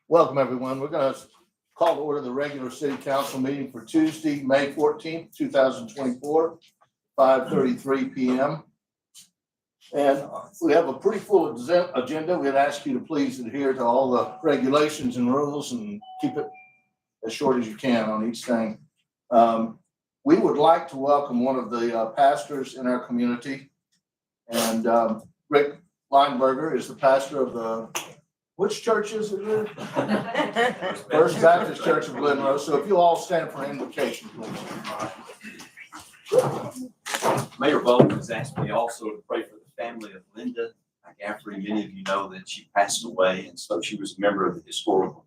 Welcome, everyone. We're going to call to order the regular city council meeting for Tuesday, May 14th, 2024, 5:33 p.m. And we have a pretty full agenda. We'd ask you to please adhere to all the regulations and rules and keep it as short as you can on each thing. We would like to welcome one of the pastors in our community. And Rick Lineberger is the pastor of the, which church is it? First Baptist Church of Glen Rose. So if you all stand for an invocation, please. Mayor Bowles has asked me also to pray for the family of Linda McCaffrey. Many of you know that she passed away, and so she was a member of the historical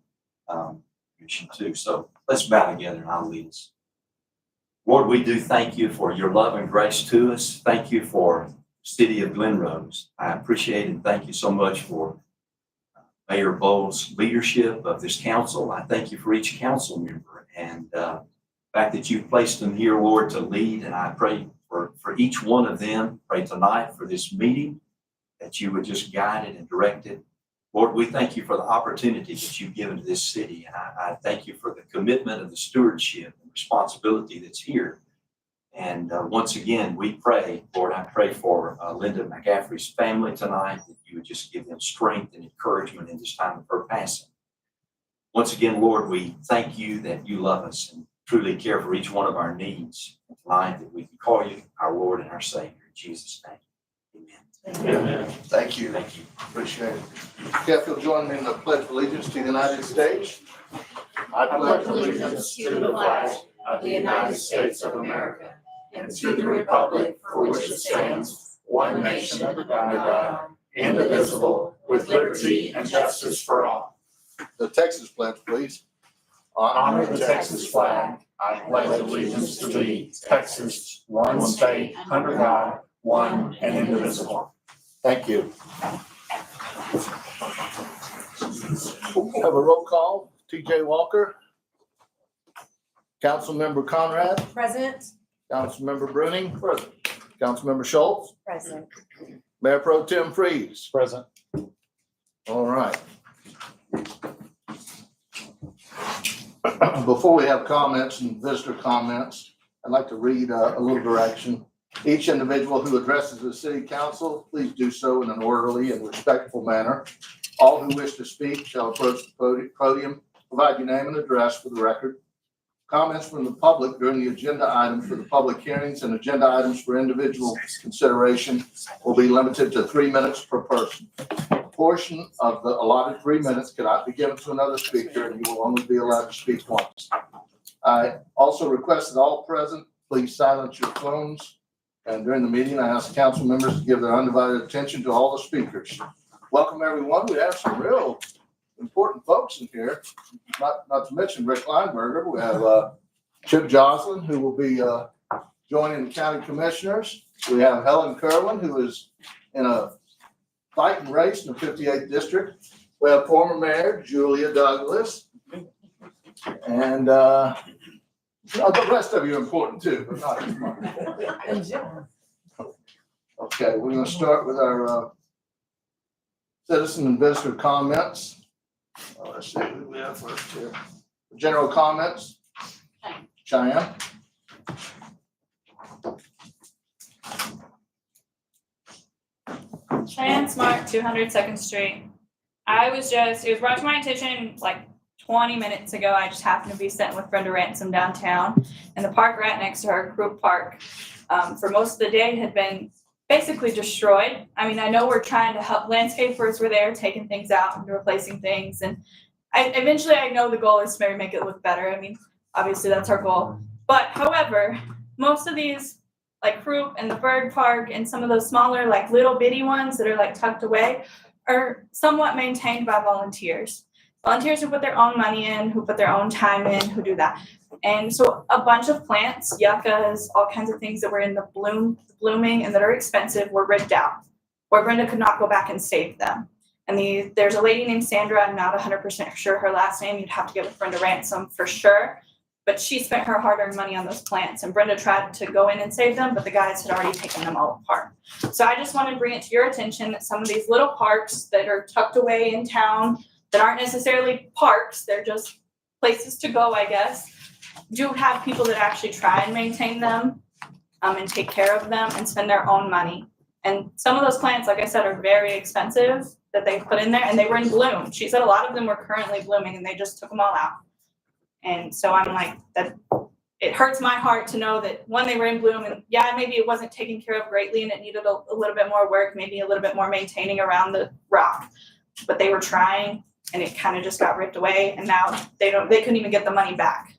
commission too. So let's bow together and I'll lead us. Lord, we do thank you for your love and grace to us. Thank you for the city of Glen Rose. I appreciate and thank you so much for Mayor Bowles' leadership of this council. I thank you for each council member and the fact that you've placed them here, Lord, to lead. And I pray for each one of them, pray tonight for this meeting, that you would just guide it and direct it. Lord, we thank you for the opportunity that you've given to this city. And I thank you for the commitment of the stewardship and responsibility that's here. And once again, we pray, Lord, I pray for Linda McCaffrey's family tonight, that you would just give them strength and encouragement in this time of her passing. Once again, Lord, we thank you that you love us and truly care for each one of our needs. And tonight that we can call you our Lord and our Savior. In Jesus' name, amen. Amen. Thank you. Thank you. Appreciate it. Jeff, you'll join me in the Pledge of Allegiance to the United States. I pledge allegiance to the flag of the United States of America and to the republic for which it stands, one nation under God, indivisible, with liberty and justice for all. The Texas pledge, please. Honor the Texas flag. I pledge allegiance to thee, Texas, one state, under God, one and indivisible. Thank you. We'll have a roll call. TJ Walker. Councilmember Conrad. Present. Councilmember Bruning. Present. Councilmember Schultz. Present. Mayor Pro Tem Freeze. Present. All right. Before we have comments and visitor comments, I'd like to read a little direction. Each individual who addresses the city council, please do so in an orderly and respectful manner. All who wish to speak shall approach the podium, provide your name and address for the record. Comments from the public during the agenda items for the public hearings and agenda items for individual consideration will be limited to 3 minutes per person. A portion of the allotted 3 minutes cannot be given to another speaker, and you will only be allowed to speak once. I also request that all present please silence your phones. And during the meeting, I ask council members to give their undivided attention to all the speakers. Welcome, everyone. We have some real important folks in here, not to mention Rick Lineberger. We have Chip Joslin, who will be joining the county commissioners. We have Helen Kerwin, who is in a fighting race in the 58th district. We have former mayor Julia Douglas. And the rest of you are important too, but not as much. Okay, we're going to start with our citizen and visitor comments. Let's see who we have first here. General comments. Cheyenne. Cheyenne Smart, 202nd Street. It was brought to my attention like 20 minutes ago. I just happened to be sitting with Brenda Ransom downtown, and the park right next to her, Group Park, for most of the day had been basically destroyed. I mean, I know we're trying to help. Landscapers were there taking things out and replacing things, and eventually I know the goal is to maybe make it look better. I mean, obviously that's our goal. But however, most of these, like Croup and the Bird Park and some of those smaller, like little bitty ones that are like tucked away, are somewhat maintained by volunteers. Volunteers who put their own money in, who put their own time in, who do that. And so a bunch of plants, yuccas, all kinds of things that were in the blooming and that are expensive were ripped out, where Brenda could not go back and save them. And there's a lady named Sandra, I'm not 100% sure her last name, you'd have to get with Brenda Ransom for sure. but she spent her hard-earned money on those plants, and Brenda tried to go in and save them, but the guys had already taken them all apart. So I just wanted to bring it to your attention that some of these little parks that are tucked away in town, that aren't necessarily parks, they're just places to go, I guess, do have people that actually try and maintain them, and take care of them and spend their own money. And some of those plants, like I said, are very expensive that they put in there, and they were in bloom. She said a lot of them were currently blooming and they just took them all out. And so I'm like, that it hurts my heart to know that when they were in bloom, and yeah, maybe it wasn't taken care of greatly and it needed a little bit more work, maybe a little bit more maintaining around the rock, but they were trying and it kind of just got ripped away, and now they couldn't even get the money back.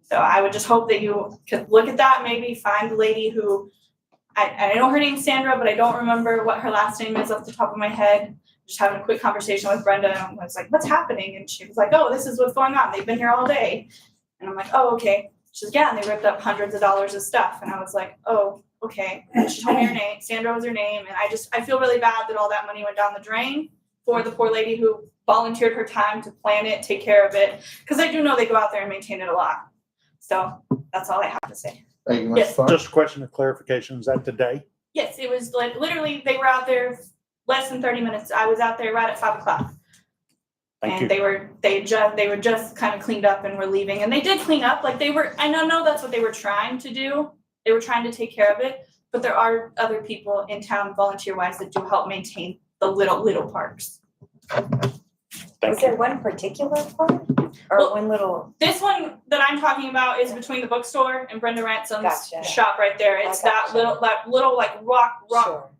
So I would just hope that you could look at that, maybe find the lady who, I know her name's Sandra, but I don't remember what her last name is off the top of my head. Just having a quick conversation with Brenda, and I was like, what's happening? And she was like, oh, this is what's going on. They've been here all day. And I'm like, oh, okay. She's yeah, and they ripped up hundreds of dollars of stuff. And I was like, oh, okay. And she told me her name. Sandra was her name. And I feel really bad that all that money went down the drain for the poor lady who volunteered her time to plan it, take care of it. Because I do know they go out there and maintain it a lot. So that's all I have to say. Thank you, Ms. Yes. Funk. Just a question of clarification, is that today? Yes, it was like literally they were out there less than 30 minutes. I was out there right at 5 o'clock. Thank And you. they were just kind of cleaned up and were leaving. And they did clean up. Like I know that's what they were trying to do. They were trying to take care of it. But there are other people in town volunteer wise that do help maintain the little parks. Thank Was you. there one particular part or Well, one little? This one that I'm talking about is between the bookstore and Brenda Ransom's Gotcha. shop right there. It's that gotcha. little like rock Sure.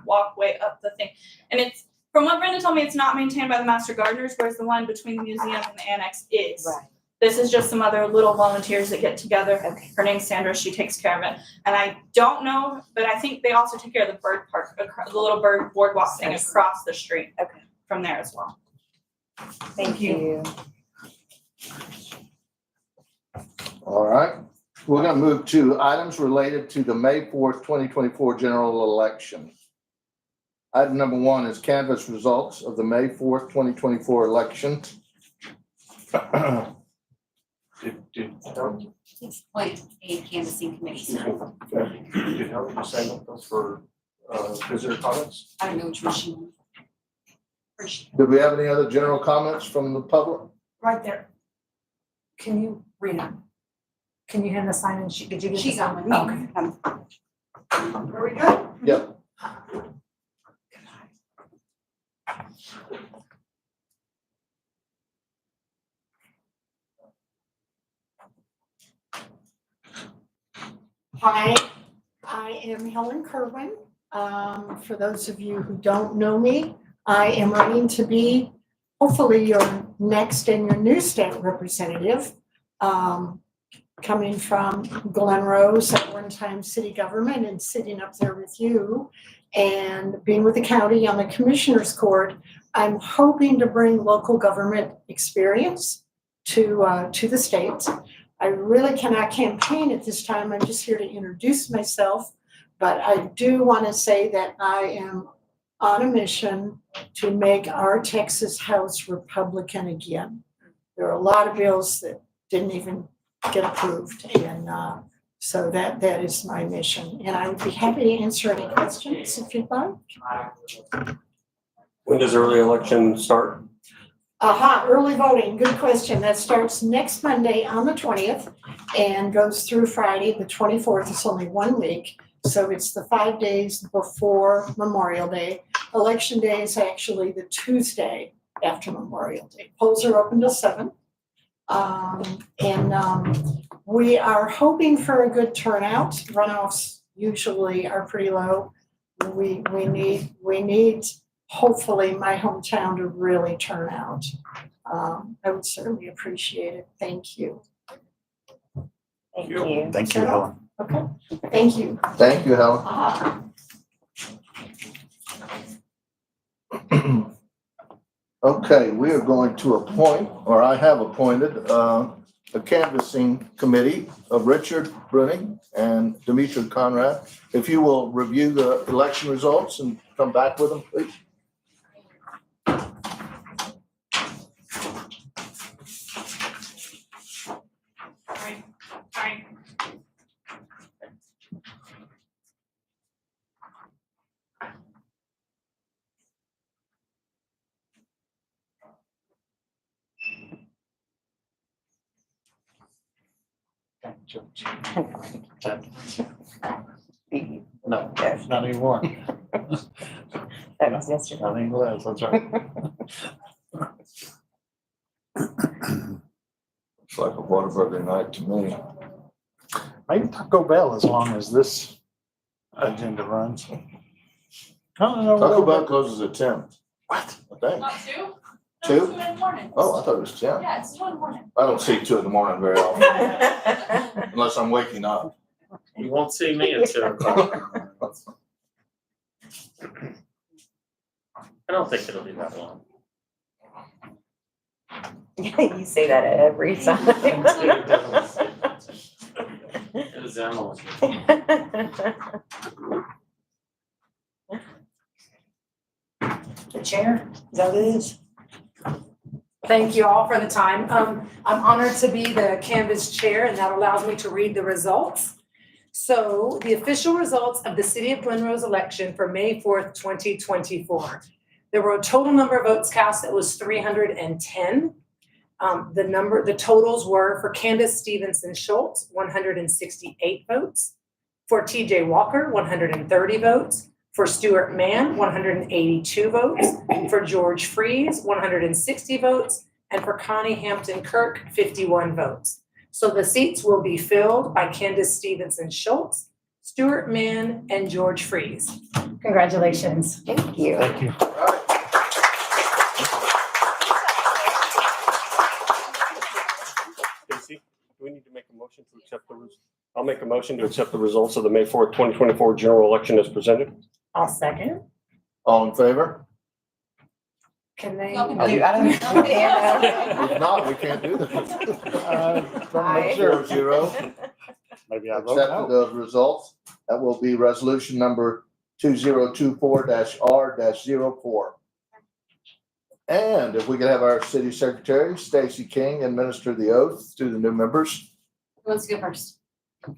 walkway up the thing. And it's, from what Brenda told me, it's not maintained by the master gardeners, whereas the one between the museum and the annex is. Right. This is just some other little volunteers that get together. Okay. Her name's Sandra, she takes care of it. And I don't know, but I think they also take care of the bird park, the little bird boardwalk thing Nice. across the street Okay. from there as well. Thank you. All right. We're going to move to items related to the May 4th, 2024 general election. Item number 1 is canvass results of the May 4th, 2024 election. It's appoint a canvassing committee, so Did Helen just say those for visitor comments? I don't know which machine. First, Do we have any other general comments from the public? Right there. Can you read it? Can you hand the sign in? Did you get the she's sign? on with me. Okay. Are we good? Yep. Hi, I am Helen Kerwin. For those of you who don't know me, I am running to be hopefully your next and your new state representative. Coming from Glen Rose at one time city government and sitting up there with you and being with the county on the commissioner's court, I'm hoping to bring local government experience to the state. I really cannot campaign at this time. I'm just here to introduce myself. But I do want to say that I am on a mission to make our Texas House Republican again. There are a lot of bills that didn't even get approved. And so that is my mission. And I would be happy to answer any questions if you'd like. When does early election start? Early voting, good question. That starts next Monday on the 20th and goes through Friday, the 24th. It's only 1 week. So it's the 5 days before Memorial Day. Election Day is actually the Tuesday after Memorial Day. Polls are open till 7. We are hoping for a good turnout. Runoffs usually are pretty low. We need hopefully my hometown to really turn out. I would certainly appreciate it. Thank you. Thank you. Thank you, Helen. Okay, thank you. Thank you, Helen. Okay, we are going to appoint, or I have appointed, a canvassing committee of Richard Bruning and Demetra Conrad. If you will review the election results and come back with them, please. Right. No, not anymore. That was yesterday. Not anymore, that's right. It's like a Whataburger night to me. Maybe Taco Bell as long as this agenda runs. I don't know. Taco Bell closes at 10. What? I think. Not two? No, 2? Two in the morning. Oh, I thought it was 10. Yeah, it's 2 in the morning. I don't see 2 in the morning very often, unless I'm waking up. You won't see me at 2 o'clock. I don't think it'll be that long. You say that every time. It is Emily. The chair, is that what it is? Thank you all for the time. I'm honored to be the Canvas Chair, and that allows me to read the results. So the official results of the City of Glen Rose election for May 4th, 2024. There were a total number of votes cast that was 310. The totals were for Candace Stevenson Schultz, 168 votes. For TJ Walker, 130 votes. For Stuart Mann, 182 votes. For George Freeze, 160 votes. And for Connie Hampton Kirk, 51 votes. So the seats will be filled by Candace Stevenson Schultz, Stuart Mann, and George Freeze. Congratulations. Thank you. Thank you. Casey, do we need to make a motion to accept the results? I'll make a motion to accept the results of the May 4th, 2024 general election as presented. I'll second. All in favor? Can they? I don't. If not, we can't do that. Don't make sure. 4-0. Maybe I vote Accepted no. the results. That will be resolution number 2024-R-04. And if we could have our city secretary, Stacy King, administer the oath to the new members. Who wants to go first? Go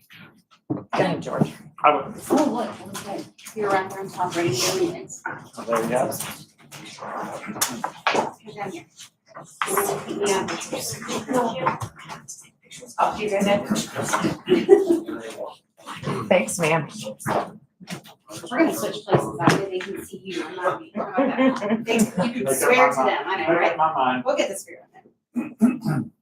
ahead, George. I would. Oh, look, okay. You're right there on top, ready to go in. There you go. Come down here. Yeah. Oh, you did it. Thanks, ma'am. We're gonna switch places, that way they can see you, I'm not me. How about that? You can swear to them, I know, right? My mind. We'll get the spirit of them.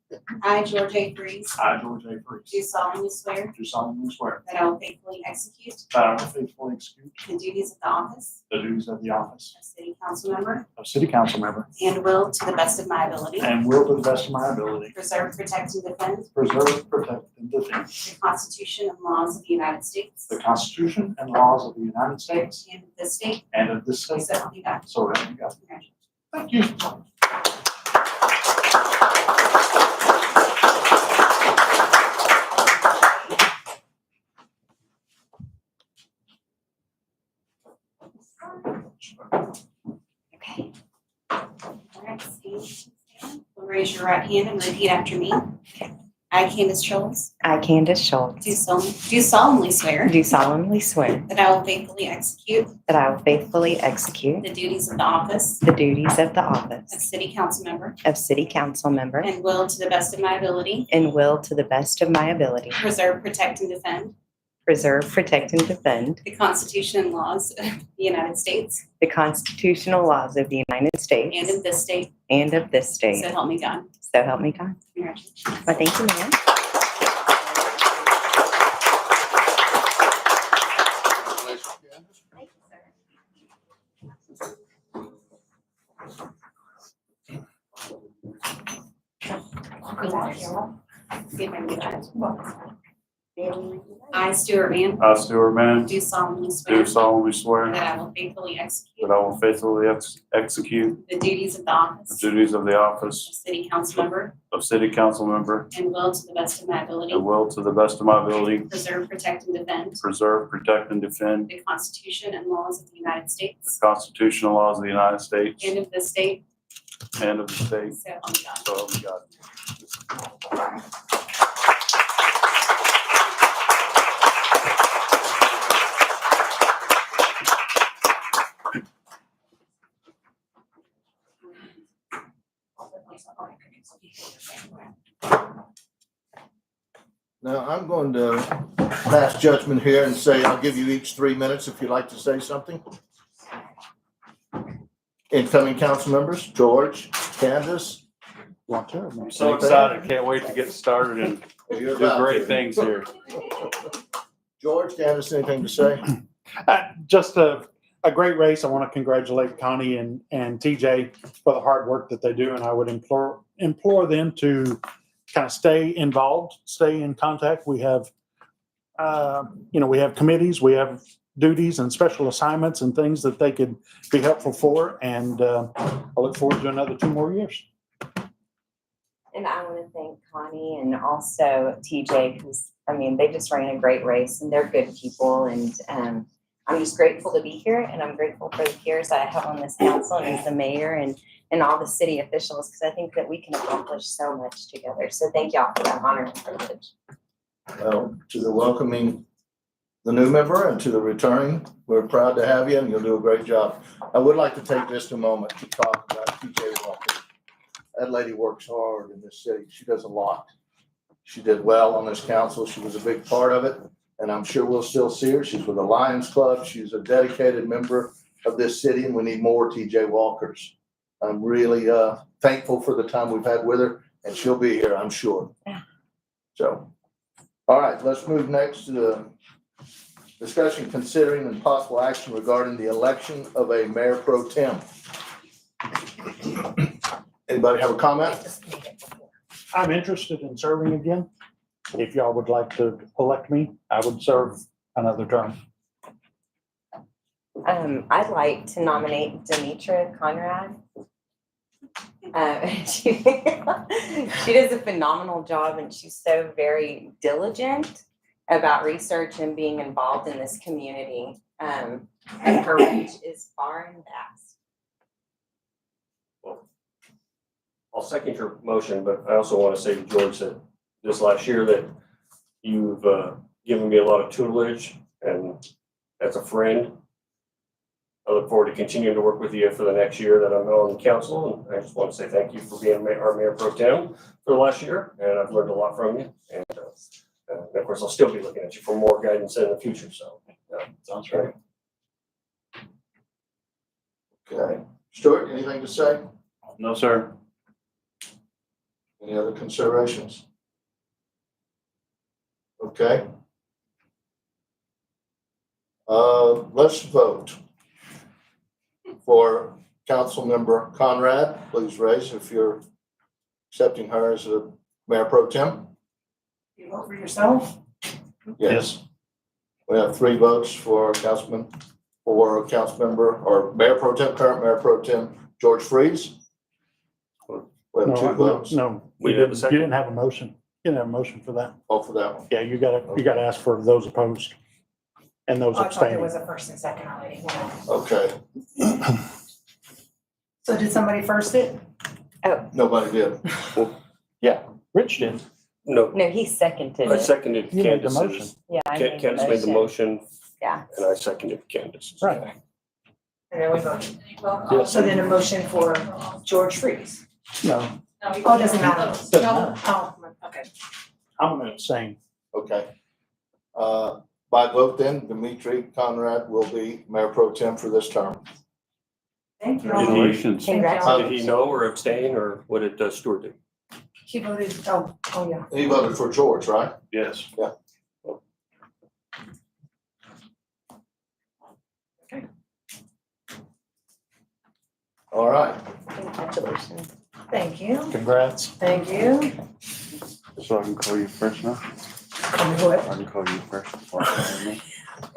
I, George A. Freeze, I, George A. Freeze, do solemnly swear do solemnly swear that I will faithfully execute that I will faithfully execute the duties of the office the duties of the office of City Council Member of City Council Member and will, to the best of my ability, and will to the best of my ability preserve, protect, and defend preserve, protect, and defend the Constitution and laws of the United States the Constitution and laws of the United States and of this state, and of this state. so help me God. So help me God. Congratulations. Thank you. Okay. All right, stand. Raise your right hand and repeat after me. I, Candace Schultz, I, Candace Schultz, do solemnly swear do solemnly swear that I will faithfully execute that I will faithfully execute the duties of the office the duties of the of office City Council Member of City Council Member and will, to the best of my ability, and will, to the best of my ability, preserve, protect, and defend preserve, protect, and defend the Constitution and laws of the United States the constitutional laws of the United States and of this state, and of this state. so help me God. So help me God. Congratulations. Well, thank you, ma'am. I, Stuart Mann, I, Stuart Mann, do solemnly do swear solemnly swear that I will faithfully execute that I will faithfully execute the duties of the the office duties of the of office City Council Member of City Council Member and will, to the best of my ability, and will, to the best of my ability, preserve, protect, and defend preserve, protect, and defend the Constitution and laws of the United the States constitutional laws of the United States and of this state, and of the state. so help me God. So help me God. Now, I'm going to pass judgment here and say I'll give you each 3 minutes if you'd like to say something. Incoming council members, George, Candace. I'm so excited. Can't wait to get started and do great things here. George, Candace, anything to say? Just a great race. I want to congratulate Connie and TJ for the hard work that they do, and I would implore them to kind of stay involved, stay in contact. We have, we have committees, we have duties and special assignments and things that they could be helpful for, and I look forward to another 2 more years. And I want to thank Connie and also TJ, because, they just ran a great race and they're good people. And I'm just grateful to be here, and I'm grateful for the peers that I have on this council and as the mayor and all the city officials, because I think that we can accomplish so much together. So thank y'all for that honor and privilege. Well, to the welcoming, the new member, and to the returning, we're proud to have you, and you'll do a great job. I would like to take just a moment to talk about TJ Walker. That lady works hard in this city. She does a lot. She did well on this council. She was a big part of it, and I'm sure we'll still see her. She's with the Lions Club. She's a dedicated member of this city, and we need more TJ Walkers. I'm really thankful for the time we've had with her, and she'll be here, I'm sure. So, all right, let's move next to the discussion, considering and possible action regarding the election of a mayor pro tem. Anybody have a comment? I'm interested in serving again. If y'all would like to elect me, I would serve another term. I'd like to nominate Demetra Conrad. She does a phenomenal job, and she's so very diligent about research and being involved in this community. And her reach is far and vast. I'll second your motion, but I also want to say to George that this last year that you've given me a lot of tutelage, and as a friend, I look forward to continuing to work with you for the next year that I'm on the council. And I just want to say thank you for being our mayor pro tem for the last year, and I've learned a lot from you. And of course, I'll still be looking at you for more guidance in the future. So sounds great. Okay. Stuart, anything to say? No, sir. Any other considerations? Okay. Let's vote. For Councilmember Conrad, please raise if you're accepting her as a mayor pro tem. You vote for yourself? Yes. We have 3 votes for Councilmember or Mayor Pro Tem, current Mayor Pro Tem, George Freeze. We have 2 votes. No, We you have a second? didn't have a motion. You didn't have a motion for that. Oh, for that one. Yeah, you gotta ask for those opposed and those Oh, I thought there abstaining. was a first and second already. Okay, So did somebody first it? nobody did. Rich did. No, No, he seconded I it. seconded You made the motion. Candace's. Yeah, I made the Candace made the motion, Yeah. and I seconded Candace's. Right. And then we voted. Yes. So then a motion for George Freeze. No, Oh, it doesn't matter. Doesn't matter. Oh, okay. I'm gonna abstain. Okay. By vote then, Dimitri Conrad will be Mayor Pro Tem for this term. Thank you. Did Congratulations. he know or abstain, or what did Stuart do? He voted, oh yeah. He voted for George, right? Yes. All right. Congratulations. Thank you. Congrats. Thank you. So I can call you first now? What? I can call you first before I call me.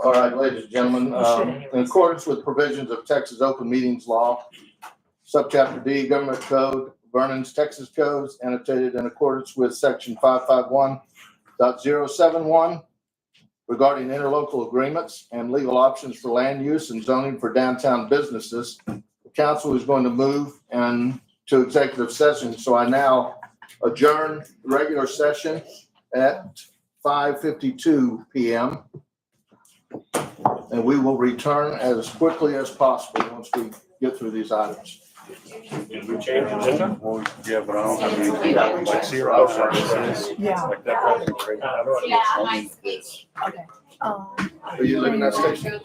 All right, ladies and gentlemen, You should anyways. in accordance with provisions of Texas Open Meetings Law, Subchapter D, Government Code, Vernon's Texas Codes, annotated in accordance with Section 551.071 regarding interlocal agreements and legal options for land use and zoning for downtown businesses, the council is going to move to executive session. So I now adjourn the regular session at 5:52 p.m. And we will return as quickly as possible once we get through these items. Did we change the agenda? Well, yeah, but I don't have any, like, zero services. Yeah. Like that. Probably crazy. I don't know. Are you living that station?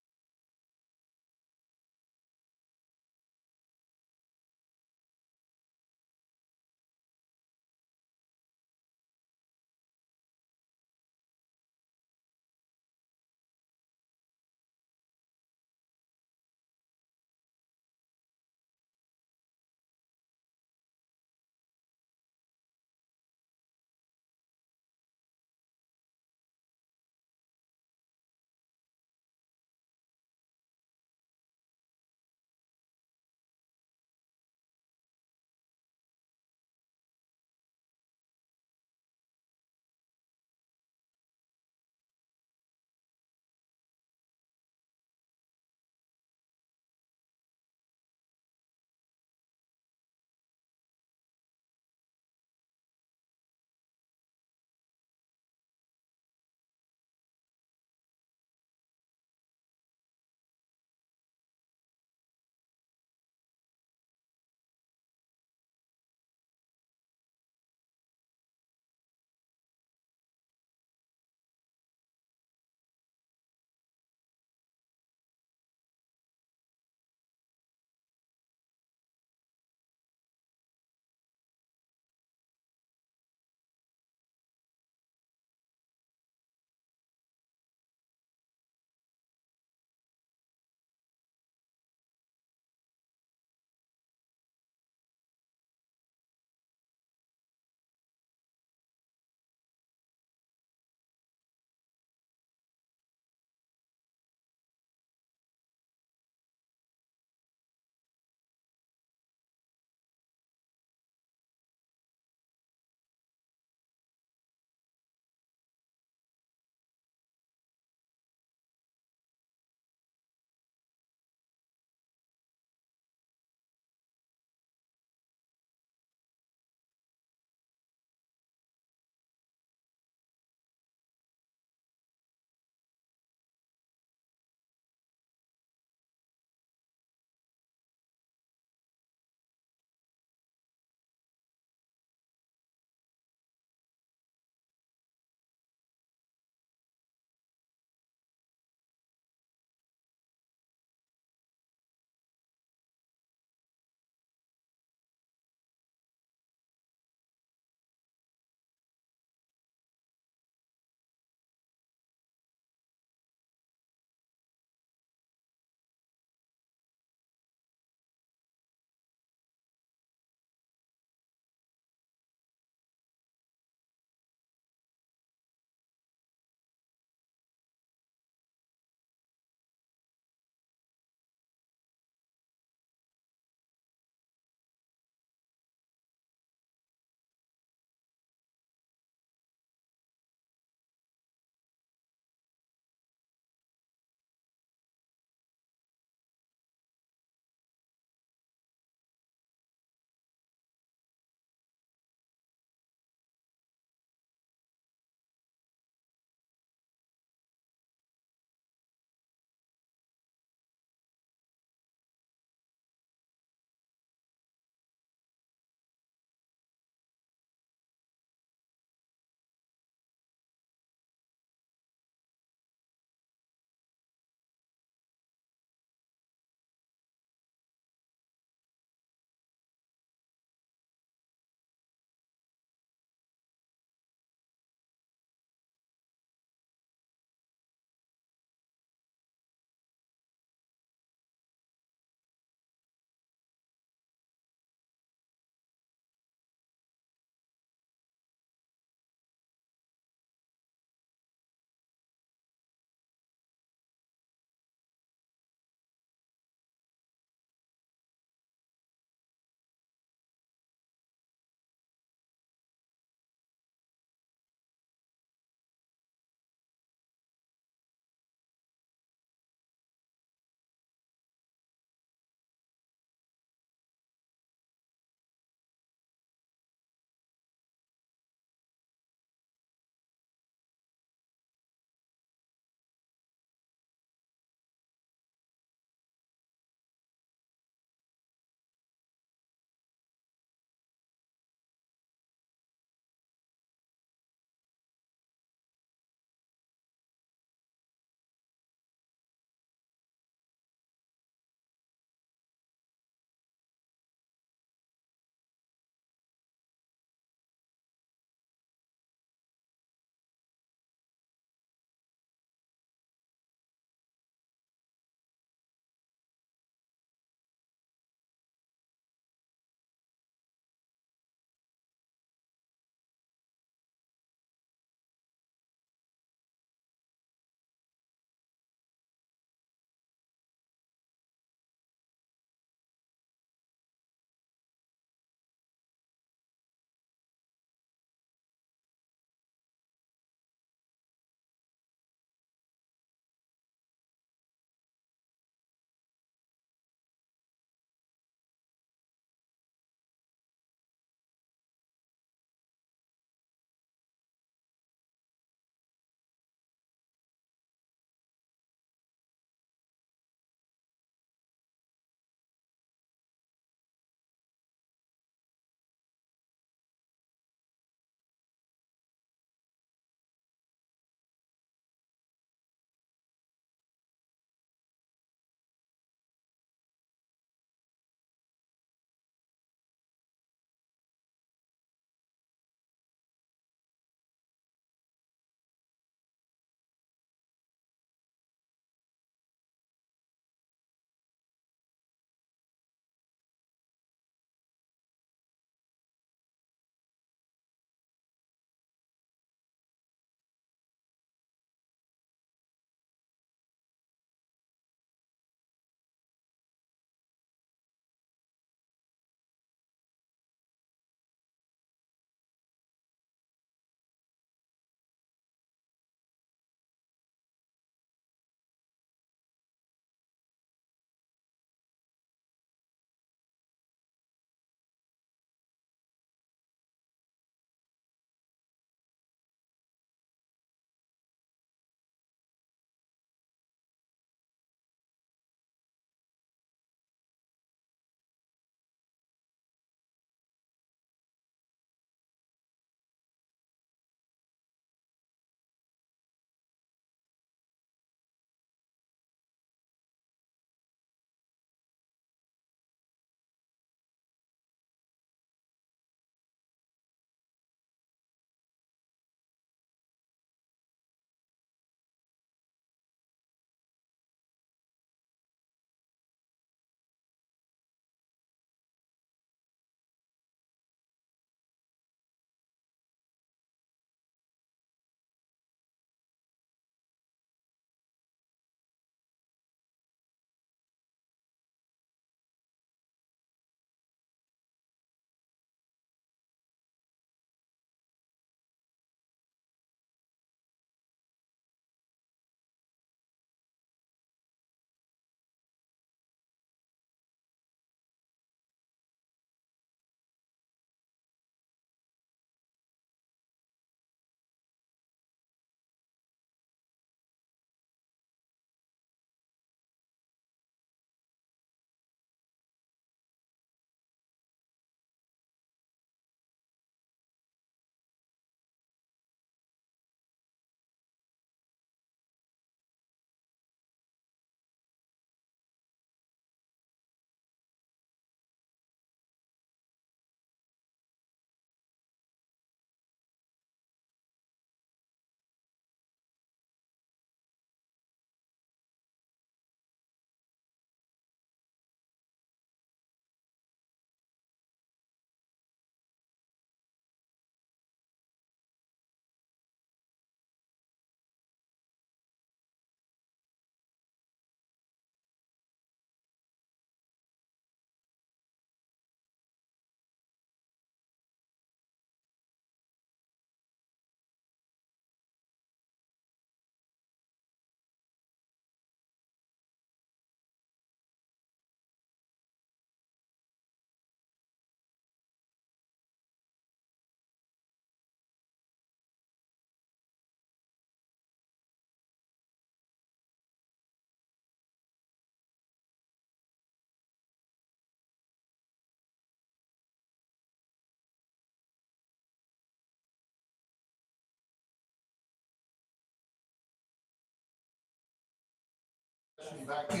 Back in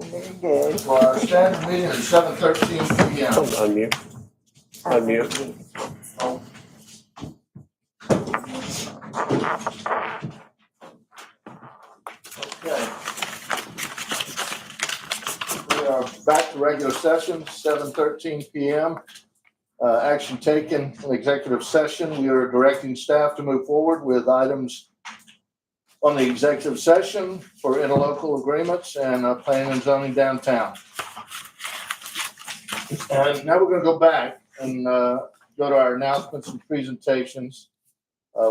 Very good. for our standard meeting at 7:13 p.m. Unmute. Unmute. Okay. We are back to regular session, 7:13 p.m. Action taken in executive session. We are directing staff to move forward with items on the executive session for interlocal agreements and planning and zoning downtown. And now we're gonna go back and go to our announcements and presentations.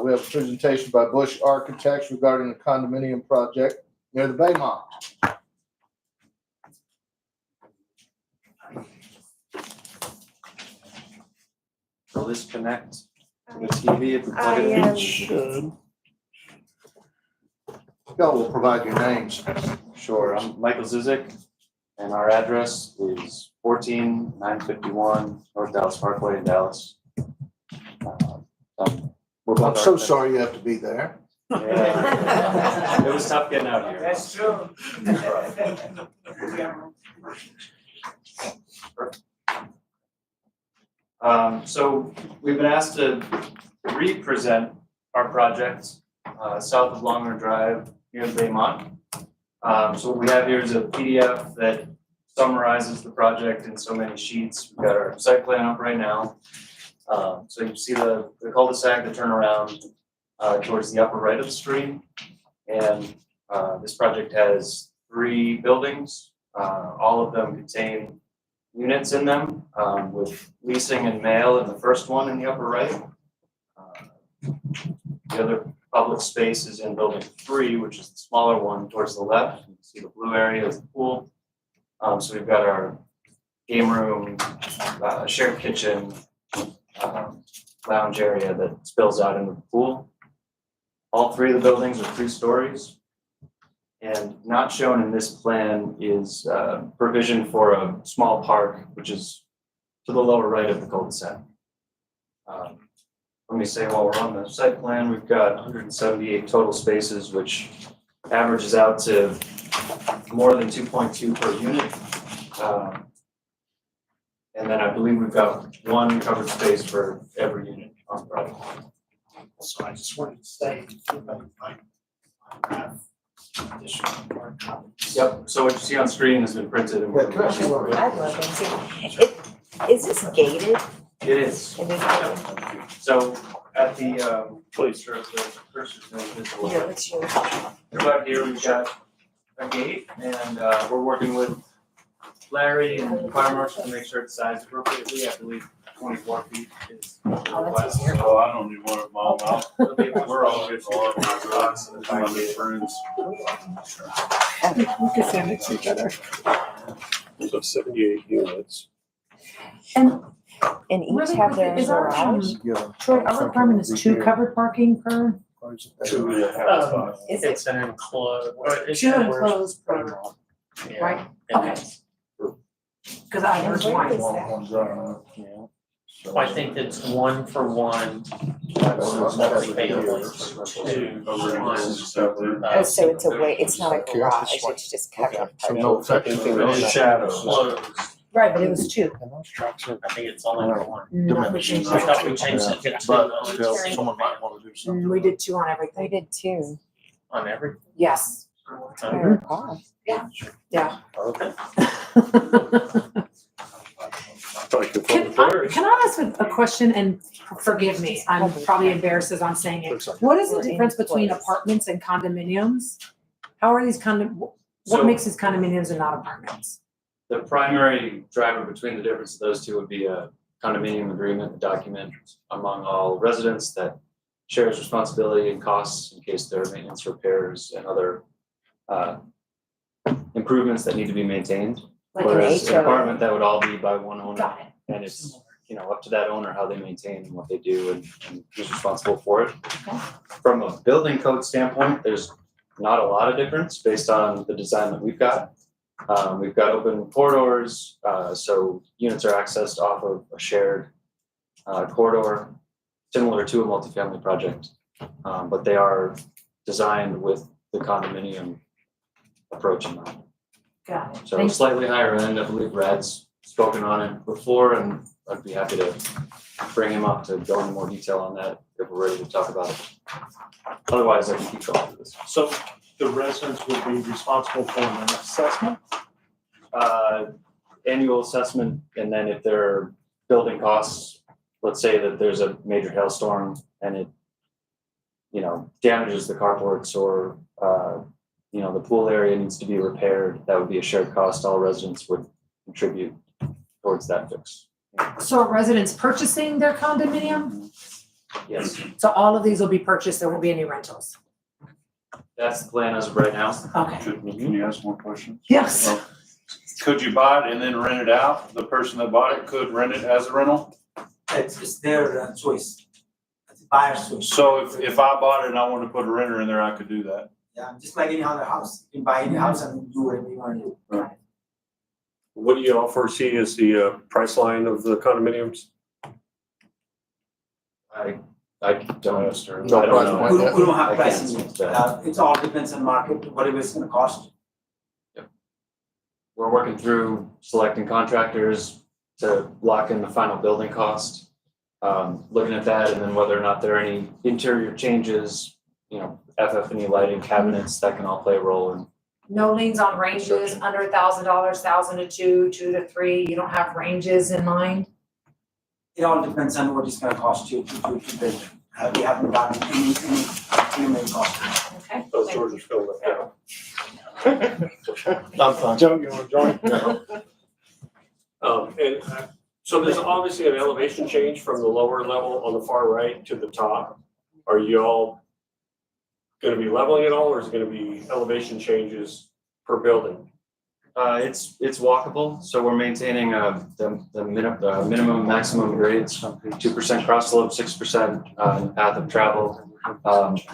We have a presentation by Bush Architects regarding the condominium project near the Baymont. Will this connect to the TV if we plug it in? Should. Y'all will provide your names. Sure, I'm Michael Zizik, and our address is 14951 North Dallas Parkway in Dallas. We're both I'm so architects. sorry you have to be there. Yeah. It was tough getting out here. That's true. So we've been asked to re-present our project south of Longhorn Drive near the Baymont. So what we have here is a PDF that summarizes the project in so many sheets. We've got our site plan up right now. So you see the cul-de-sac, the turnaround towards the upper right of the screen. And this project has 3 buildings. All of them contain units in them, with leasing and mail in the first one in the upper right. The other public space is in building 3, which is the smaller one towards the left. You can see the blue area is the pool. So we've got our game room, shared kitchen, lounge area that spills out into the pool. All 3 of the buildings are 3 stories. And not shown in this plan is provision for a small park, which is to the lower right of the cul-de-sac. Let me say while we're on the site plan, we've got 178 total spaces, which averages out to more than 2.2 per unit. And then I believe we've got 1 covered space for every unit on the project. So I just wanted to say, I have additional hard copies. Yep, so what you see on screen has been printed and we're. Yeah, can I see one? I'd love them to. Is this gated? It is. It is gated. So at the, please, sure, the cursor's going to this a little Here, bit. what's yours? Right here, we've got a gate and we're working with Larry and the fire marshal to make sure it's sized appropriately. I believe 24 feet is. that's easier. Oh, I don't even want to mom out. We're all good. We can send it to each other. So 78 units. And And each really have quickly, their is our, garage? Troy, our requirement is 2 covered parking per, 2.5. Is it? It's an enclosed. 2 enclosed per, right? Okay. Cause I heard Where is one. that? I think it's 1 for 1. Multi-families, 2 for 1. Oh, so it's a way, it's not a garage, it's just covered. So no affecting thing on that. Shadows. Closed. Right, but it was 2. I think it's only for 1. No, we changed I it. thought we changed it to 2 But still, someone might want to do something. We did 2 on We everything. did too. on every. Yes. I recall. Yeah. Okay. Can I ask a question, and forgive me, I'm probably embarrassed as I'm saying it. What is the difference between apartments and condominiums? How are these So- what makes these condominiums and not apartments? The primary driver between the difference of those 2 would be a condominium agreement, a document among all residents that shares responsibility and costs in case there are maintenance, repairs, and other improvements that need to be maintained. Like an Whereas an HOA. apartment, that would all be by one owner, Got it. and it's, up to that owner how they maintain and what they do and who's responsible for it. From a building code standpoint, there's not a lot of difference based on the design that we've got. We've got open corridors, so units are accessed off of a shared corridor, similar to a multifamily project. But they are designed with the condominium approach in mind. Got it. So Thank slightly higher end, I believe Rad's spoken on it before, and I'd be happy to bring him up to go into more detail on that if we're ready to talk about it. Otherwise, I can keep going through this. So the residents would be responsible for an assessment? Annual assessment, and then if there are building costs, let's say that there's a major hailstorm and it, damages the carports or, the pool area needs to be repaired, that would be a shared cost. All residents would contribute towards that fix. So are residents purchasing their condominium? Yes, So all of these will be purchased, there won't be any rentals? that's the plan as of right now. Okay. Can you ask more questions? Yes. Could you buy it and then rent it out? The person that bought it could rent it as a rental? It's their choice. It's a buyer's choice. So if I bought it and I wanted to put a renter in there, I could do that? Yeah, just like any other house. You can buy any house and do whatever you want to do. What do you all foresee as the price line of the condominiums? I don't, No I price don't point. know. We don't I have can't pricing. speak to that. It all depends on market, whatever it's gonna cost. We're working through selecting contractors to lock in the final building cost. Looking at that and then whether or not there are any interior changes, FF&E lighting cabinets, that can all play a role in. No liens on ranges under $1,000, 1,000 to 2, 2 to 3, you don't have ranges in mind? It all depends on what it's gonna cost you to build. We haven't gotten any cost. Okay. Those doors are filled with now. I'm fine. Joe, you want to join? So there's obviously an elevation change from the lower level on the far right to the top. Are you all gonna be leveling it all, or is it gonna be elevation changes per building? It's walkable, so we're maintaining the minimum, maximum grades, 2% cross slope, 6% path of travel.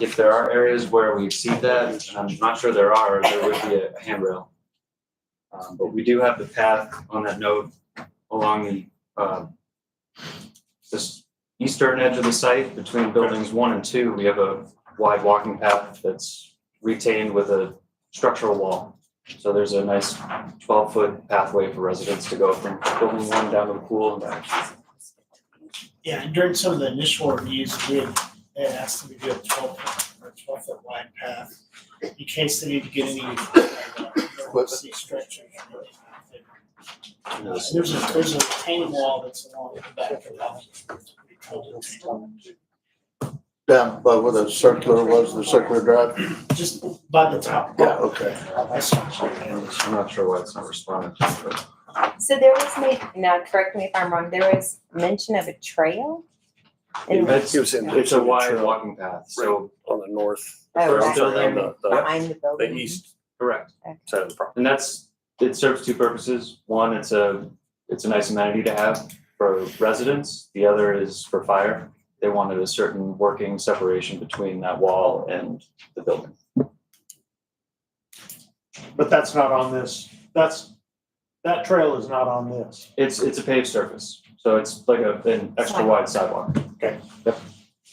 If there are areas where we exceed that, and I'm not sure there would be a handrail. But we do have the path on that note along the this eastern edge of the site between buildings 1 and 2. We have a wide walking path that's retained with a structural wall. So there's a nice 12-foot pathway for residents to go from building 1 down to the pool and back. Yeah, and during some of the initial reviews, they had asked them to do a 12-foot wide path in case they need to get any emergency stretchers. There's a retaining wall that's along the back of that. Down by where the circular was, the circular drive? Just by the top. Yeah, okay. I'm not sure why it's not responding. So there was now correct me if I'm wrong, there was mention of a trail? in the- It's a wide walking path, so on the north. Oh, first that's building, behind the The building? east correct. side of the property. And it serves 2 purposes. One, it's a nice amenity to have for residents. The other is for fire. They wanted a certain working separation between that wall and the building. But that's not on this. That trail is not on this. It's a paved surface, so it's like an extra wide sidewalk.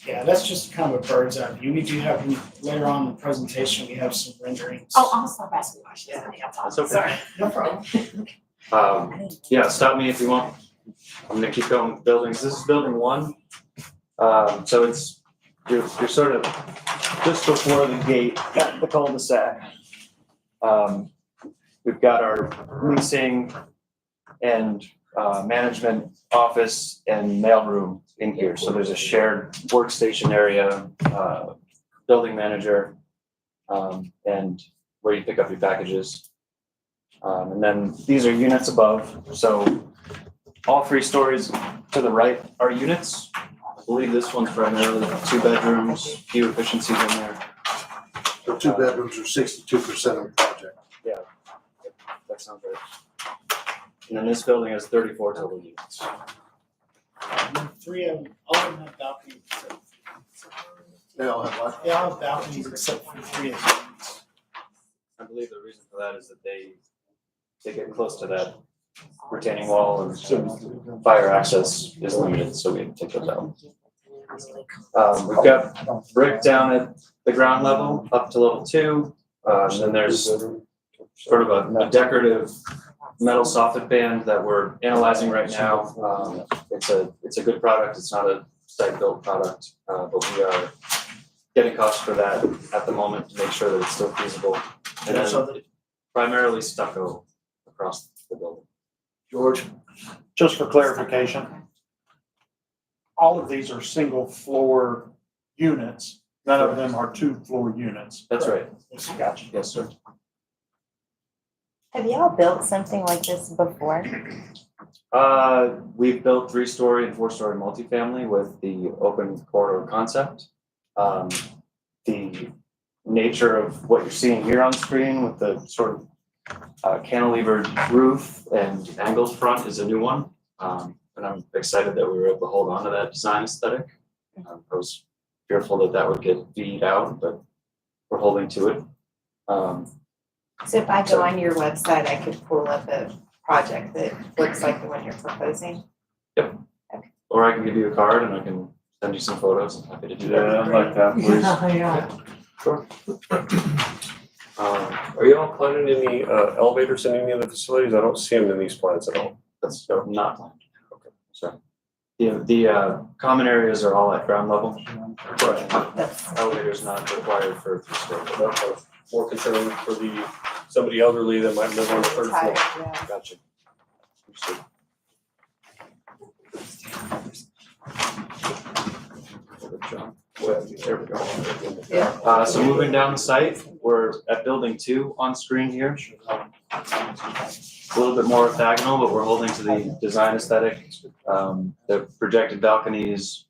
Yeah, that's just kind of a bird's eye view. We do have, later on in the presentation, we have some renderings. Oh, I'll stop asking questions. That's okay. Sorry. No problem. Yeah, stop me if you want. I'm gonna keep going with buildings. This is building 1. So you're sort of just before the gate at the cul-de-sac. We've got our leasing and management office and mailroom in here. So there's a shared workstation area, building manager, and where you pick up your packages. And then these are units above. So all 3 stories to the right are units. I believe this one's primarily 2 bedrooms, few efficiencies in there. The 2 bedrooms are 62% of the project. That sounds right. And then this building has 34 total units. And then 3 of them, all of them have balconies. They all have what? They all have balconies except for 3 of them. I believe the reason for that is that they get close to that retaining wall and so fire access is limited, so we have to take those out. We've got brick down at the ground level up to level 2. And then there's sort of a decorative metal soffit band that we're analyzing right now. It's a good product. It's not a site-built product, but we are getting costs for that at the moment to make sure that it's still feasible. And then primarily stucco across the building. George? Just for clarification, all of these are single floor units. None of them are 2-floor units. That's right. Gotcha. Yes, sir. Have y'all built something like this before? We've built 3-story and 4-story multifamily with the open corridor concept. The nature of what you're seeing here on screen with the sort of cantilevered roof and angled front is a new one. And I'm excited that we were able to hold on to that design aesthetic. I was fearful that that would get beat out, but we're holding to it. So if I go on your website, I could pull up a project that looks like the one you're proposing? Or I can give you a card and I can send you some photos. I'm happy to do that. Yeah, I'd like that, please. Yeah. Sure. Are you all planning any elevators in any of the facilities? I don't see them in these plans at all. That's not planned. Okay, sorry. The common areas are all at ground level. Elevators not required for 3-story. More concerned for somebody elderly that might live on the 3rd floor. Gotcha. Understood. There we go. So moving down the site, we're at building 2 on screen here. A little bit more orthogonal, but we're holding to the design aesthetic. The projected balconies,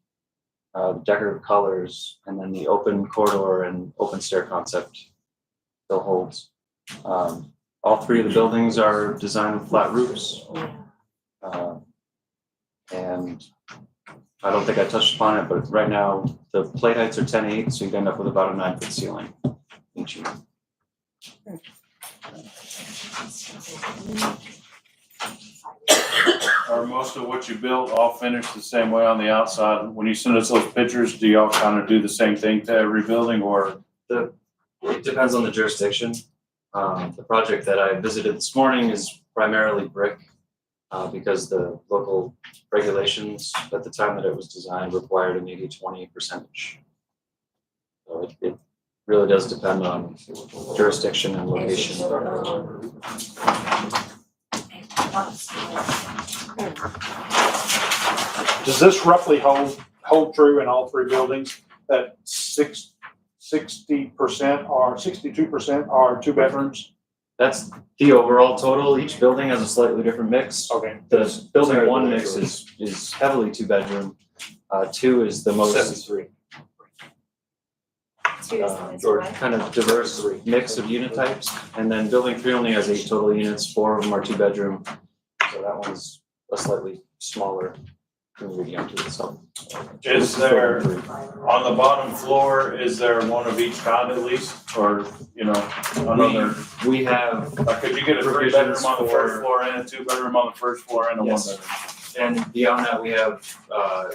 the decorative colors, and then the open corridor and open stair concept still holds. All 3 of the buildings are designed with flat roofs. And I don't think I touched upon it, but right now the plate heights are 10.8, so you'd end up with about a 9-foot ceiling each unit. Are most of what you built all finished the same way on the outside? When you send us those pictures, do y'all kind of do the same thing to every building, or? It depends on the jurisdiction. The project that I visited this morning is primarily brick because the local regulations at the time that it was designed required an 80-20 percentage. So it really does depend on jurisdiction and location. Does this roughly hold true in all 3 buildings, that 60% or 62% are 2 bedrooms? That's the overall total. Each building has a slightly different mix. Okay. The building 1 mix is heavily 2-bedroom. 2 is the most 73. kind of diverse mix of unit types. And then building 3 only has 8 total units. 4 of them are 2-bedroom. So that one's a slightly smaller community unto itself. Is there, on the bottom floor, is there one of each kind at least, or, another? We have. Could you get a 3-bedroom on the first floor and a 2-bedroom on the first floor and a 1-bedroom? And beyond that, we have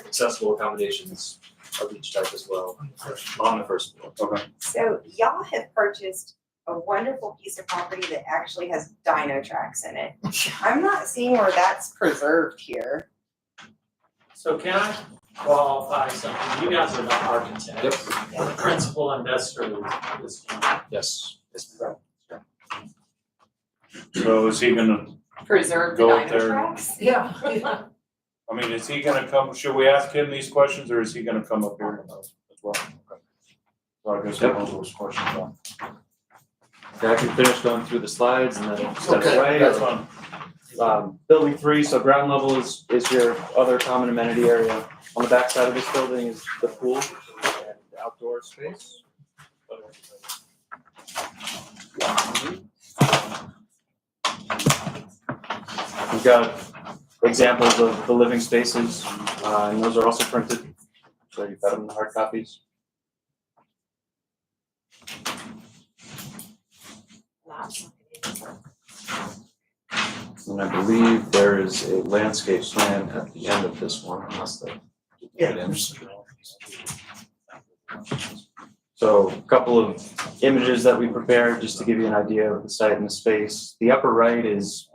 accessible accommodations of each type as well on the first floor. Okay. So y'all have purchased a wonderful piece of property that actually has dino tracks in it. I'm not seeing where that's preserved here. So can I qualify something? You guys are the architect. Yep. The principal investor is. Yes. So is he gonna Preserve the go up dino there? tracks? Yeah. I mean, is he gonna come, should we ask him these questions, or is he gonna come up here as well? So I guess we'll have those questions on. Okay, I can finish going through the slides and then step Okay, away. That's fine. Building 3, so ground level is your other common amenity area. On the back side of this building is the pool and outdoor space. We've got examples of the living spaces, and those are also printed. So you've got them in the hard copies. And I believe there is a landscape plan at the end of this one, unless they. So So a couple of images that we prepared just to give you an idea of the site and the space. The upper right is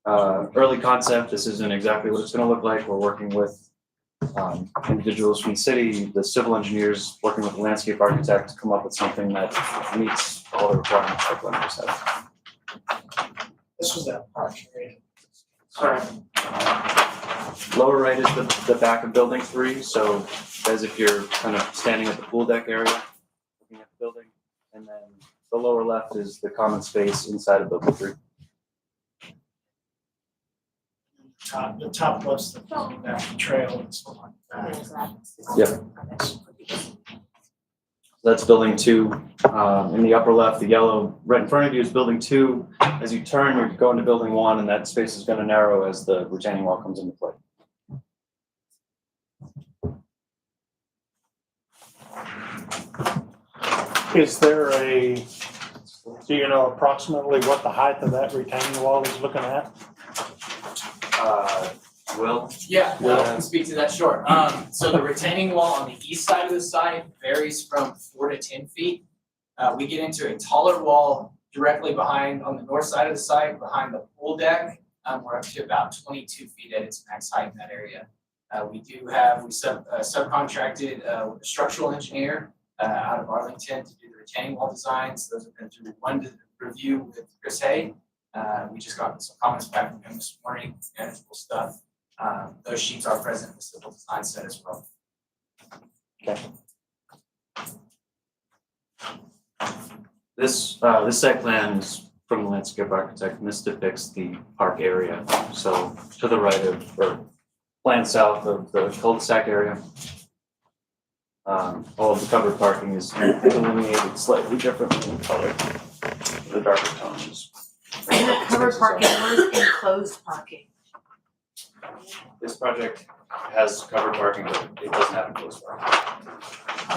early concept. This isn't exactly what it's going to look like. We're working with individuals from the city, the civil engineers, working with the landscape architect to come up with something that meets all the requirements of Glenmore South. This was that park area. Sorry. Lower right is the back of building 3, so as if you're kind of standing at the pool deck area, looking at the building. And then the lower left is the common space inside of building 3. The top was the back trail and so on. Yep. That's building 2. In the upper left, the yellow right in front of you is building 2. As you turn, you're going to building 1, and that space is going to narrow as the retaining wall comes into play. Is there do you know approximately what the height of that retaining wall is looking at? Will? Yeah, I can speak to that, sure. So the retaining wall on the east side of the site varies from 4 to 10 feet. We get into a taller wall directly behind, on the north side of the site, behind the pool deck. We're up to about 22 feet at its max height in that area. We subcontracted with a structural engineer out of Arlington to do the retaining wall designs. Those have been through one review with Chris Hay. We just got some comments back from him this morning, manageable stuff. Those sheets are present in the civil design set as well. Okay. This site plan is from the landscape architect, and this depicts the park area. So to the right of, or plan south of the cul-de-sac area. All of the covered parking is delineated slightly differently in color, the darker tones. Covered parking, what is enclosed parking? This project has covered parking, but it doesn't have enclosed parking.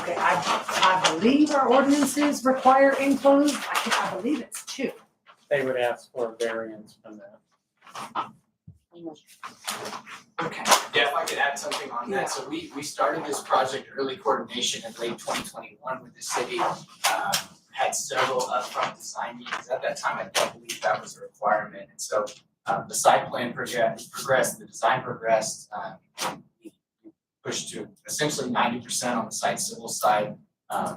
Okay, I believe our ordinances require enclosed, I believe it's 2. They would ask for a variance from that. Okay. Yeah, if I could add something on that. So we started this project early coordination in late 2021 with the city. Had several upfront design meetings. At that time, I don't believe that was a requirement. And so the site plan progressed, the design progressed. We pushed to essentially 90% on the site civil side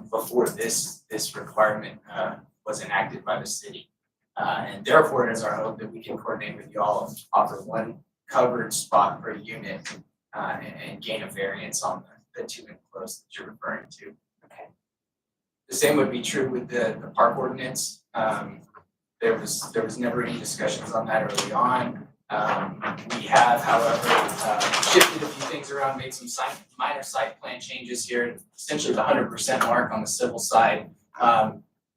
before this requirement was enacted by the city. And therefore, it is our hope that we can coordinate with y'all, offer one covered spot per unit and gain a variance on the 2 enclosed that you're referring to. Okay. The same would be true with the park ordinance. There was never any discussions on that early on. We have, however, shifted a few things around, made some minor site plan changes here, essentially the 100% mark on the civil side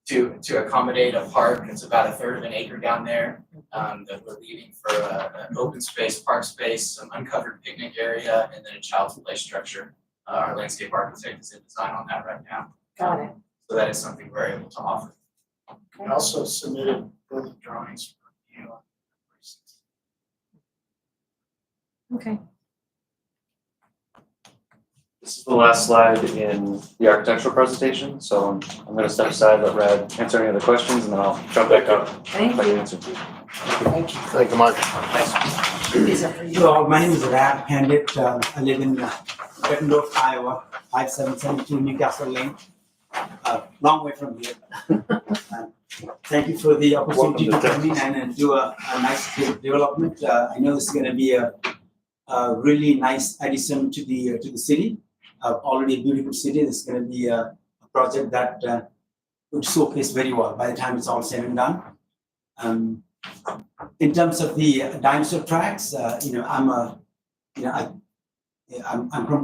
to accommodate a park. It's about 1/3 of an acre down there that we're leaving for an open space, park space, some uncovered picnic area, and then a child's play structure. Our landscape architect is in design on that right now. Got it. So that is something we're able to offer. We also submitted building drawings for you. Okay. This is the last slide in the architectural presentation, so I'm going to step aside, let Brad answer any other questions, and then I'll jump back up. Thank if I can you. answer. Thank you. Thank you, Mike. So my name is Rad Pandit. I live in Bettendorf, Iowa, 5772 Newcastle Lane. Long way from here. Thank you for the opportunity to come in and do a nice development. I know this is going to be a really nice addition to the city. Already a beautiful city. This is going to be a project that would showcase very well by the time it's all said and done. In terms of the dinosaur tracks, I'm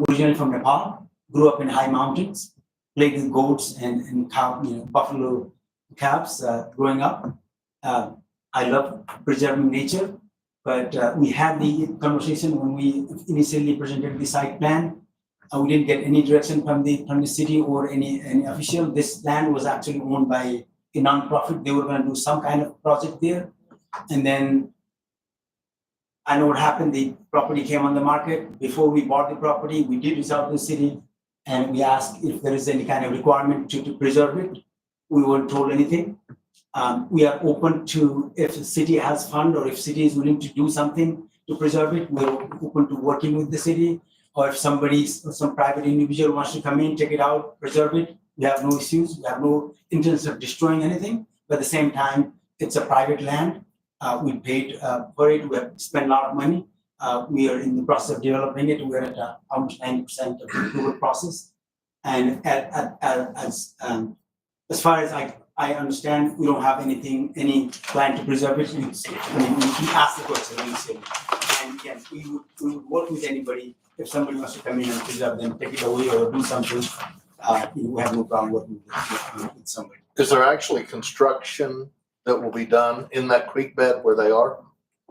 originally from Nepal. Grew up in high mountains, played with goats and cow, buffalo calves growing up. I love preserving nature, but we had the conversation when we initially presented the site plan. We didn't get any direction from the city or any official. This land was actually owned by a nonprofit. They were going to do some kind of project there, and then I know what happened. The property came on the market. Before we bought the property, we did reach out to the city. And we asked if there is any kind of requirement to preserve it. We weren't told anything. We are open to, if the city has fund or if city is willing to do something to preserve it, we're open to working with the city. Or if some private individual wants to come in, take it out, preserve it, we have no issues. We have no intention of destroying anything. But at the same time, it's a private land. We paid for it. We have spent a lot of money. We are in the process of developing it. We're at almost 90% of the approval process. And as far as I understand, we don't have any plan to preserve it. We ask the question. And yes, we would work with anybody. If somebody wants to come in and preserve them, take it away or do something, we have no problem working with somebody. Is there actually construction that will be done in that creek bed where they are?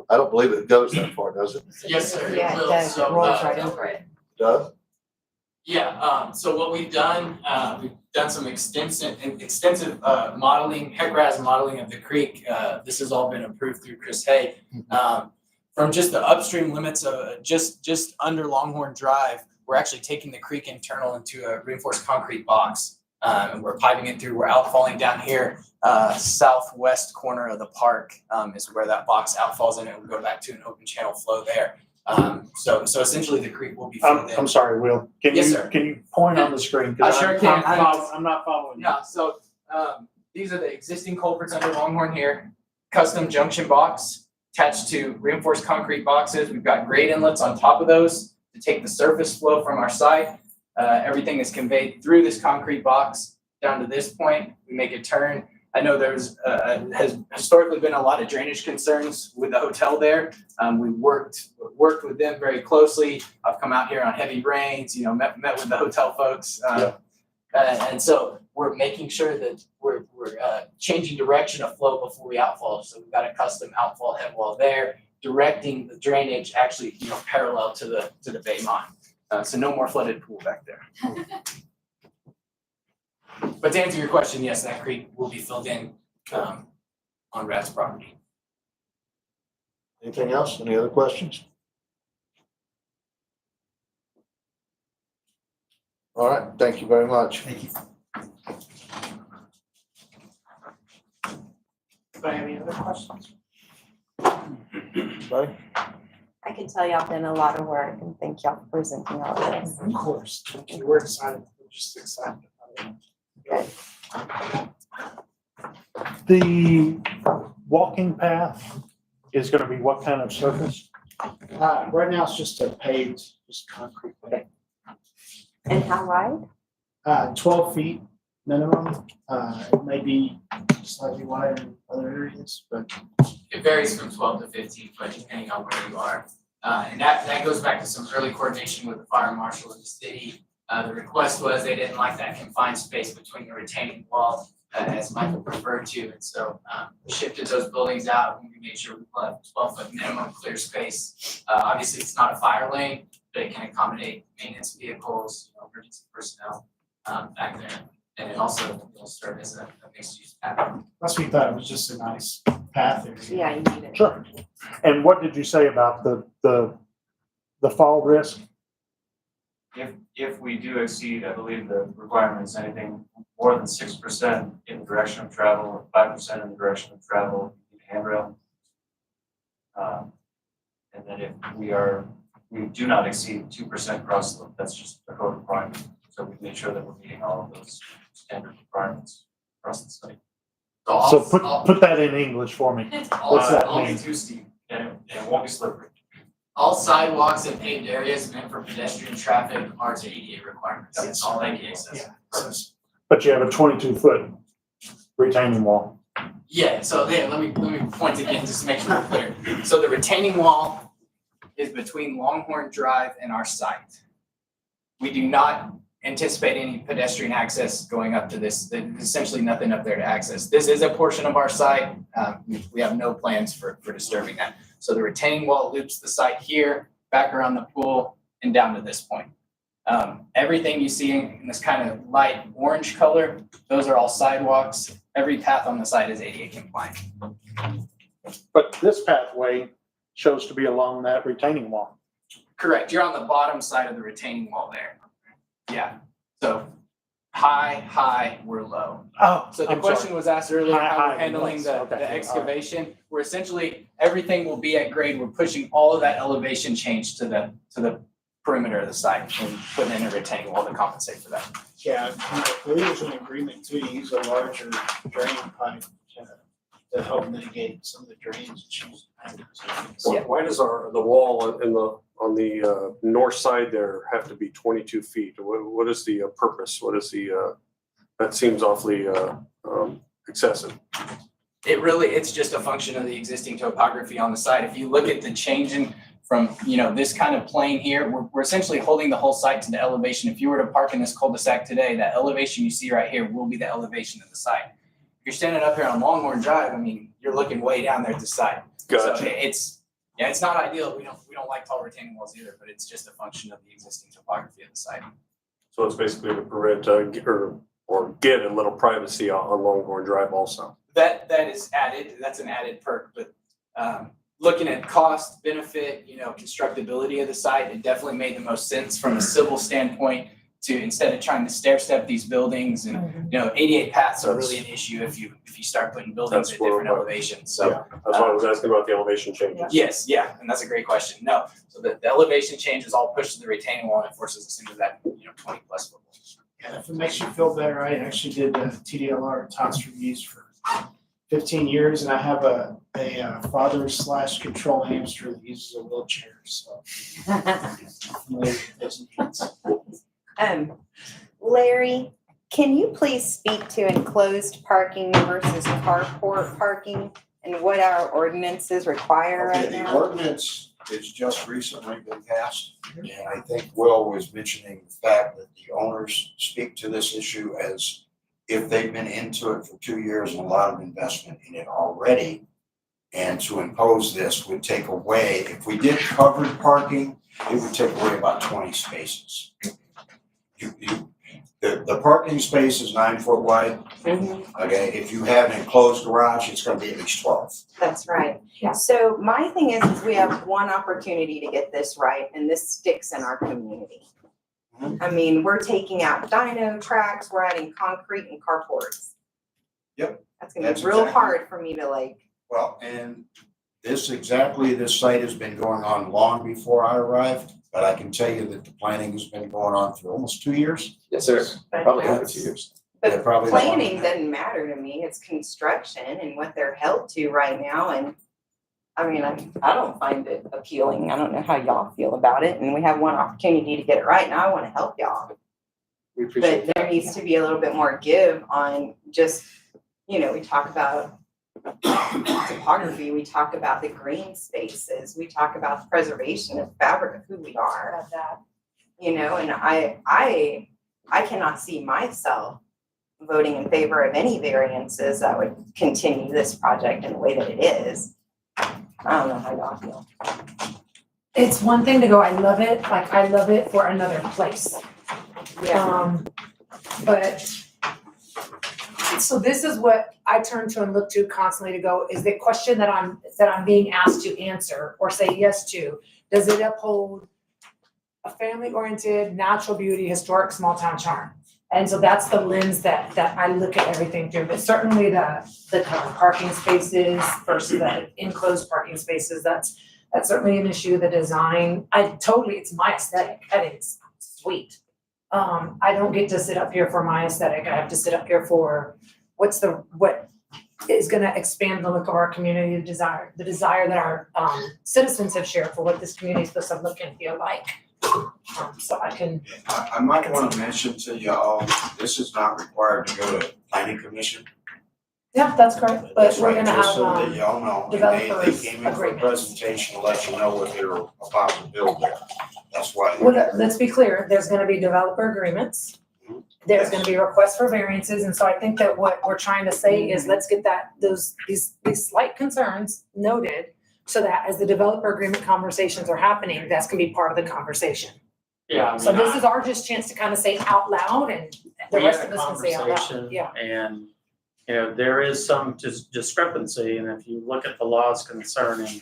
I don't believe it goes that far, does it? Yes, sir. Yeah, it will. does. So, It rolls right over it. Does? Yeah, so what we've done some extensive modeling, HEC-RAS modeling of the creek. This has all been approved through Chris Hay. From just the upstream limits of just under Longhorn Drive, we're actually taking the creek internal into a reinforced concrete box. And we're piping it through. We're outfalling down here, southwest corner of the park is where that box outfalls in, and we go back to an open channel flow there. So essentially the creek will be filled in. I'm sorry, Will. Yes, sir. Can you point on the screen? 'Cause I sure can. I'm not following you. Yeah, so these are the existing culverts under Longhorn here. Custom junction box attached to reinforced concrete boxes. We've got grade inlets on top of those to take the surface flow from our site. Everything is conveyed through this concrete box down to this point. We make a turn. I know there's has historically been a lot of drainage concerns with the hotel there. We worked with them very closely. I've come out here on heavy rains, met with the hotel folks. And so we're making sure that we're changing direction of flow before we outfall. So we've got a custom outfall head wall there, directing the drainage actually, parallel to the Baymont. So no more flooded pool back there. But to answer your question, yes, that creek will be filled in on RAD's property. Anything else? Any other questions? All right, thank you very much. Thank you. Any other questions? Right? I can tell y'all been a lot of work and thank y'all for presenting all of this. Of course, thank you. We're excited. We're just excited about it. The walking path is gonna be what kind of surface? Right now, it's just a paved, just concrete way. And how wide? 12 feet minimum. It may be slightly wider in other areas, but It varies from 12 to 15 foot depending on where you are. And that goes back to some early coordination with the fire marshal in the city. The request was they didn't like that confined space between the retaining wall, as Michael referred to. And so we shifted those buildings out and we made sure we left 12-foot minimum clear space. Obviously, it's not a fire lane, but it can accommodate maintenance vehicles, emergency personnel back there. And it also will serve as a mixed use path. plus we thought it was just a nice path area. Yeah, you need it. Sure. And what did you say about the fall risk? If we do exceed, I believe the requirements, anything more than 6% in the direction of travel or 5% in the direction of travel, you need a handrail. And then if we do not exceed 2% cross slope, that's just a code requirement. So we made sure that we're meeting all of those standard requirements across the site. So put that in English for me. What's that All mean? too steep. And it won't be slippery. All sidewalks and paved areas meant for pedestrian traffic are to ADA requirements. It's all ADA accessible. Yeah. But you have a 22-foot retaining wall. Yeah, so let me point again just to make sure we're clear. So the retaining wall is between Longhorn Drive and our site. We do not anticipate any pedestrian access going up to this. There's essentially nothing up there to access. This is a portion of our site. We have no plans for disturbing that. So the retaining wall loops the site here, back around the pool, and down to this point. Everything you see in this kind of light orange color, those are all sidewalks. Every path on the site is ADA compliant. But this pathway shows to be along that retaining wall. Correct. You're on the bottom side of the retaining wall there. Yeah. So high, we're low. Oh, So the I'm question sorry. was asked earlier, High, how high, we're handling yes, the okay, all right. excavation. We're essentially, everything will be at grade. We're pushing all of that elevation change to the perimeter of the site and putting in a retaining wall to compensate for that. Yeah, I believe there's an agreement too, to use a larger drain pipe to help mitigate some of the drainage issues. Why does the wall on the north side there have to be 22 feet? What is the purpose? What is that seems awfully excessive. It's just a function of the existing topography on the site. If you look at the changing from, this kind of plane here, we're essentially holding the whole site to the elevation. If you were to park in this cul-de-sac today, that elevation you see right here will be the elevation of the site. If you're standing up here on Longhorn Drive, you're looking way down there at the site. Gotcha. So it's not ideal. We don't like tall retaining walls either, but it's just a function of the existing topography of the site. So it's basically to prevent or get a little privacy on Longhorn Drive also. That is added, that's an added perk, but looking at cost, benefit, constructability of the site, it definitely made the most sense from a civil standpoint to, instead of trying to stair step these buildings and, 88 paths are really an issue if you start putting buildings That's at different where- elevations, so. Yeah, that's why I was asking about the elevation changes. Yes, yeah, and that's a great question. No, so the elevation change is all pushed to the retaining wall and it forces us into that, 20+ foot. And if it makes you feel better, I actually did TDLR TOS reviews for 15 years, and I have a father/control hamster that uses a wheelchair, so. Larry, can you please speak to enclosed parking versus carport parking and what our ordinances require right Okay, the now? ordinance is just recently been passed, and I think Will was mentioning the fact that the owners speak to this issue as if they've been into it for 2 years and a lot of investment in it already. And to impose this would take away, if we did covered parking, it would take away about 20 spaces. The parking space is 9 foot wide. Okay, if you have an enclosed garage, it's gonna be at least 12. That's right. Yeah. So my thing is we have one opportunity to get this right, and this sticks in our community. We're taking out dino tracks, we're adding concrete and carports. Yep. That's gonna That's be real exactly- hard for me to Well, and this site has been going on long before I arrived, but I can tell you that the planning has been going on for almost 2 years. Yes, sir. Probably over 2 years. Yeah, But probably longer planning than that. doesn't matter to me, it's construction and what they're held to right now, and I don't find it appealing, I don't know how y'all feel about it, and we have one opportunity to get it right, and I wanna help y'all. We appreciate But there needs to be a little bit more give on just, we talk about topography, we talk about the green spaces, we talk about the preservation of fabric of who we are. And I cannot see myself voting in favor of any variances that would continue this project in the way that it is. I don't know how y'all feel. It's one thing to go, I love it for another place. But, so this is what I turn to and look to constantly to go, is the question that I'm being asked to answer or say yes to, does it uphold a family-oriented, natural beauty, historic small town charm? And so that's the lens that I look at everything through, but certainly the covered parking spaces versus the enclosed parking spaces, that's certainly an issue. The design, it's my aesthetic, I think it's sweet. I don't get to sit up here for my aesthetic, I have to sit up here for what is gonna expand the look of our community, the desire that our citizens have shared for what this community is supposed to look and feel like. So I might want to mention to y'all, this is not required to go to planning commission. Yeah, that's correct, but That's we're right, gonna just so that have, y'all know, and developers they came in for a agreements. presentation to let you know what they're about to build there. That's why. let's be clear, there's gonna be developer agreements. There's gonna be requests for variances, and so I think that what we're trying to say is let's get these slight concerns noted so that as the developer agreement conversations are happening, that's gonna be part of the conversation. Yeah, So this is our just chance to kind of say out loud and the we rest had of a us can say out loud, conversation, yeah. and, there is some discrepancy, and if you look at the laws concerning,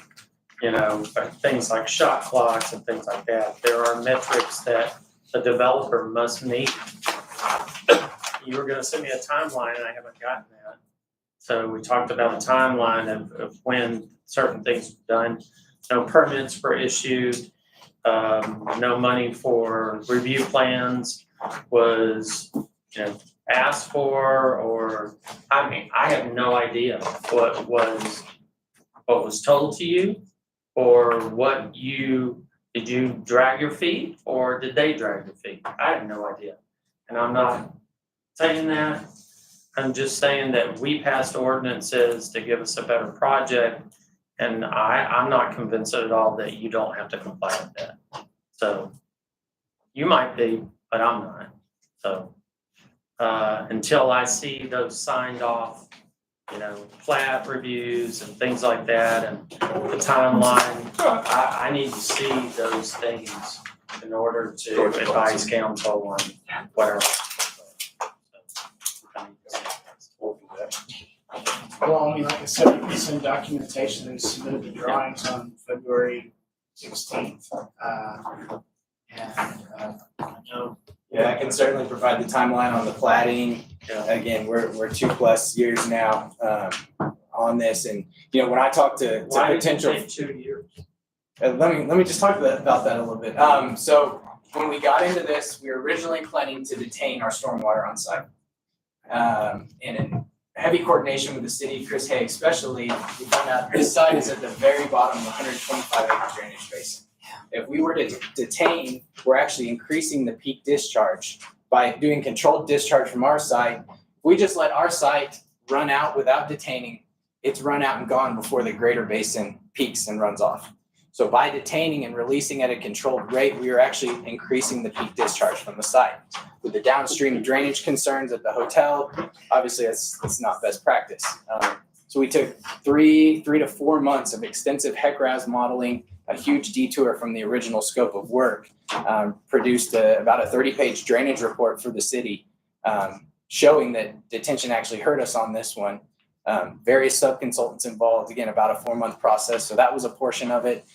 things like shot clocks and things like that, there are metrics that the developer must meet you were gonna send me a timeline and I haven't gotten that. So we talked about a timeline of when certain things were done. No permits were issued, no money for review plans was, asked for, or, I mean, I have no idea what was told to you, or did you drag your feet, or did they drag your feet? I have no idea. And I'm not saying that, I'm just saying that we passed ordinances to give us a better project, and I'm not convinced at all that you don't have to comply with that. So, you might be, but I'm not. So, until I see those signed off, plat reviews and things like that, and the timeline, I need to see those things in order to advise council on whatever. Well, I mean, like I said, we sent documentation, they submitted the drawings on February 16th. Yeah, I can certainly provide the timeline on the plating. Again, we're 2+ years now on this, and when I talk to potential. Why did it take 2 years? Let me just talk about that a little bit. So when we got into this, we were originally planning to detain our stormwater on site. And in heavy coordination with the city, Chris Hay especially, we found out this site is at the very bottom of a 125-acre drainage basin. If we were to detain, we're actually increasing the peak discharge by doing controlled discharge from our site. If we just let our site run out without detaining, it's run out and gone before the greater basin peaks and runs off. So by detaining and releasing at a controlled rate, we are actually increasing the peak discharge from the site. With the downstream drainage concerns at the hotel, obviously that's not best practice. So we took 3 to 4 months of extensive HEC-RAS modeling, a huge detour from the original scope of work, produced about a 30-page drainage report for the city, showing that detention actually hurt us on this one. Various sub-consultants involved, again, about a 4-month process. So that was a portion of it.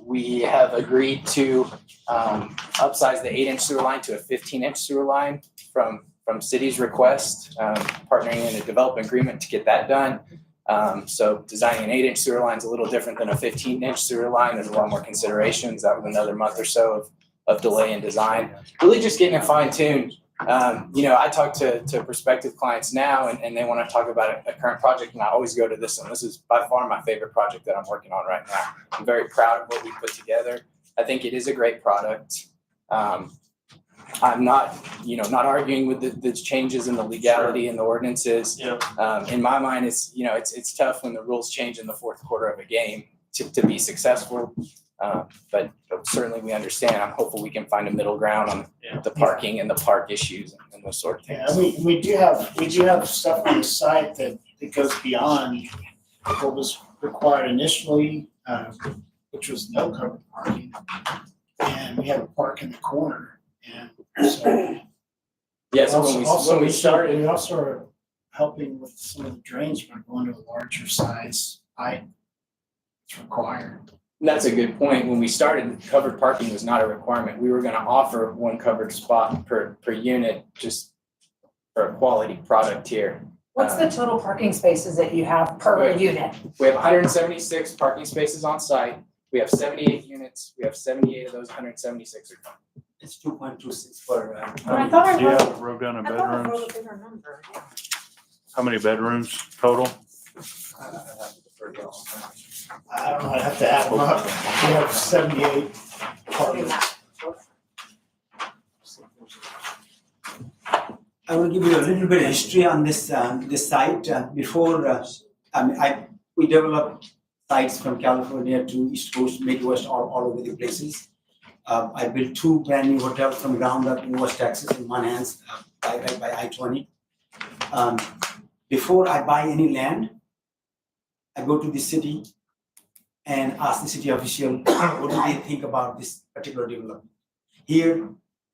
We have agreed to upsize the 8-inch sewer line to a 15-inch sewer line from city's request, partnering in a development agreement to get that done. So designing an 8-inch sewer line is a little different than a 15-inch sewer line. There's a lot more considerations. That was another month or so of delay in design. Really just getting it fine-tuned. I talk to prospective clients now, and they want to talk about a current project, and I always go to this one. This is by far my favorite project that I'm working on right now. I'm very proud of what we put together. I think it is a great product. I'm not arguing with the changes in the legality and the ordinances. In my mind, it's tough when the rules change in the fourth quarter of a game to be successful. But certainly we understand. I'm hopeful we can find a middle ground on the parking and the park issues and those sort of things. Yeah, we do have stuff on the site that goes beyond what was required initially, which was no covered parking. And we have a park in the corner, and so. Yeah, so when we started. We also are helping with some of the drainage by going to a larger size pipe. It's required. That's a good point. When we started, covered parking was not a requirement. We were going to offer one covered spot per unit just for a quality product here. What's the total parking spaces that you have per unit? We have 176 parking spaces on site. We have 78 units. We have 78 of those 176 are covered. It's 2.26 per. But I thought I Do you wrote, have it broke down in I thought I bedrooms? wrote a bigger number, yeah. How many bedrooms total? I don't know, I have to add them up. We have 78 apartments. I will give you a little bit of history on this site. Before, we developed sites from California to East Coast, Midwest, all over the places. I built 2 brand new hotels from ground up in West Texas in Monahans, by I-20. Before I buy any land, I go to the city and ask the city official, what do they think about this particular development? Here,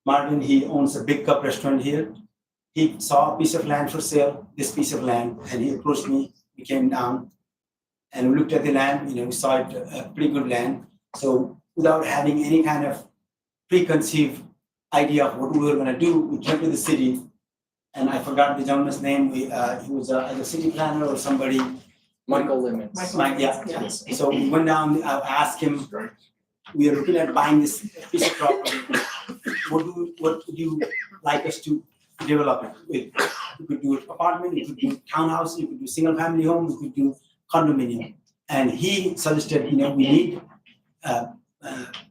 Marvin, he owns a Big Cup restaurant here. He saw a piece of land for sale, this piece of land, and he approached me. We came down and we looked at the land, we saw it a pretty good land. So without having any kind of preconceived idea of what we were gonna do, we came to the city and I forgot the gentleman's name, he was either city planner or somebody. Michael Lemons. Mike, yeah. So we went down, I asked him, we are looking at buying this piece of property. What would you like us to develop it with? We could do apartment, we could do townhouse, we could do single family home, we could do condominium. And he suggested, we need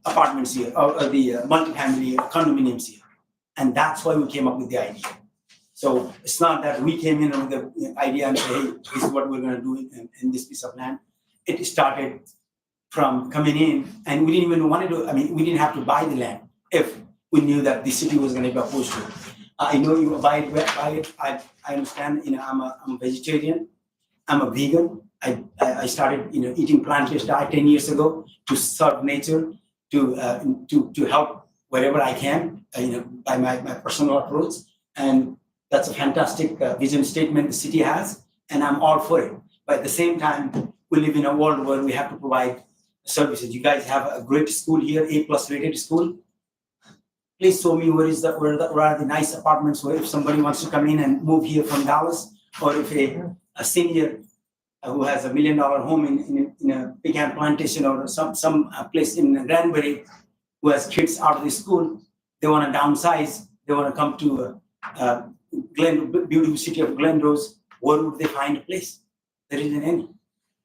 apartments here, or the multifamily condominiums here. And that's why we came up with the idea. So it's not that we came in with the idea and say, hey, this is what we're gonna do in this piece of land. It started from coming in, and we didn't even want to we didn't have to buy the land if we knew that the city was gonna be opposed to it. I know you buy it, I understand, I'm a vegetarian, I'm a vegan. I started, eating plant-based diet 10 years ago to serve nature, to help wherever I can, by my personal approach. And that's a fantastic vision statement the city has, and I'm all for it. But at the same time, we live in a world where we have to provide services. You guys have a great school here, A+ rated school. Please show me where are the nice apartments where if somebody wants to come in and move here from Dallas, or if a senior who has $1 million home in a pecan plantation or some place in Granbury who has kids out of the school, they want to downsize, they want to come to beautiful city of Glenrose, where would they find a place? There isn't any.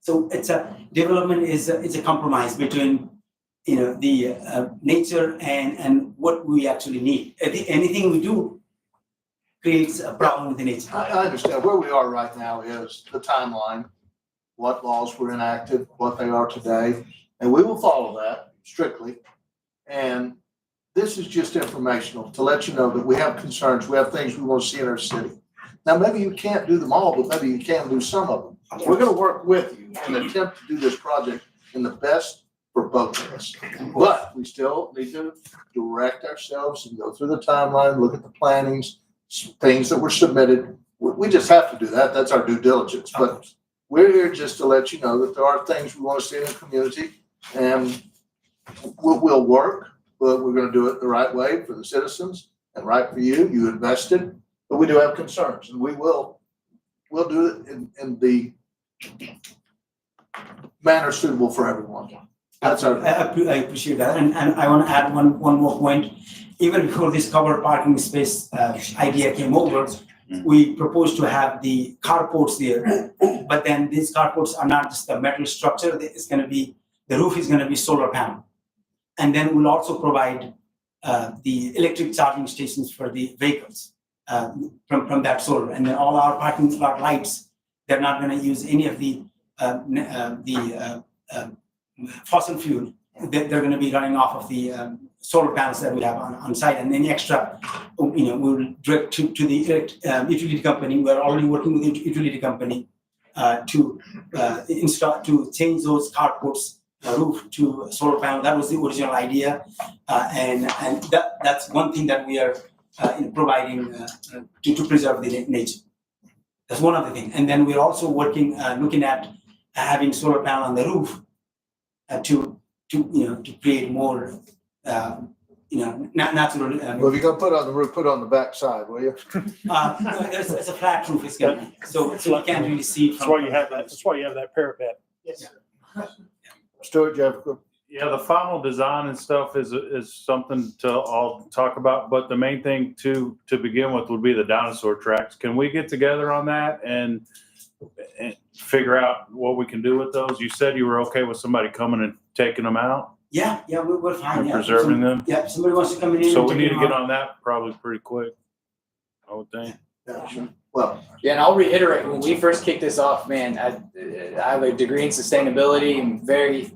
So it's development is a compromise between the nature and what we actually need. Anything we do creates a problem with the nature. I understand. Where we are right now is the timeline, what laws were enacted, what they are today, and we will follow that strictly. And this is just informational to let you know that we have concerns, we have things we want to see in our city. Now, maybe you can't do them all, but maybe you can do some of them. We're going to work with you and attempt to do this project in the best for both of us. But we still need to direct ourselves and go through the timeline, look at the plannings, things that were submitted. We just have to do that. That's our due diligence. But we're here just to let you know that there are things we want to see in the community, and we'll work, but we're going to do it the right way for the citizens and right for you. You invested, but we do have concerns, and we'll do it in the manner suitable for everyone. That's our. I appreciate that, and I want to add one more point. Even before this covered parking space idea came over, we proposed to have the carports there, but then these carports are not just a metal structure. It's going to be, the roof is going to be solar panel, and then we'll also provide the electric charging stations for the vehicles from that solar, and then all our parking lot lights, they're not going to use any of the fossil fuel. They're going to be running off of the solar panels that we have on site, and any extra, we'll direct to the utility company. We're already working with the utility company to install, to change those carports roof to solar panel. That was the original idea, and that's one thing that we are providing to preserve the nature. That's one of the things. And then we're also working, looking at having solar panel on the roof to create more, natural. Well, if you're gonna put it on the roof, put it on the back side, will you? It's a flat roof. It's gonna be, so you can't really see it That's from. why you have that, that's why you have that parapet. Yes. Stuart, you have a good. Yeah, the final design and stuff is something to all talk about, but the main thing to begin with would be the dinosaur tracks. Can we get together on that and figure out what we can do with those? You said you were okay with somebody coming and taking them out? Yeah, we're fine. And Yeah. preserving them? Yeah, if somebody wants to come in. So and we take need to them get out. on that probably pretty quick, I would think. Yeah, sure. Well, Yeah, and I'll reiterate, when we first kicked this off, man, I have a degree in sustainability and very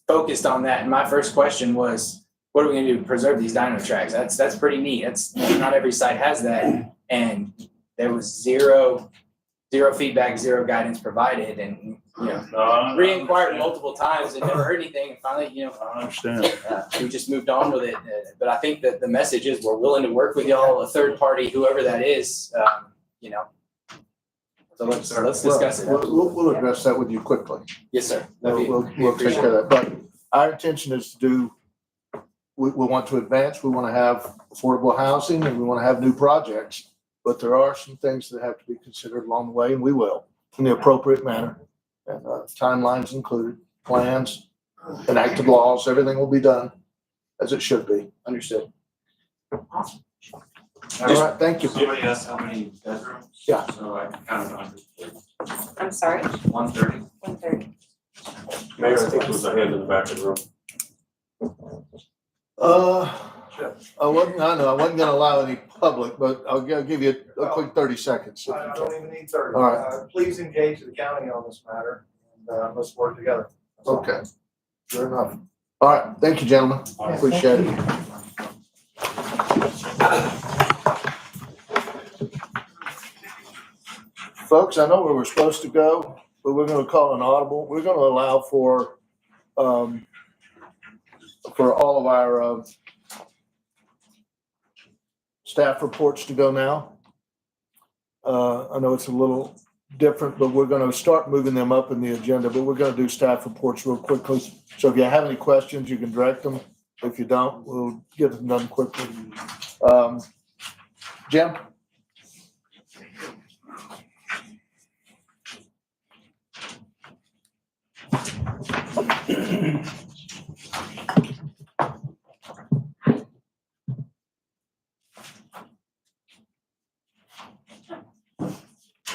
focused on that. And my first question was, what are we gonna do to preserve these dino tracks? That's pretty neat. That's not every site has that. And there was zero feedback, zero guidance provided, and re-inquired multiple times and never heard anything. And finally, I understand. we just moved on with it. But I think that the message is we're willing to work with y'all, a third party, whoever that is. So let's discuss it. We'll address that with you quickly. Yes, sir. We'll take care of that. But our intention is to do, we want to advance, we want to have affordable housing, and we want to have new projects. but there are some things that have to be considered along the way, and we will, in the appropriate manner. And timelines included, plans, enacted laws, everything will be done as it should be. Understood. All right, thank you. Somebody asked how many bedrooms? Yeah. So I kind of understood. I'm sorry, 130. 1:30. Mayor, I think it was a hand in the back of the room. I wasn't gonna allow any public, but I'll give you a quick 30 seconds. I don't even need 30. All right. Please engage the county on this matter, and let's work together. Okay, fair enough. All right, thank you, gentlemen. I appreciate it. Folks, I know where we're supposed to go, but we're gonna call an audible. We're gonna allow for all of our staff reports to go now. I know it's a little different, but we're gonna start moving them up in the agenda, but we're gonna do staff reports real quickly. So if you have any questions, you can direct them. If you don't, we'll get them done quickly. Jim?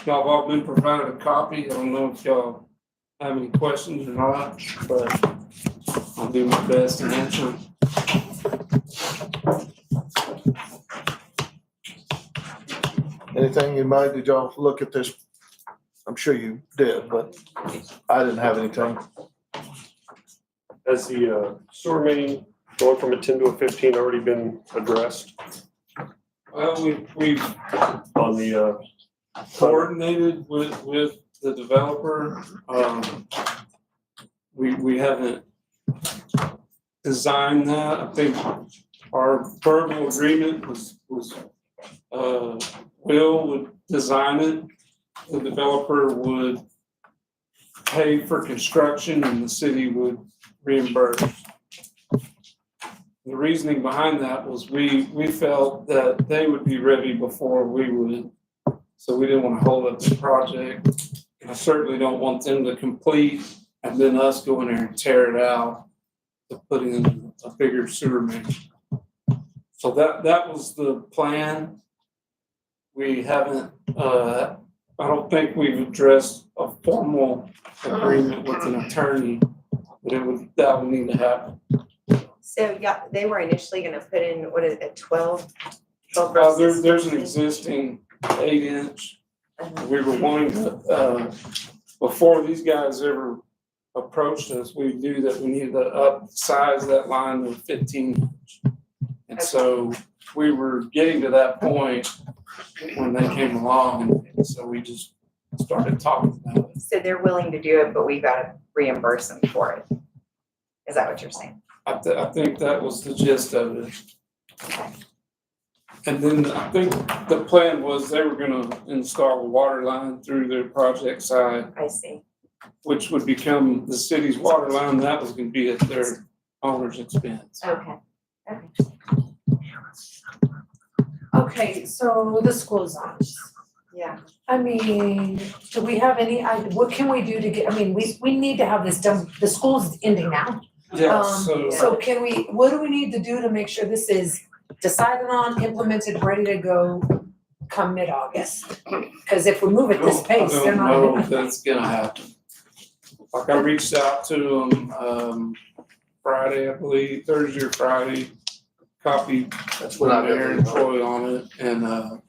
Y'all have all been provided a copy. I don't know if y'all have any questions or not, but I'll do my best to answer. Anything you might, did y'all look at this? I'm sure you did, but I didn't have anything. Has the sewer main going from a 10 to a 15 already been addressed Well, we've on the, coordinated with the developer. We haven't designed that. I think our verbal agreement was Will would design it. The developer would pay for construction and the city would reimburse. The reasoning behind that was we felt that they would be ready before we would. So we didn't want to hold up the project. I certainly don't want them to complete and then us go in there and tear it out to put in a bigger sewer main. So that was the plan. We haven't, I don't think we've addressed a formal agreement with an attorney, but that would need to happen. So, yeah, they were initially gonna put in, what is it, 12 versus There's an 15? existing 8-inch. We were wanting to, before these guys ever approached us, we knew that we needed to upsize that line to 15-inch. And so we were getting to that point when they came along, and so we just started talking about it. So they're willing to do it, but we gotta reimburse them for it. Is that what you're saying? I think that was the gist of it. And then I think the plan was they were gonna install a water line through their project side, I see. which would become the city's water line. That was gonna be at their owner's expense. Okay. Okay, so the school zones. Yeah. I mean, do we have any, what can we do to get, I mean, we need to have this done, the school's ending now. Yeah, So can we, what do we need to do to make sure this is decided on, implemented, ready to go come mid-August? Cause if we move at this pace, I they're don't not know gonna. if that's gonna happen. Like I reached out to them, Friday, I believe, Thursday or Friday, copied That's what I Mayor and Troy on it, and,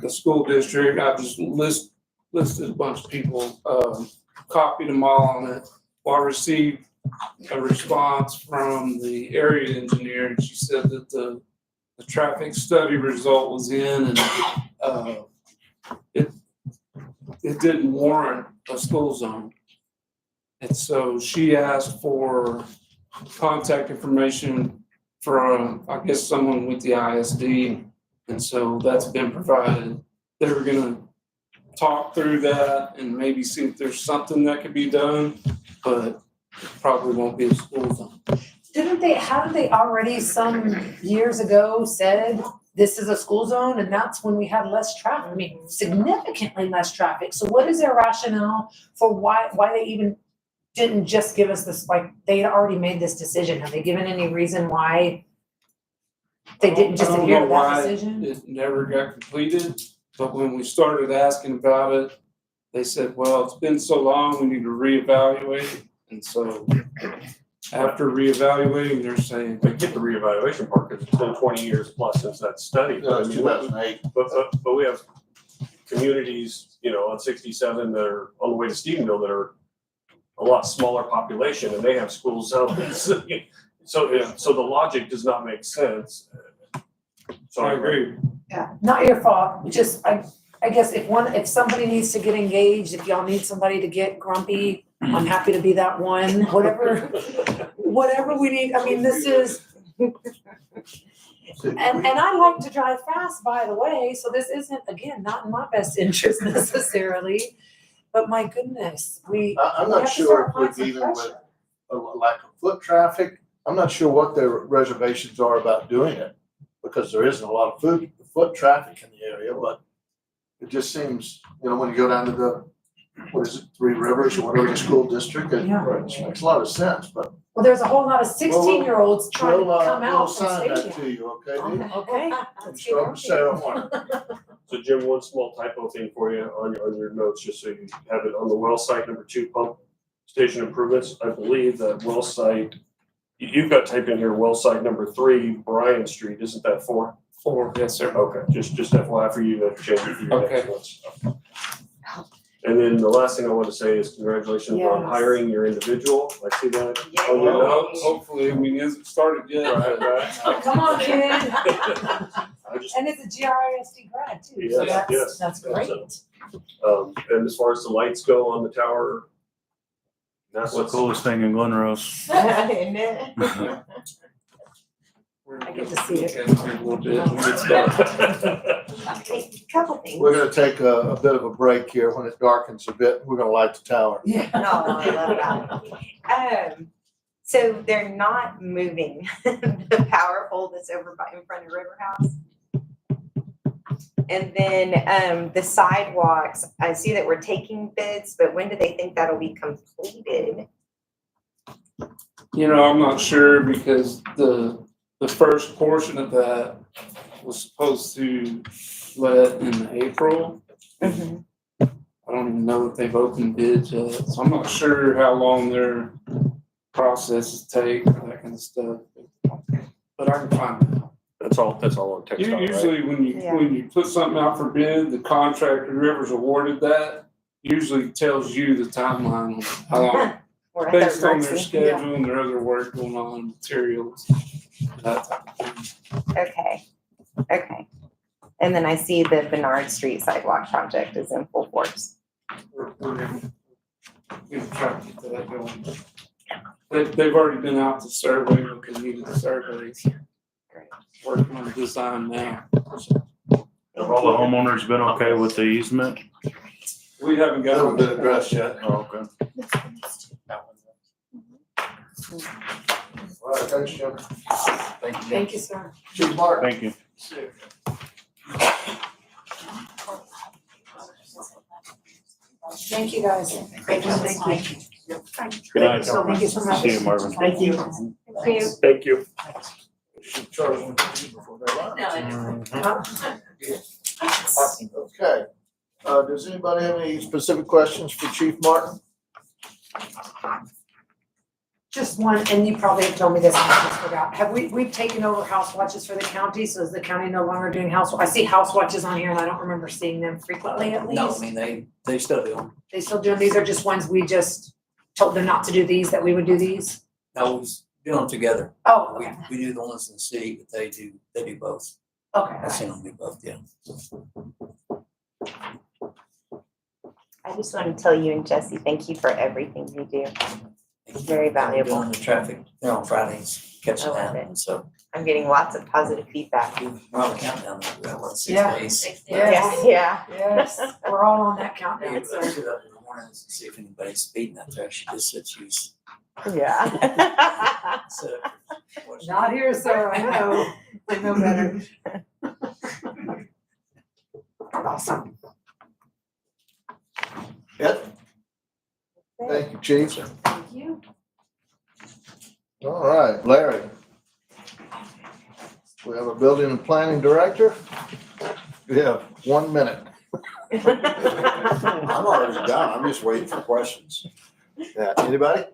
the school district, I just listed a bunch of people, copied them all on it. Well, I received a response from the area engineer, and she said that the traffic study result was in, and, it didn't warrant a school zone. And so she asked for contact information from, I guess, someone with the ISD. And so that's been provided. They were gonna talk through that and maybe see if there's something that could be done, but probably won't be a school zone. Hadn't they already some years ago said this is a school zone and that's when we had less traffic, I mean, significantly less traffic. So what is their rationale for why they even didn't just give us this, like, they had already made this decision? Have they given any reason why they didn't just adhere to that decision? It never got completed, but when we started asking about it, they said, well, it's been so long, we need to reevaluate it. And so after reevaluating, they're saying, I get the reevaluation part, because it's been 20 years plus since that study. Yeah, it's 2008. But we have communities, on 67 that are on the way to Stephenville that are a lot smaller population, and they have school zones. So the logic does not make sense. So I agree. Yeah, not your fault, just, I guess if somebody needs to get engaged, if y'all need somebody to get grumpy, I'm happy to be that one, whatever we need, I mean, this is. And I like to drive fast, by the way, so this isn't, again, not in my best interest necessarily, but my goodness, I'm we not have to sure start if we're applying some dealing with pressure. a lack of foot traffic. I'm not sure what their reservations are about doing it, because there isn't a lot of foot traffic in the area, but it just seems, when you go down to the, what is it, Three Rivers or whatever the school district, it Yeah. makes a lot of sense, but. Well, there's a whole lot of 16-year-olds trying to come We'll out from sign that stadium. to you, okay? Dee? Okay, let's get From Sarah Horner. So Jim, one small typo thing for you on your notes, just so you have it on the well site number 2 pump station improvements. I believe that well site, you've got typed in here, well site number 3, Bryan Street, isn't that 4? 4, yes, sir. Okay, just FYI for you to change it for your Okay. next ones. And then the last thing I want to say is congratulations on Yes. hiring your individual. I see that on your Well, notes. hopefully, we hasn't started yet. Right. Come on, kid. I just, And it's a GRISD grad too, so Yes, that's great. and as far as the lights go on the tower, That's the coolest thing in Glen Rose. I get to see it. A little bit when it's done. Couple things. We're gonna take a bit of a break here. When it darkens a bit, we're gonna light the tower. Yeah. No, I love that. So they're not moving the power pole that's over in front of River House. And then, the sidewalks, I see that we're taking bids, but when do they think that'll be completed? I'm not sure because the first portion of that was supposed to let in April. Mhm. I don't even know if they've opened bids yet, so I'm not sure how long their processes take, that kind of stuff. But I can find out. that's all on text. Usually when you put something out for bid, the contractor, whoever's awarded that, usually tells you the timeline on how long, Or a based third on their person? schedule and their other work going on, materials, that type of thing. Okay. And then I see the Bernard Street sidewalk project is in full force. We're gonna try to get that going. They've already been out to survey, because we needed the surveys. Working on the design now. Have all the homeowners been okay with the easement? We haven't got. Haven't been addressed yet. Oh, okay. All right, thanks, Jim. Thank you, sir. Chief Martin. Thank you. Thank you, guys. Thank you. Good night. Thank you so much. See you, Marvin. Thank you. Thank you. Charge them before they leave. Okay. Does anybody have any specific questions for Chief Martin? Just one, and you probably have told me this, and I just forgot. We've taken over house watches for the county, so is the county no longer doing house? I see house watches on here and I don't remember seeing them frequently at least. No, I mean, they still do them. They still do them? These are just ones we just told them not to do these, that we would do these? No, we do them together. Oh, We, okay, we do the ones in the city, but they do both. okay. I've seen them do both, yeah. I just want to tell you and Jesse, thank you for everything you do. It's very We're valuable. doing the traffic, they're on Fridays, catching I love that, it. and so I'm getting lots of positive feedback. we're on the countdown, we've got what, 6 Yeah. days? Yes. Yeah. Yes, we're all on that I countdown, sit sir. up in the mornings and see if anybody's speeding out there, she just said she's. Yeah. So, Not here, sir, I know better. Awesome. Yep. Thank you, Chief. Thank you. All right, Larry. We have a building and planning director. We have 1 minute. I'm already done. I'm just waiting for questions. Yeah, anybody?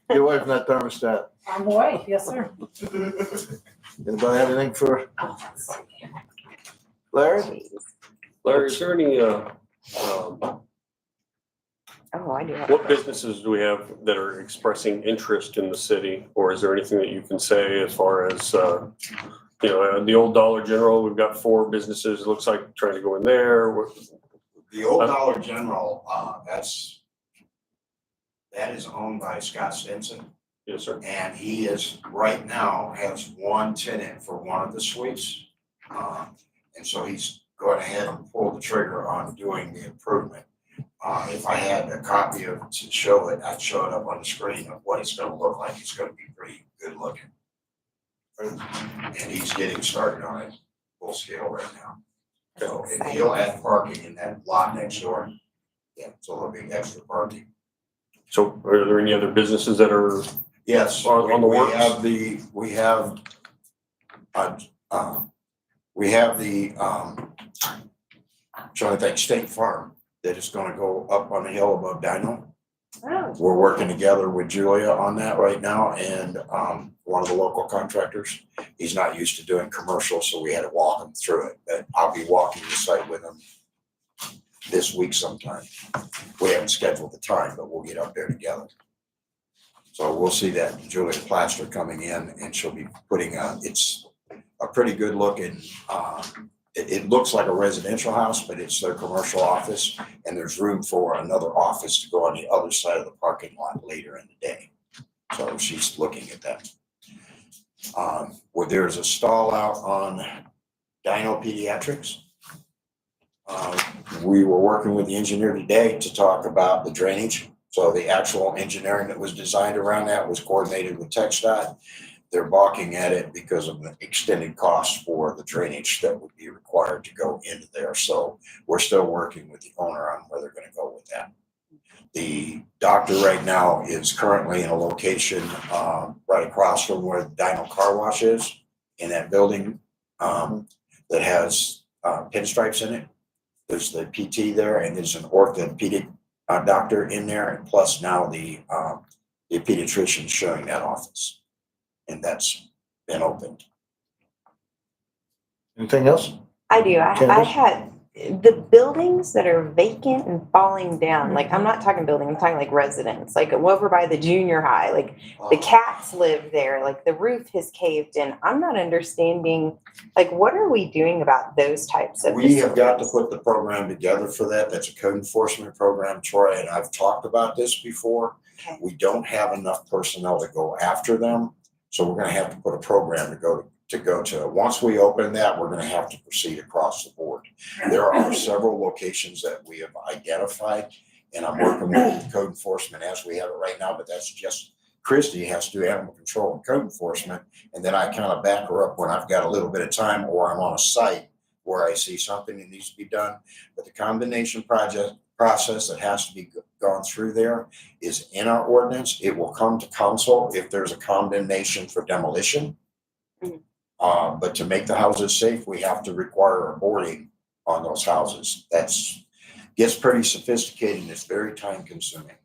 Get away from that thermostat. I'm away, yes, sir. Anybody have anything for Larry? Larry, is there any, Oh, I do have. what businesses do we have that are expressing interest in the city? Or is there anything that you can say as far as, the old Dollar General, we've got 4 businesses, it looks like trying to go in there. The old Dollar General, that is owned by Scott Stinson. Yes, sir. And he is, right now, has one tenant for one of the suites. And so he's going ahead and pulled the trigger on doing the improvement. If I had a copy of to show it, I'd show it up on the screen of what it's gonna look like. It's gonna be pretty good looking. And he's getting started on it full scale right now. So, and he'll add parking in that lot next door. Yeah, so there'll be extra parking. So are there any other businesses that are? Yes, On the works? Trying to think, State Farm, that is gonna go up on the hill above Dino. Oh. We're working together with Julia on that right now and, one of the local contractors. He's not used to doing commercials, so we had to walk him through it, but I'll be walking the site with him this week sometime. We haven't scheduled the time, but we'll get up there together. So we'll see that Julia Plaster coming in and she'll be putting it's a pretty good looking, it looks like a residential house, but it's their commercial office. And there's room for another office to go on the other side of the parking lot later in the day. So she's looking at that. Where there's a stall out on Dino Pediatrics. We were working with the engineer today to talk about the drainage. So the actual engineering that was designed around that was coordinated with TxDOT. They're balking at it because of the extended costs for the drainage that would be required to go into there. So we're still working with the owner on where they're gonna go with that. The doctor right now is currently in a location right across from where the Dino Car Wash is, in that building that has pinstripes in it. There's the PT there, and there's an orthopedic doctor in there, and plus now the pediatrician showing that office. And that's been opened. Anything else? I do. I Candace? had the buildings that are vacant and falling down. Like, I'm not talking building, I'm talking like residents, like over by the junior high, like the cats live there, like the roof has caved in. I'm not understanding, like, what are we doing about those types of? We have got to put the program together for that. That's a code enforcement program, Troy, and I've talked about this before. Okay. We don't have enough personnel to go after them. So we're gonna have to put a program to go to. Once we open that, we're gonna have to proceed across the board. There are several locations that we have identified, and I'm working with code enforcement as we have it right now, but that's just, Christie has to do animal control and code enforcement, and then I kind of back her up when I've got a little bit of time or I'm on a site where I see something that needs to be done. But the combination process that has to be gone through there is in our ordinance. It will come to council if there's a condemnation for demolition. But to make the houses safe, we have to require a boarding on those houses. Gets pretty sophisticated and it's very time consuming,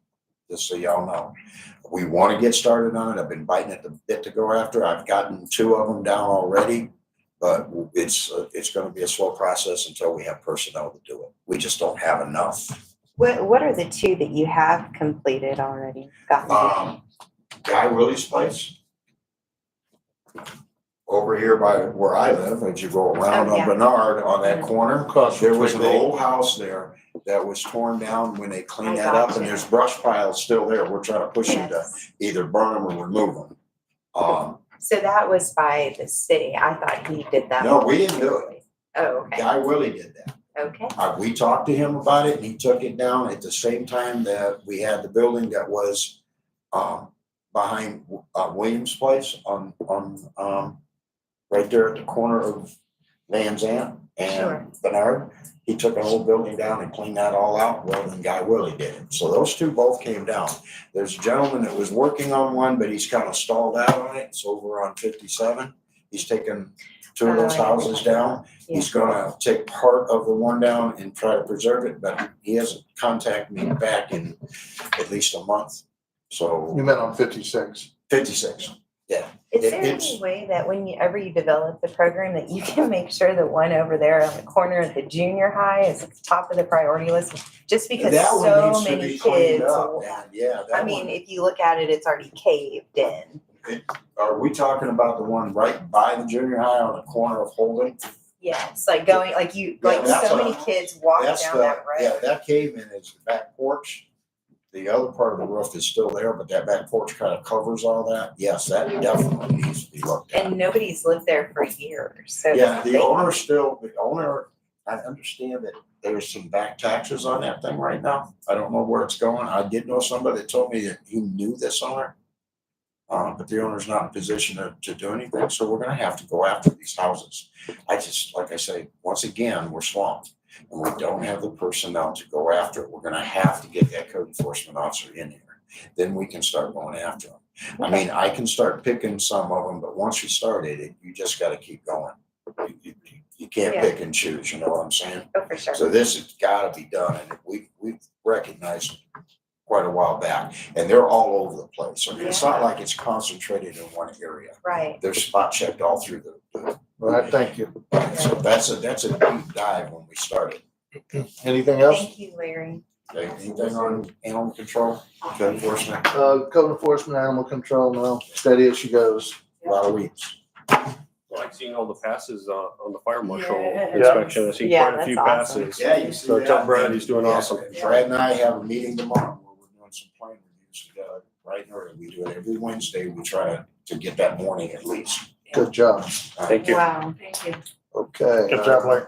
just so y'all know. We want to get started on it. I've been biting at the bit to go after. I've gotten 2 of them down already, but it's going to be a slow process until we have personnel to do it. We just don't have enough. What are the 2 that you have completed already? Guy Willie's place. Over here by where I live, as you go around Oh, yeah. on Bernard on that corner, Across there from was an Twin Peaks. old house there that was torn down when they cleaned I that up, gotcha. and there's brush piles still there. We're trying to push them to Yes. either burn them or remove them. So that was by the city. I thought he did that. No, we didn't do it. Oh, okay. Guy Willie did that. Okay. We talked to him about it and he took it down at the same time that we had the building that was behind Williams Place on right there at the corner of Van Zant Sure. and Bernard. He took an old building down and cleaned that all out. Well, then Guy Willie did it. So those two both came down. There's a gentleman that was working on one, but he's kind of stalled out on it. It's over on 57. He's taken two of those houses down. He's gonna take part of the one down and try to preserve it, but he hasn't contacted me back in at least a month. So You meant on 56. 56, yeah. Is there It's- any way that whenever you develop the program that you can make sure the one over there on the corner of the junior high is at the top of the priority list? Just because That one so needs to many be cleaned kids. up, and yeah, that I mean, one. if you look at it, it's already caved in. Are we talking about the one right by the junior high on the corner of Holden? Yes, like going, like you, Yeah, like that's so a- many kids walk That's down the, that road. yeah, that cave in is the back porch. The other part of the roof is still there, but that back porch kind of covers all that. Yes, that definitely needs to be looked at. And nobody's lived there for years, so. Yeah, the owner, I understand that there's some back taxes on that thing right now. I don't know where it's going. I did know somebody that told me that he knew this owner. But the owner's not in a position to do anything, so we're gonna have to go after these houses. I just, like I say, once again, we're swamped. And we don't have the personnel to go after it. We're gonna have to get that code enforcement officer in here. Then we can start going after them. I mean, I can start picking some of them, but once you start it, you just gotta keep going. You can't Yeah. pick and choose, you know what I'm saying? Oh, for sure. So this has gotta be done, and we've recognized quite a while back, and they're all over the place. I mean, it's not like it's concentrated in one area. Right. They're spot checked all through the. All right, thank you. So that's a deep dive when we started. Anything else? Thank you, Larry. Okay, anything on animal control, code enforcement, Code enforcement, animal control, no, steady as she goes. a lot of weeds. I like seeing all the passes on the fire marshal Yeah. inspection. I see Yeah, quite a few that's awesome. passes. Yeah, you see So tell that? Brad he's doing Yeah, awesome. Brad and I have a meeting tomorrow where we're doing some plan reviews together, right in early. We do it every Wednesday. We try to get that morning at least. Good job. Thank you. Wow, thank you. Okay. Good job, Larry.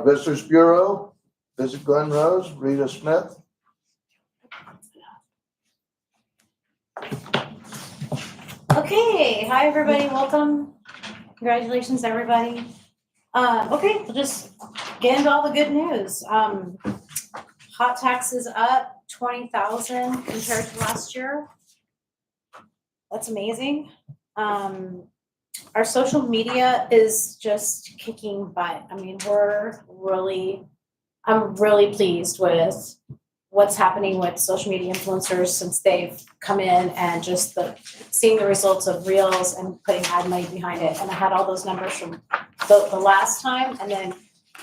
Visitors Bureau, Visit Glen Rose, Rita Smith. Okay, hi, everybody, welcome. Congratulations, everybody. Okay, we'll just get into all the good news. Hot taxes up 20,000 compared to last year. That's amazing. Our social media is just kicking butt. I mean, I'm really pleased with what's happening with social media influencers since they've come in and just seeing the results of reels and putting ad money behind it. And I had all those numbers from the last time, and then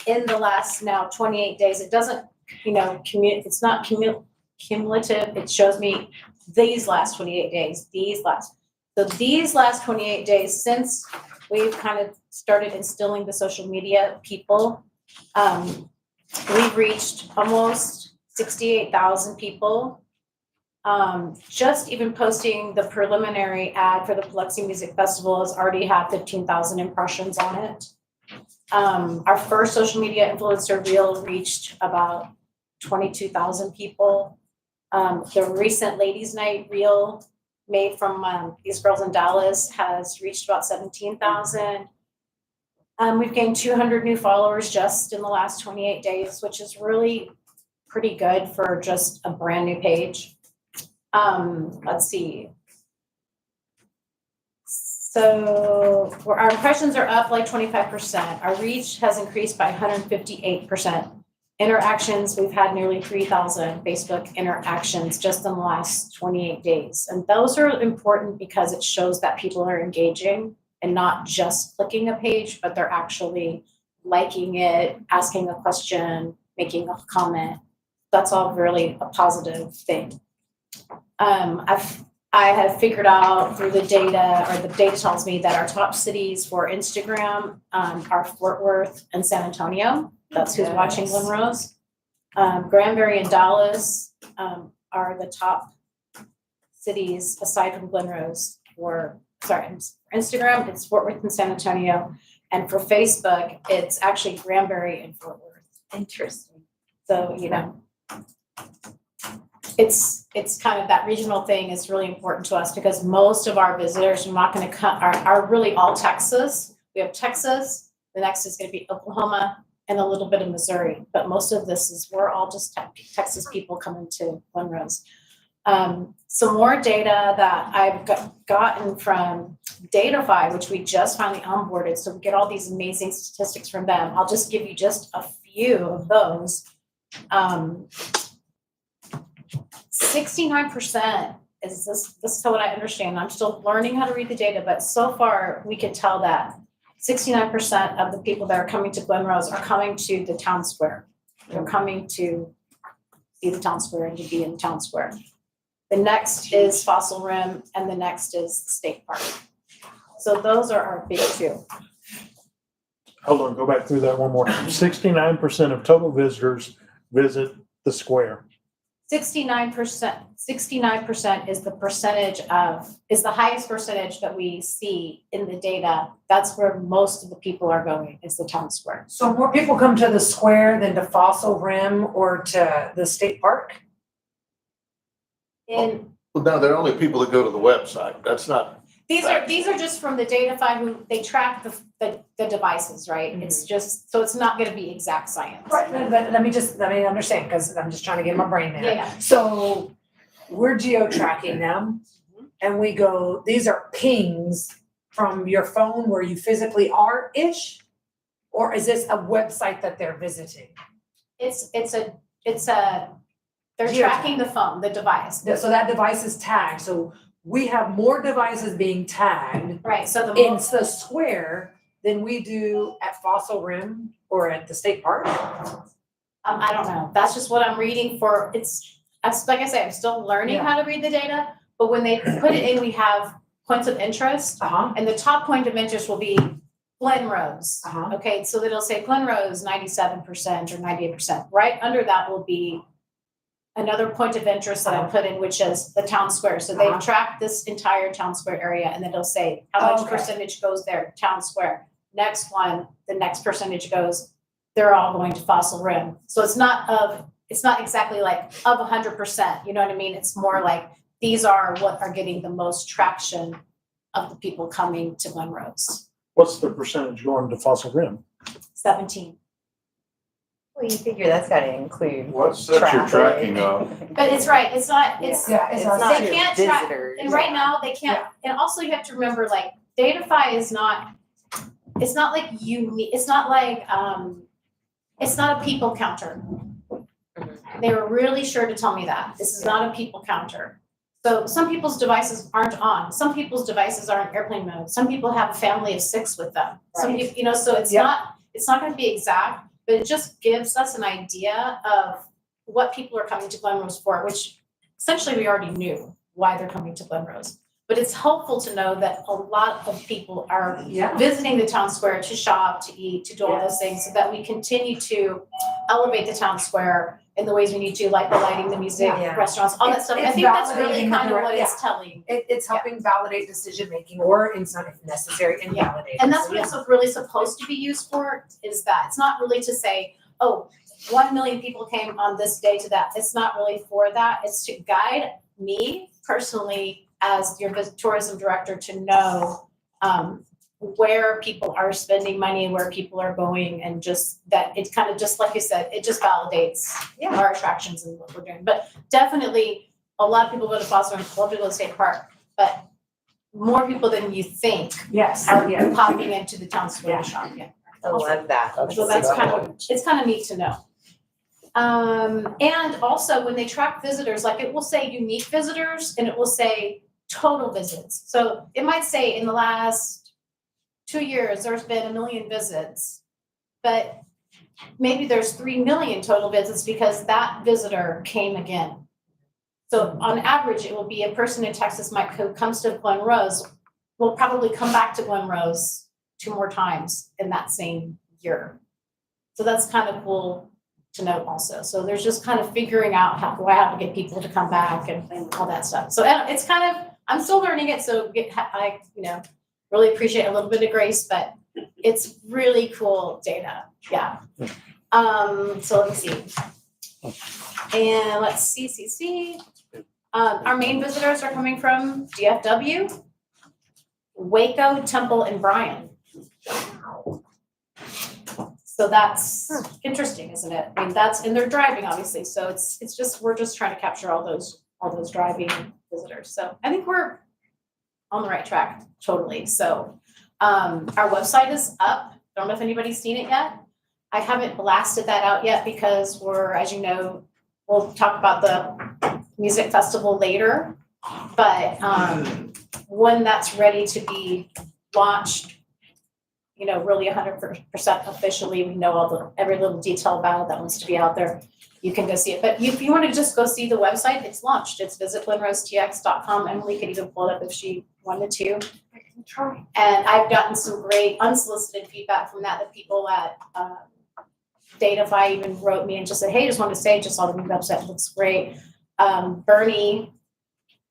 in the last now 28 days, it doesn't, it's not cumulative. It shows me these last 28 days, these last 28 days since we've kind of started instilling the social media people, we've reached almost 68,000 people. Just even posting the preliminary ad for the Biloxi Music Festival has already had 15,000 impressions on it. Our first social media influencer reel reached about 22,000 people. The recent Ladies Night reel made from these girls in Dallas has reached about 17,000. We've gained 200 new followers just in the last 28 days, which is really pretty good for just a brand new page. Let's see. So our impressions are up like 25%. Our reach has increased by 158%. Interactions, we've had nearly 3,000 Facebook interactions just in the last 28 days. And those are important because it shows that people are engaging and not just clicking a page, but they're actually liking it, asking a question, making a comment. That's all really a positive thing. I have figured out through the data, or the data tells me that our top cities for Instagram are Fort Worth and San Antonio. That's who's watching Glen Rose. Granbury and Dallas are the top cities aside from Glen Rose. For Instagram, it's Fort Worth and San Antonio. And for Facebook, it's actually Granbury and Fort Worth. Interesting. So, it's kind of that regional thing is really important to us because most of our visitors are not going to come, are really all Texas. We have Texas, the next is gonna be Oklahoma, and a little bit of Missouri. But most of this is, we're all just Texas people coming to Glen Rose. Some more data that I've gotten from Datafy, which we just finally onboarded, so we get all these amazing statistics from them. I'll just give you just a few of those. 69% is this is what I understand. I'm still learning how to read the data, but so far we can tell that 69% of the people that are coming to Glen Rose are coming to the town square. They're coming to see the town square and to be in the town square. The next is Fossil Rim, and the next is State Park. So those are our big two. Hold on, go back through that one more time. 69% of total visitors visit the square. 69% is the percentage is the highest percentage that we see in the data. That's where most of the people are going, is the town square. So more people come to the square than to Fossil Rim or to the state park? And Well, no, they're only people that go to the website. That's not, these are just from the Datafy who, they track the devices, right? It's just, so it's not gonna be exact science. Right, but let me understand, because I'm just trying to get my brain there. Yeah. So we're geo-tracking them and we go, these are pings from your phone where you physically are-ish? Or is this a website that they're visiting? It's a, they're tracking the phone, the device. So that device is tagged, so we have more devices being tagged. Right, so in the square than we do at Fossil Rim or at the state park? I don't know. That's just what I'm reading for. Like I said, I'm still learning how to read the data, but when they put it in, we have points of interest. And the top point of interest will be Glen Rose. Okay, so it'll say Glen Rose 97% or 98%. Right under that will be another point of interest that I put in, which is the town square. So they've tracked this entire town square area, and then it'll say how much percentage goes there, town square. Next one, the next percentage goes, they're all going to Fossil Rim. So it's not exactly like of 100%, you know what I mean? It's more like, these are what are getting the most traction of the people coming to Glen Rose. What's the percentage going to Fossil Rim? 17. Well, you figure that's gotta include. What's that you're tracking of? But it's right, it's not, It's not they can't track, visitors. and right now they can't, and also you have to remember, like, Datafy is not, it's not like unique, it's not like, it's not a people counter. They were really sure to tell me that. This is not a people counter. So some people's devices aren't on. Some people's devices are in airplane mode. Some people have a family of 6 with them. Some people, you know, so it's not gonna be exact, but it just gives us an idea of what people are coming to Glen Rose for, which essentially we already knew why they're coming to Glen Rose. But it's helpful to know that a lot of people are visiting the town square to shop, to eat, to do all those things, so that we continue to elevate the town square in the ways we need to, like the lighting, the music, restaurants, all that stuff. I think that's really kind of what it's telling. It's helping validate decision-making, or it's not necessary, and validate. And that's what it's really supposed to be used for, is that it's not really to say, oh, 1 million people came on this day to that. It's not really for that. It's to guide me personally as your tourism director to know where people are spending money and where people are going, and just that it's kind of just like you said, it just validates our attractions and what we're doing. But definitely a lot of people go to Fossil Rim, a lot of people go to State Park, but more people than you think are popping into the town square to shop. I love that. So that's kind of, it's kind of neat to know. And also when they track visitors, like it will say unique visitors and it will say total visits. So it might say in the last 2 years, there's been 1 million visits, but maybe there's 3 million total visits because that visitor came again. So on average, it will be a person in Texas who comes to Glen Rose will probably come back to Glen Rose 2 more times in that same year. So that's kind of cool to note also. So there's just kind of figuring out how to get people to come back and all that stuff. So it's kind of, I'm still learning it. So I really appreciate a little bit of grace, but it's really cool data. Yeah. So let me see. And let's see. Our main visitors are coming from DFW, Waco, Temple, and Bryan. So that's interesting, isn't it? I mean, and they're driving, obviously, so it's just, we're just trying to capture all those driving visitors. So I think we're on the right track, totally. So, our website is up. Don't know if anybody's seen it yet. I haven't blasted that out yet because we're, as you know, we'll talk about the music festival later. But, when that's ready to be launched, you know, really 100% officially, we know every little detail about it that wants to be out there. You can go see it. But if you want to just go see the website, it's launched. It's visitglenrosetx.com. Emily could even pull it up if she wanted to. I can try. And I've gotten some great unsolicited feedback from that. The people at Datafy even wrote me and just said, hey, just wanted to say, just saw the new website, looks great. Bernie,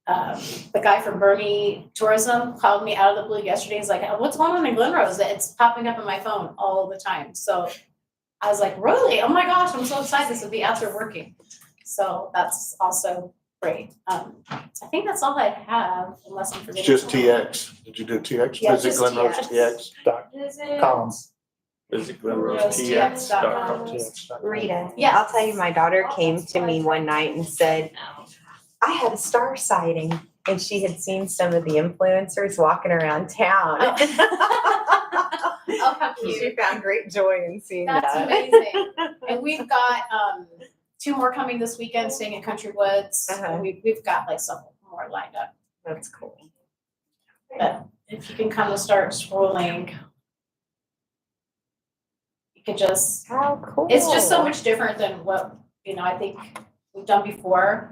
the guy from Bernie Tourism called me out of the blue yesterday. He's like, what's going on in Glen Rose? It's popping up on my phone all the time. So I was like, really? Oh my gosh, I'm so excited this will be out there working. So that's also great. I think that's all I have, unless I'm forgetting. Just something. TX. Did you do TX? Yeah, Visit just Glen Rose TX. TX. Com. Visit GlenRoseTX.com. Rita, Yeah. I'll tell you, my daughter came to me one night and said, I had a star sighting, and she had seen some of the influencers walking around town. Oh, how cute. She found great joy in seeing That's that. amazing. And we've got 2 more coming this weekend, staying at Country Woods. Uh-huh. And we've got like several more lined up. That's cool. But if you can kind of start scrolling, you can just, How cool. it's just so much different than what, I think we've done before.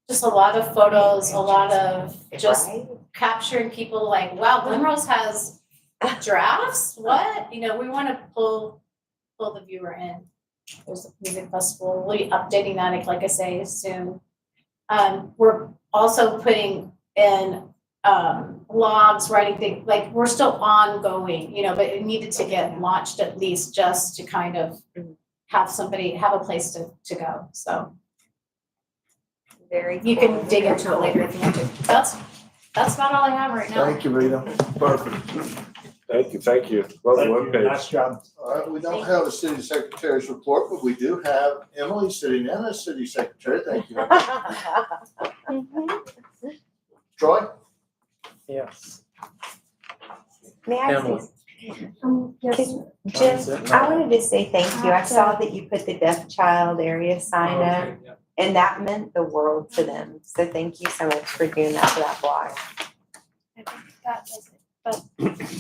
Just a lot of photos, a lot of just Right? capturing people like, wow, Glen Rose has giraffes? What? We want to pull the viewer in. There's a music festival. We'll be updating that, like I say, soon. We're also putting in blogs, writing things, like we're still ongoing, but it needed to get launched at least just to kind of have a place to go. So Very you cool. can dig into it later if you want to. That's about all I have right now. Thank you, Rita. Perfect. Thank you. Love the webpage. Nice job. All right, we don't have a city secretary's report, but we do have Emily sitting in as city secretary. Thank you. Troy? Yes. May I Emily. say, Jim, I wanted to say thank you. I saw that you put the deaf child area sign up, and that meant the world to them. So thank you so much for doing that for that block. I think that does it, but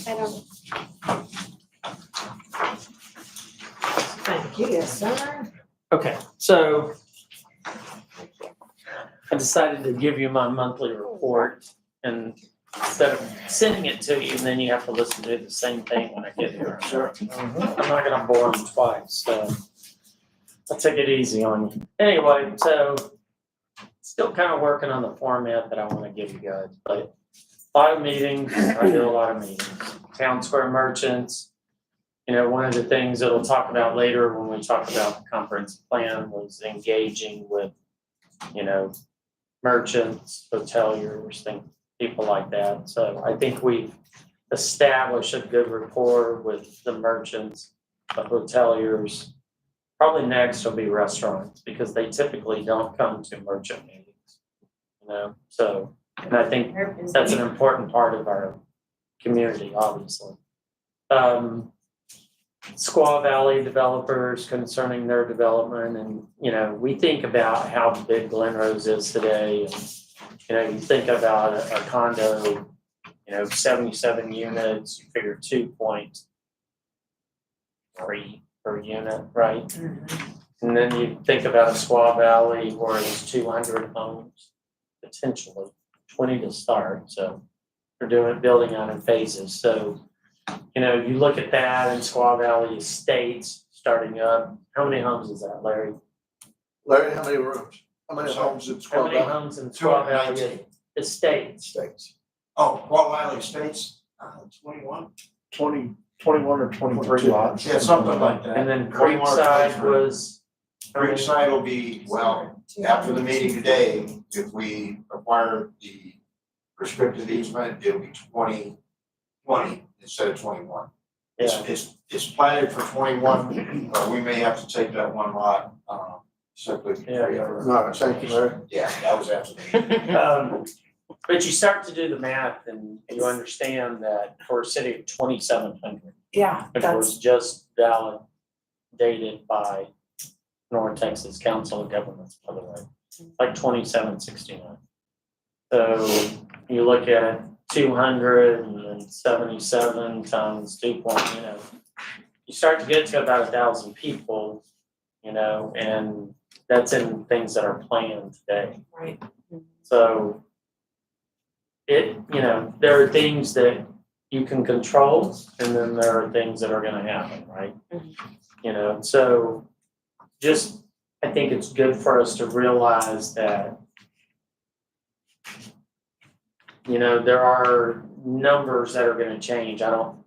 I don't. Thank you, yes, sir. Okay, so I decided to give you my monthly report, and instead of sending it to you, and then you have to listen to the same thing when I get here. Sure. I'm not gonna bore them twice, so I'll take it easy on you. Anyway, so still kind of working on the format that I want to give you guys, but a lot of meetings, I do a lot of meetings. Town Square Merchants, one of the things that we'll talk about later when we talk about the comprehensive plan was engaging with, merchants, hoteliers, people like that. So I think we've established a good rapport with the merchants, the hoteliers. Probably next will be restaurants because they typically don't come to merchant meetings, So, and I think that's an important part of our community, obviously. Squaw Valley developers concerning their development, and we think about how big Glen Rose is today, and you think about a condo, 77 units, you figure 2.3 per unit, right? And then you think about a Squaw Valley where there's 200 homes, potentially 20 to start. So we're building on in phases. So, you look at that in Squaw Valley Estates starting up. How many homes is that, Larry? Larry, how many rooms? How many homes in How Squaw many Valley? homes in Squaw Valley 298. Estates? States. Oh, Wall Valley Estates, 21? 21 or 23 lots. Yeah, something like that. And then 21 or Creekside 23. was. Creekside will be, well, after the meeting today, if we acquire the restricted easement, it'll be 20 instead of 21. Yeah. It's platted for 21, we may have to take that one lot, simply. Yeah. No, thank you, Larry. Yeah, that was after the. But you start to do the math and you understand that for a city of 2,700, Yeah, which that's, was just validated by North Texas Council of Governments, by the way, like 2769. So you look at 277 times 2 point, you start to get to about 1,000 people, and that's in things that are planned today. right. So there are things that you can control, and then there are things that are gonna happen, right? So just, I think it's good for us to realize that, there are numbers that are gonna change. I don't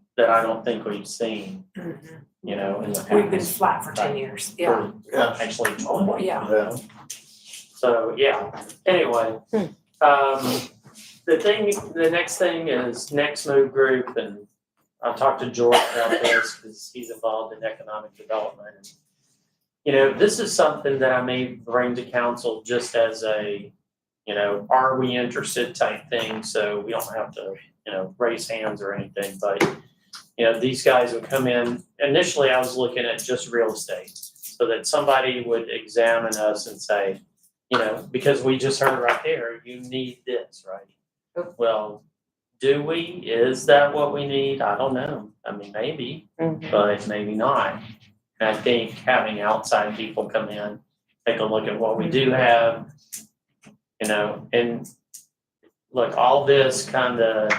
think we've seen, in the past. We've been flat for 10 years, yeah. For actually 20. Yeah. So, yeah, anyway, the next thing is Next Move Group, and I'll talk to George about this because he's involved in economic development. This is something that I may bring to council just as a, are we interested type thing, so we don't have to, raise hands or anything, but, these guys would come in. Initially, I was looking at just real estate, so that somebody would examine us and say, because we just heard right there, you need this, right? Well, do we? Is that what we need? I don't know. I mean, maybe, but maybe not. And I think having outside people come in, take a look at what we do have, and look, all this kind of,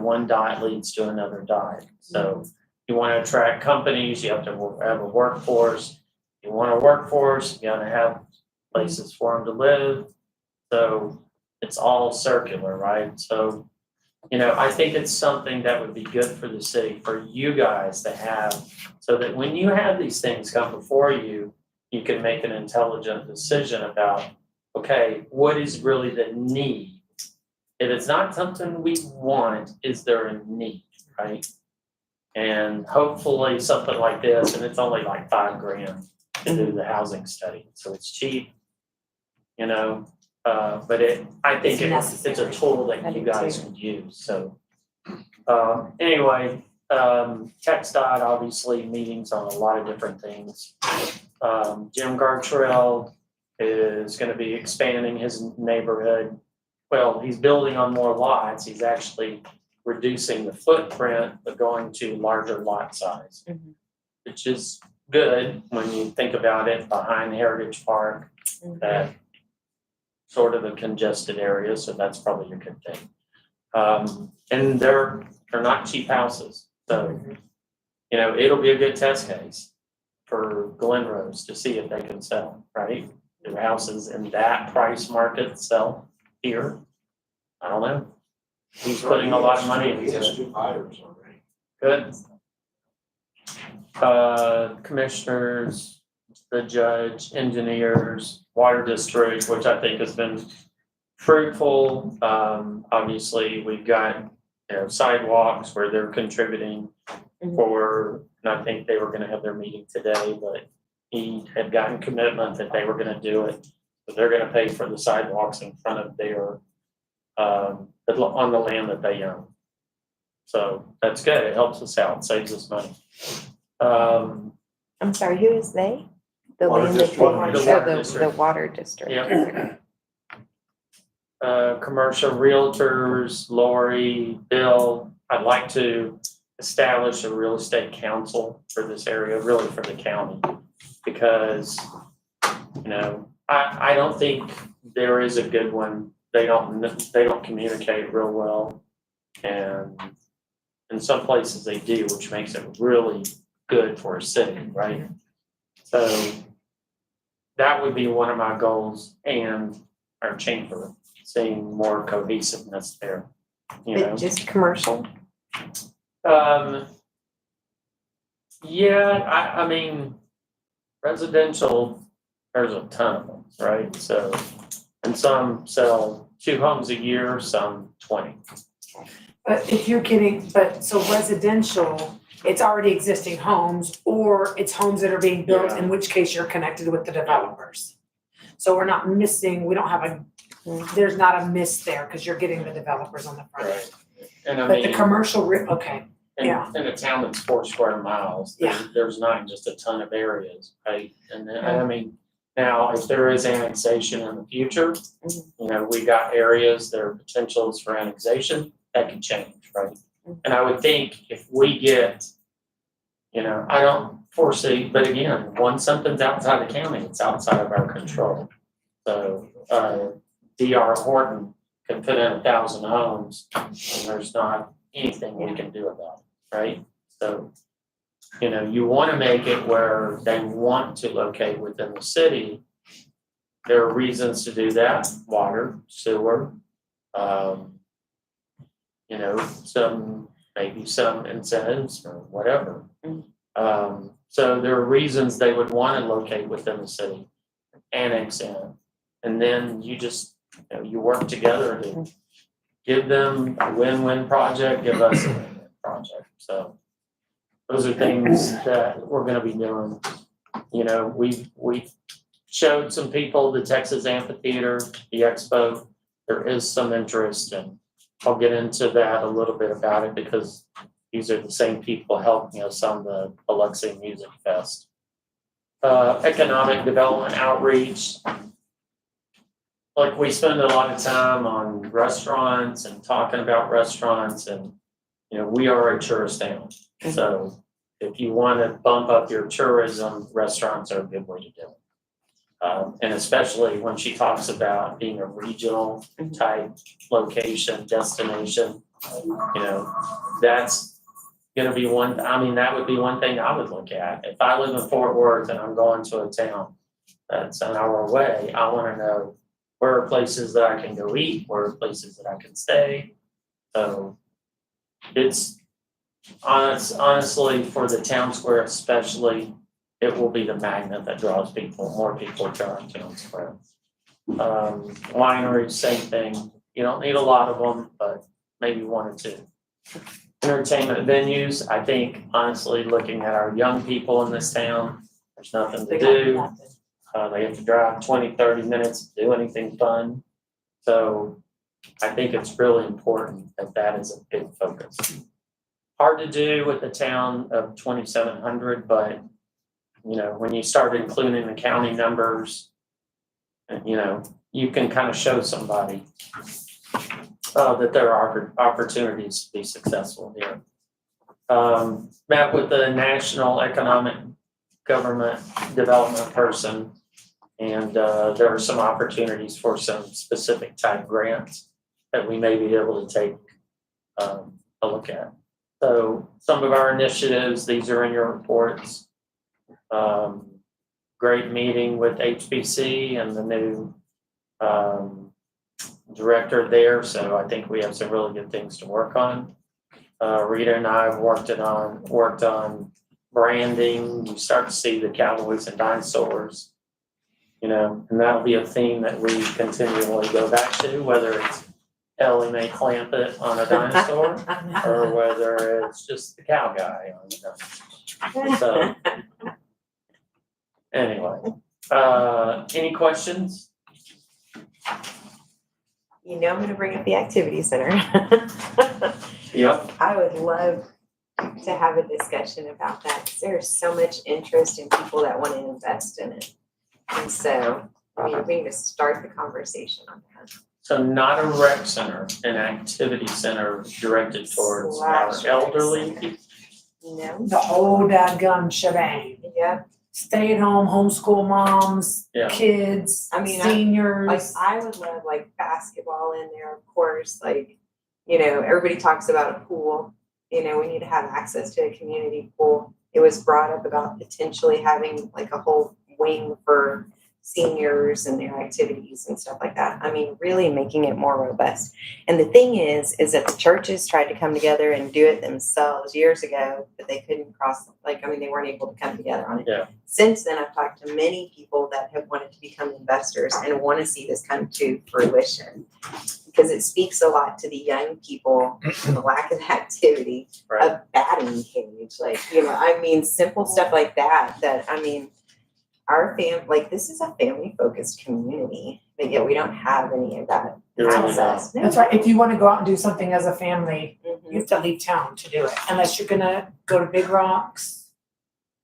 one dot leads to another dot. So you want to attract companies, you have to have a workforce. You want a workforce, you got to have places for them to live. So it's all circular, right? So, I think it's something that would be good for the city, for you guys to have, so that when you have these things come before you, you can make an intelligent decision about, okay, what is really the need? If it's not something we want, is there a need, right? And hopefully something like this, and it's only like $5,000 to do the housing study, so it's cheap, but I think it's a tool that you guys could use, so. Anyway, TxDOT, obviously, meetings on a lot of different things. Jim Gartrell is gonna be expanding his neighborhood. Well, he's building on more lots, he's actually reducing the footprint, but going to larger lot size. Which is good when you think about it, behind Heritage Park, that sort of a congested area, so that's probably a good thing. And they're not cheap houses, so, it'll be a good test case for Glen Rose to see if they can sell, right? Do houses in that price market sell here? I don't know. He's putting a lot of money into He has it. 2 buyers already. Good. Commissioners, the judge, engineers, water district, which I think has been fruitful. Obviously, we've got, sidewalks where they're contributing for, and I think they were gonna have their meeting today, but he had gotten commitment that they were gonna do it. So they're gonna pay for the sidewalks in front of their, on the land that they own. So that's good. It helps us out, saves us money. I'm sorry, who is they? The Water land that district. they, The water the district. water district. Yep. Commercial realtors, Lori, Bill, I'd like to establish a real estate council for this area, really for the county. Because, I don't think there is a good one. They don't communicate real well. And in some places they do, which makes it really good for a city, right? So that would be one of my goals, and our chamber, seeing more cohesiveness there, But just commercial? Yeah, I mean, residential, there's a ton of them, right? So, and some sell 2 homes a year, some 20. But if you're getting, but so residential, it's already existing homes, or it's homes that are being built, in which case you're connected with the developers. So we're not missing, we don't have there's not a miss there, because you're getting the developers on the front. Right. And I But the mean, commercial, okay, yeah. in a town that's 4 square miles, there's not just a ton of areas, right? And then, I mean, now, if there is annexation in the future, you know, we got areas that are potentials for annexation, that could change, right? And I would think if we get, you know, I don't foresee, but again, once something's outside the county, it's outside of our control. So, DR Horton can put in 1,000 homes, and there's not anything we can do about it, right? So, you know, you want to make it where they want to locate within the city. There are reasons to do that: water, sewer, you know, maybe some incentives or whatever. So there are reasons they would want to locate within the city, annex in, and then you just, you know, you work together to give them a win-win project, give us a win-win project. So those are things that we're gonna be doing. You know, we showed some people the Texas Amphitheater, the expo. There is some interest, and I'll get into that a little bit about it because these are the same people helping us on the Biloxi Music Fest. Economic development outreach. Like, we spend a lot of time on restaurants and talking about restaurants, and, you know, we are a tourist town. So if you want to bump up your tourism, restaurants are a good way to do it. And especially when she talks about being a regional type location, destination, you know, that's gonna be one, I mean, that would be one thing I would look at. If I live in Fort Worth and I'm going to a town that's an hour away, I wanna know where are places that I can go eat, where are places that I can stay. So it's honestly, for the town square especially, it will be the magnet that draws people, more people to our town square. Wineries, same thing. You don't need a lot of them, but maybe 1 or 2. Entertainment venues, I think, honestly, looking at our young people in this town, there's nothing to do. They have to drive 20, 30 minutes to do anything fun. So I think it's really important that that is a big focus. Hard to do with a town of 2,700, but, you know, when you start including the county numbers, you know, you can kind of show somebody that there are opportunities to be successful here. Met with the National Economic Government Development person, and there are some opportunities for some specific type grants that we may be able to take a look at. So some of our initiatives, these are in your reports. Great meeting with HBC and the new director there, so I think we have some really good things to work on. Rita and I have worked on branding. You start to see the cowboys and dinosaurs, you know, and that'll be a theme that we continually go back to, whether it's Ellie Mae Clampett on a dinosaur or whether it's just the cow guy on the dinosaur. So anyway, any questions? You know I'm gonna bring up the activity center. Yep. I would love to have a discussion about that, because there's so much interest in people that want to invest in it. And so, I mean, we need to start the conversation on that. So not a rec center, an activity center directed towards our elderly people. No. The whole dadgum shebang. Yeah. Stay at home, homeschool moms, Yeah. kids, I mean, seniors. I would love like basketball in there, of course, like, you know, everybody talks about a pool, you know, we need to have access to a community pool. It was brought up about potentially having like a whole wing for seniors and their activities and stuff like that. I mean, really making it more robust. And the thing is that the churches tried to come together and do it themselves years ago, but they couldn't they weren't able to come together on it. Yeah. Since then, I've talked to many people that have wanted to become investors and want to see this come to fruition. Because it speaks a lot to the young people, the lack of activity, a batting cage, like, you know, I mean, simple stuff like that, I mean, our like, this is a family-focused community, but yet we don't have any of that access. That's right, if you wanna go out and do something as a family, Mhm. you have to leave town to do it, unless you're gonna go to Big Rocks.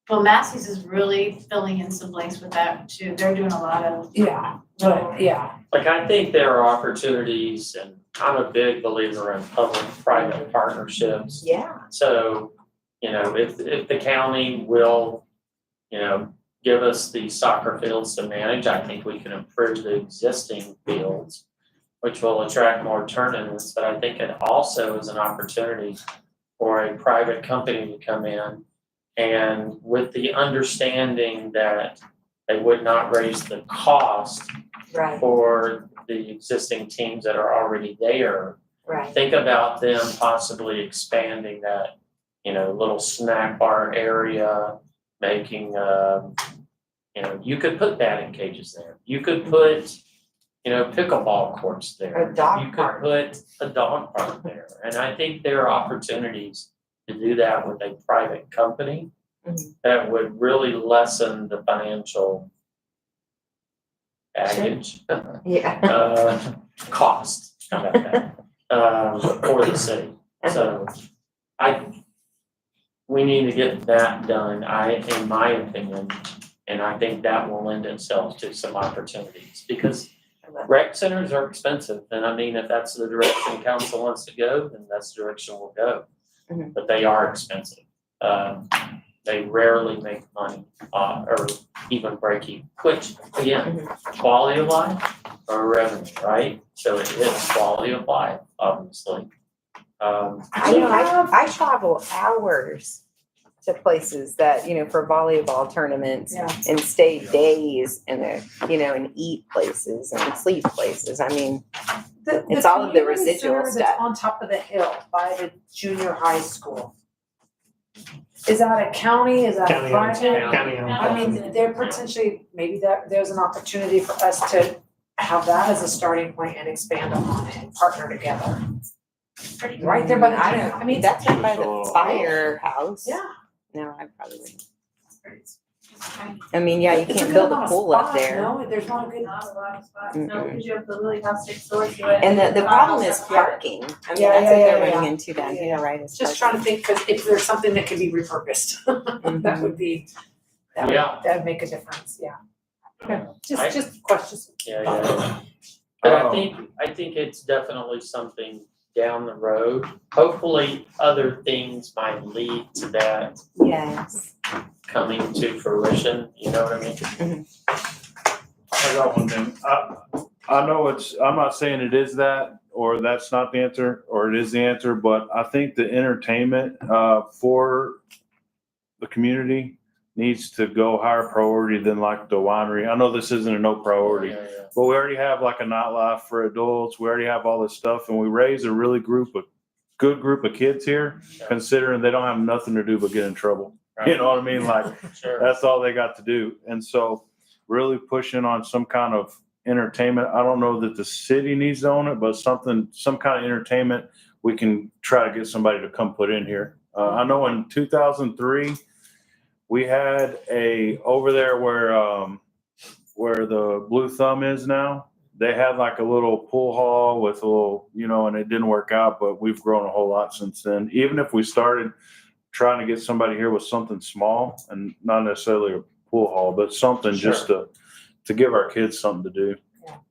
Well, Massey's is really filling in some blanks with that too. They're doing a lot of. Yeah, but, yeah. Like, I think there are opportunities, and I'm a big believer in public-private partnerships. Yeah. So, you know, if the county will, you know, give us the soccer fields to manage, I think we can improve the existing fields, which will attract more tournaments, but I think it also is an opportunity for a private company to come in, and with the understanding that they would not raise the cost Right, for the existing teams that are already there. right. Think about them possibly expanding that, you know, little snack bar area, making, you know, you could put batting cages there. You could put, you know, pickleball courts there. A dog You could park. put a dog park there. And I think there are opportunities to do that with a private company Mhm. that would really lessen the financial baggage. Yeah. Cost, how about that, for the city. So we need to get that done, in my opinion, and I think that will lend itself to some opportunities, because rec centers are expensive, and I mean, if that's the direction council wants to go, then that's the direction we'll go. Mhm. But they are expensive. They rarely make money, or even break even, which, again, quality of life or revenue, right? So it is quality of life, obviously. I travel hours to places that, you know, for volleyball tournaments Yeah. and stay days and, you know, and eat places and sleep places. I mean, it's all of the community residual center stuff. that's on top of the hill by the junior high school. Is that a county, is that a County-owned, private? county-owned. I mean, there potentially, maybe there's an opportunity for us to have that as a starting point and expand upon it and partner together. Right there by the, I mean, that's right by the firehouse. Yeah. No, I probably wouldn't. I mean, yeah, you It's a can't good build a amount of pool up spots, there. No, there's not a good. Not a lot of spots, no, Mm-mm. because you have the Lily House next door to it. And the problem is Yeah. parking. I mean, Yeah, that's yeah, what yeah, they're yeah. running into down here, right? is Just trying to think, because if there's something that could be repurposed, that would be, that Yeah. would make a difference, yeah. Okay, I- just questions. Yeah. But I think it's definitely something down the road. Hopefully, other things might lead to that Yes. coming to fruition, you know what I mean? I got one thing. I know I'm not saying it is that, or that's not the answer, or it is the answer, but I think the entertainment, for the community needs to go higher priority than like the winery. I know this isn't a no priority, Yeah. but we already have like a nightlife for adults. We already have all this stuff, and we raise a really good group of kids here, considering they don't have nothing to do but get in trouble. You know what I mean? Like, Sure. that's all they got to do. And so really pushing on some kind of entertainment. I don't know that the city needs to own it, but some kind of entertainment we can try to get somebody to come put in here. I know in 2003, we had over there where the Blue Thumb is now, they had like a little pool hall with a little, you know, and it didn't work out, but we've grown a whole lot since then. Even if we started trying to get somebody here with something small and not necessarily a pool hall, but something just to give our kids something to do.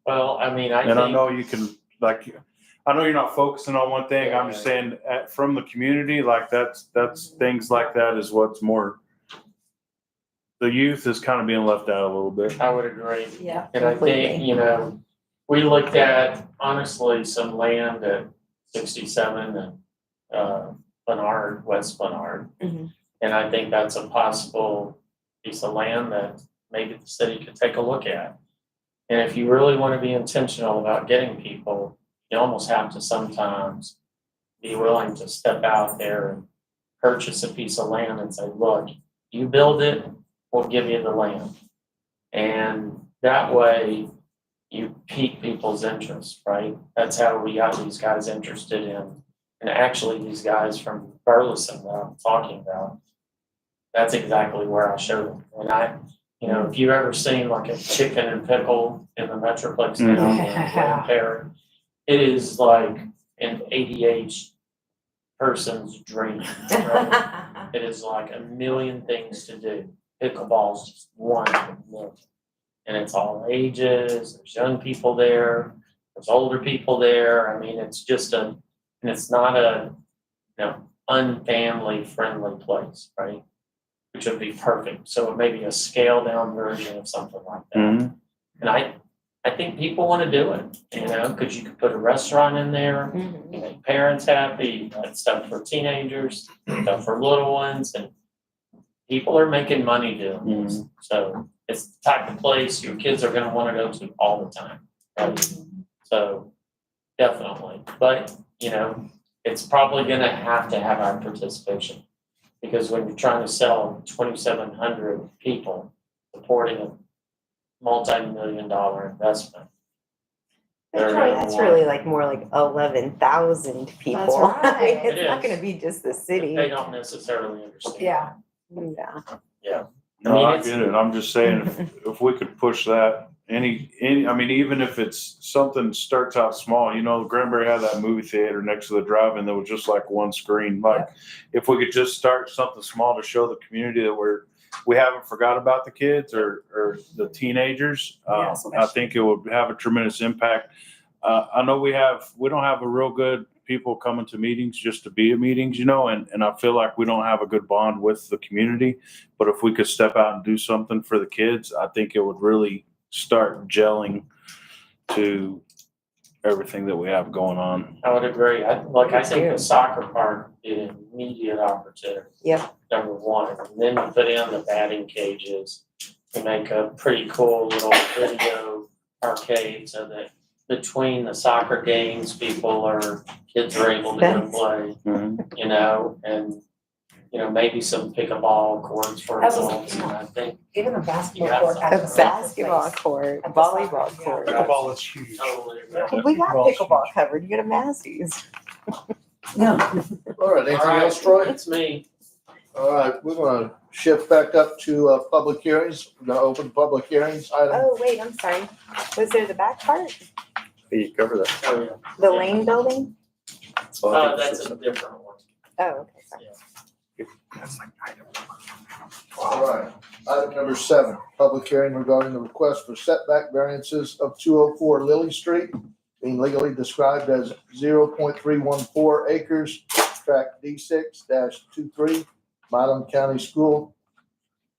Well, I mean, I know you can, like, I know you're not focusing on one thing. I'm just saying from the community, like that's things like that is what's more, the youth is kind of being left out a little bit. I would agree. Yeah. And I think, you know, we looked at honestly some land at 67 and Bernard, West Bernard. Mhm. And I think that's a possible piece of land that maybe the city could take a look at. And if you really want to be intentional about getting people, you almost have to sometimes be willing to step out there and purchase a piece of land and say, look, you build it, we'll give you the land. And that way you pique people's interest, right? That's how we got these guys interested in, and actually these guys from Burleson that I'm talking about, that's exactly where I showed them. And if you've ever seen like a chicken and pickle in the Metroplex now, in Grand Prairie, it is like an ADH person's dream, right? It is like a million things to do. Pickleball's just one of them. And it's all ages, there's young people there, there's older people there. I mean, it's just and it's not a, unfamily friendly place, right? Which would be perfect. So it may be a scaled down version of something like that. Mhm. And I think people want to do it, because you could put a restaurant in there, you make parents happy, you got stuff for teenagers, stuff for little ones, and people are making money doing this. So it's the type of place your kids are going to want to go to all the time. Right? So definitely. But, it's probably going to have our participation, because when you're trying to sell 2,700 people supporting a multi-million-dollar investment. That's really like more like 11,000 people. That's right. It's It not is. gonna be just the city. They don't necessarily understand. Yeah. Yeah. No, I it's- get it. I'm just saying, if we could push that, even if it's something starts out small, Granbury had that movie theater next to the drive-in that was just like one screen. Like, if we could just start something small to show the community that we haven't forgot about the kids or the teenagers, I think it would have a tremendous impact. I know we don't have a real good people coming to meetings just to be at meetings, and I feel like we don't have a good bond with the community. But if we could step out and do something for the kids, I think it would really start gelling to everything that we have going on. I would agree. I think the soccer park is an immediate opportunity. Yep. Number one, and then you put in the batting cages to make a pretty cool little video arcade so that between the soccer games, kids are able to go play, and maybe some pickleball courts for That's what- adults. And I think Even a basketball Yeah. court. A has a soccer basketball place. court, At the volleyball soccer, yeah. court. Pickleball is huge. totally. We got pickleball covered. You get a Massey's. All right, anything else, Troy? That's me. All right, we're gonna shift back up to public hearings. We're gonna open public hearings. Item Oh, wait, I'm sorry. Was there the back part? You cover that. Oh, yeah. The Lane building? That's a different one. Oh, okay, sorry. All right, item number 7, public hearing regarding the request for setback variances of 204 Lily Street, being legally described as 0.314 acres, tract D6-23, Milam County School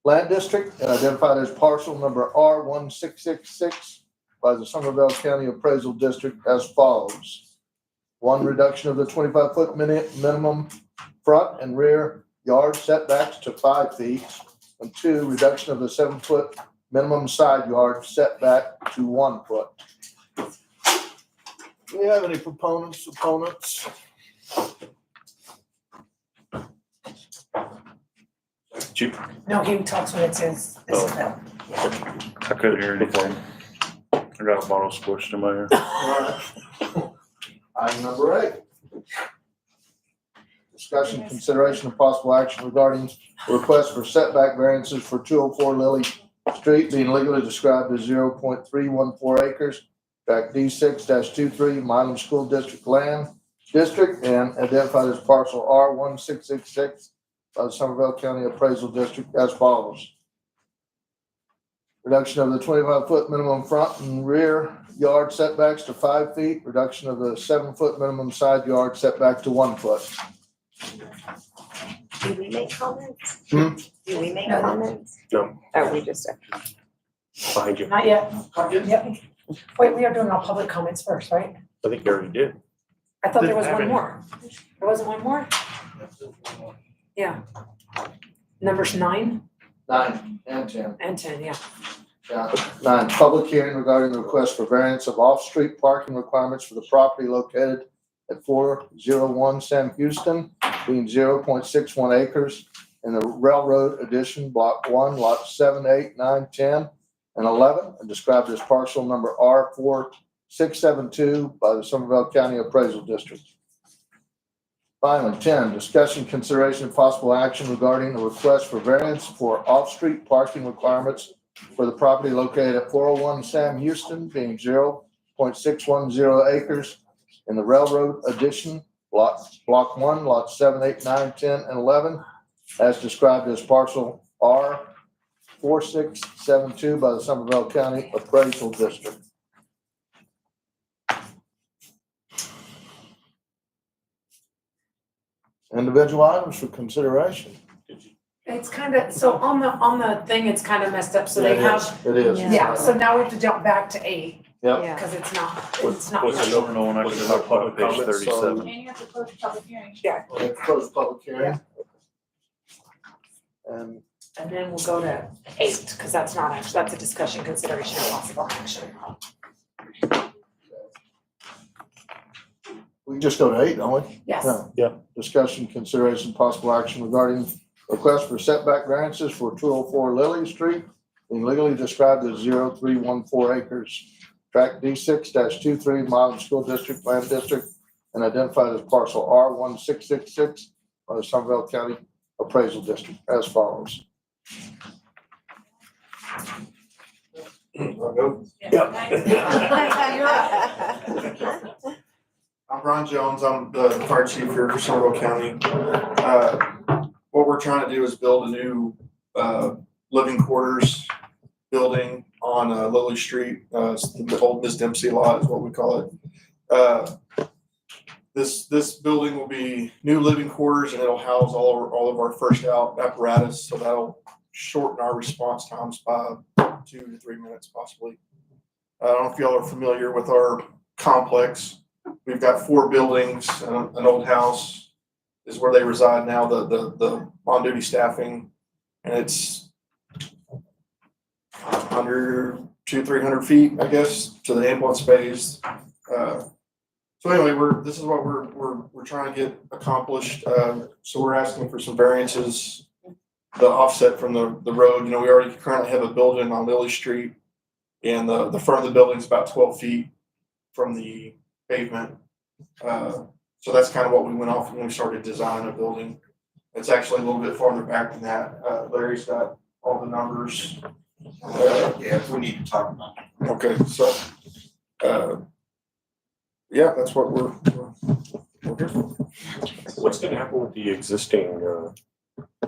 Land District, and identified as parcel number R1666 by the Somervell County Appraisal District as follows. 1, reduction of the 25-foot minimum front and rear yard setbacks to 5 feet. And 2, reduction of the 7-foot minimum side yard setback to 1 foot. Do we have any proponents, opponents? No, he talks when it says this is that. I couldn't hear anything. I got a bottle squished in my ear. All right. Item number 8. Discussion, consideration, of possible action regarding request for setback variances for 204 Lily Street, being legally described as 0.314 acres, tract D6-23, Milam School District Land District, and identified as parcel R1666 by the Somervell County Appraisal District as follows. Reduction of the 25-foot minimum front and rear yard setbacks to 5 feet, reduction of the 7-foot minimum side yard setback to 1 foot. Do we make comments? Hmm? Do we make comments? No. Or we just, Behind you. Not yet. Yep. Wait, we are doing all public comments first, right? I think you already did. I thought there Didn't was have one any. more. There wasn't one more? Yeah. Numbers 9 9 and 10. and 10, yeah. Yeah. 9, public hearing regarding the request for variance of off-street parking requirements for the property located at 401 Sam Houston, being 0.61 acres in the Railroad Addition, Block 1, Lot 7, 8, 9, 10, and 11, and described as parcel number 672 by the Somervell County Appraisal District. Finally, 10, discussion, consideration, possible action regarding the request for variance for off-street parking requirements for the property located at 401 Sam Houston, being 0.610 acres in the Railroad Addition, Block 1, lots 7, 8, 9, 10, and 11, as described as parcel R 4672 by the Somervell County Appraisal District. Individual items for consideration. It's kind of, so on the thing, it's kind of messed up, so they have, It is. yeah, so now we have to jump back to 8, Yep. because it's not. What's the number? No one What's actually the talked about page comments 37. And you have to close the public hearing. Yeah, Close public hearing. And and then we'll go to 8, because that's not actually, that's a discussion, consideration, and possible action. we can just go to 8, don't we? Yes. No. Yeah. Discussion, consideration, possible action regarding request for setback variances for 204 Lily Street, being legally described as 0314 acres. Tract D6-23, Milam School District, Plan District, and identified as parcel R1666 by the Somervell County Appraisal District as follows. I'm Ron Jones. I'm the fire chief here for Somervell County. What we're trying to do is build a new living quarters building on Lily Street. It's the old Miss Dempsey lot is what we call it. This building will be new living quarters, and it'll house all of our first out apparatus. So that'll shorten our response times by 2 to 3 minutes possibly. I don't know if y'all are familiar with our complex. We've got 4 buildings, an old house is where they reside now, the on-duty staffing, and it's under 200-300 feet, I guess, to the ambulance bays. So anyway, this is what we're trying to get accomplished. So we're asking for some variances, the offset from the road. You know, we already currently have a building on Lily Street, and the front of the building is about 12 feet from the pavement. So that's kind of what we went off when we started designing a building. It's actually a little bit farther back than that. Larry's got all the numbers. Yeah, we need to talk about it. Okay, so, yeah, that's what we're here for. What's gonna happen with the existing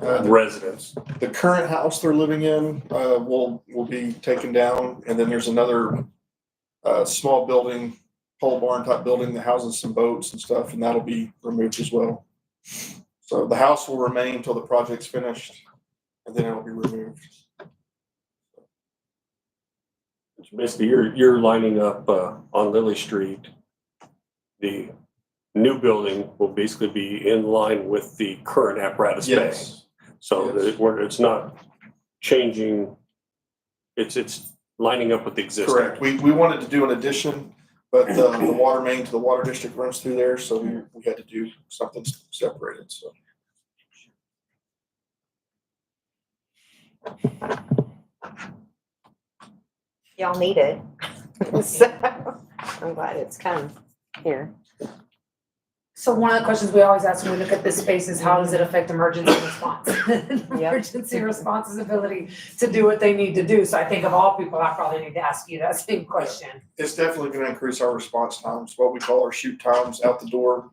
residents? The current house they're living in, will be taken down, and then there's another, small building, pole barn type building that houses some boats and stuff, and that'll be removed as well. So the house will remain until the project's finished, and then it'll be removed. Basically, you're lining up on Lily Street. The new building will basically be in line with the current apparatus bay. Yes. So that it's not changing, it's lining up with the existing. Correct. We wanted to do an addition, but the water main to the water district runs through there, so we had to do something separated, so. Y'all need it. So I'm glad it's come here. So one of the questions we always ask when we look at this space is how does it affect emergency response? Emergency response's ability to do what they need to do. So I think of all people, I probably need to ask you that same question. It's definitely gonna increase our response times, what we call our shoot times out the door.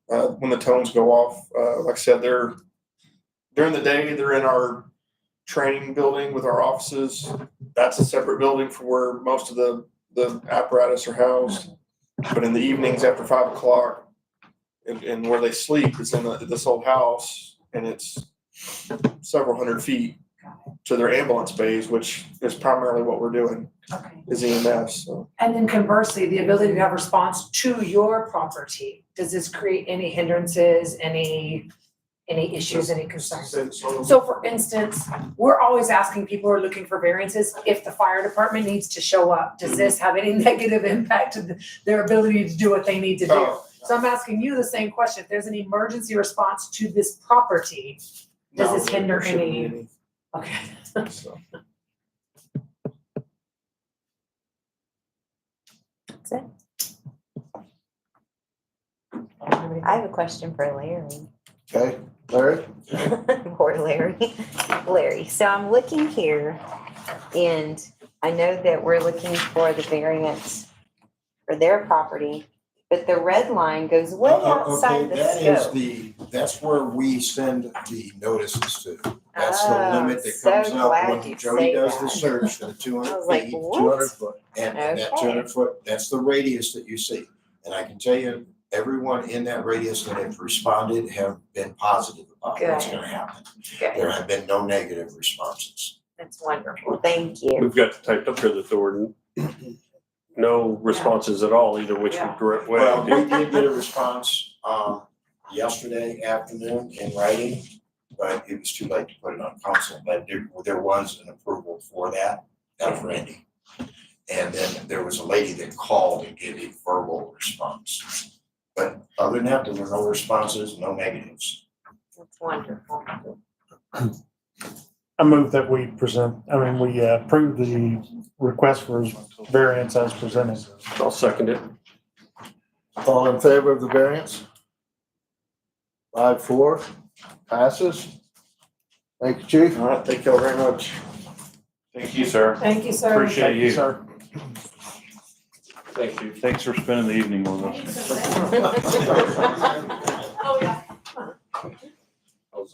When the tones go off, like I said, during the day, they're in our training building with our offices. That's a separate building from where most of the apparatus are housed. But in the evenings after 5 o'clock, and where they sleep is in this old house, and it's several hundred feet to their ambulance bays, which is primarily what we're doing, is EMS. So. And then conversely, the ability to have response to your property, does this create any hindrances, any issues, any concerns? So for instance, we're always asking people who are looking for variances, if the fire department needs to show up, does this have any negative impact to their ability to do what they need to do? So I'm asking you the same question. If there's an emergency response to this property, does this hinder any? Okay. That's it. I have a question for Larry. Okay, Larry? Poor Larry. Larry, so I'm looking here and I know that we're looking for the variance for their property, but the red line goes way outside the That is scope. that's where we send the notices to. That's the Oh, limit that so comes up glad when you Jody say does the that. search for the two I hundred was like, feet. what? 200 foot. And that Okay. 200 foot, that's the radius that you see. And I can tell you, everyone in that radius that have responded have been positive about what's Good. gonna happen. Good. There have been no negative responses. That's wonderful. Thank you. We've got typed up here that there were no responses at all, either which way. Well, we did get a response, yesterday afternoon in writing, but it was too late to put it on council, but there was an approval for that of Randy. And then there was a lady that called and gave a verbal response. But other than that, there were no responses, no negatives. That's wonderful. I move that we approve the request for variance as presented. I'll second it. All in favor of the variance? 5-4, passes. Thank you, chief. All right, thank you all very much. Thank you, sir. Thank you, sir. Appreciate you. Sir. Thank you. Thanks for spending the evening with us. Oh, yeah.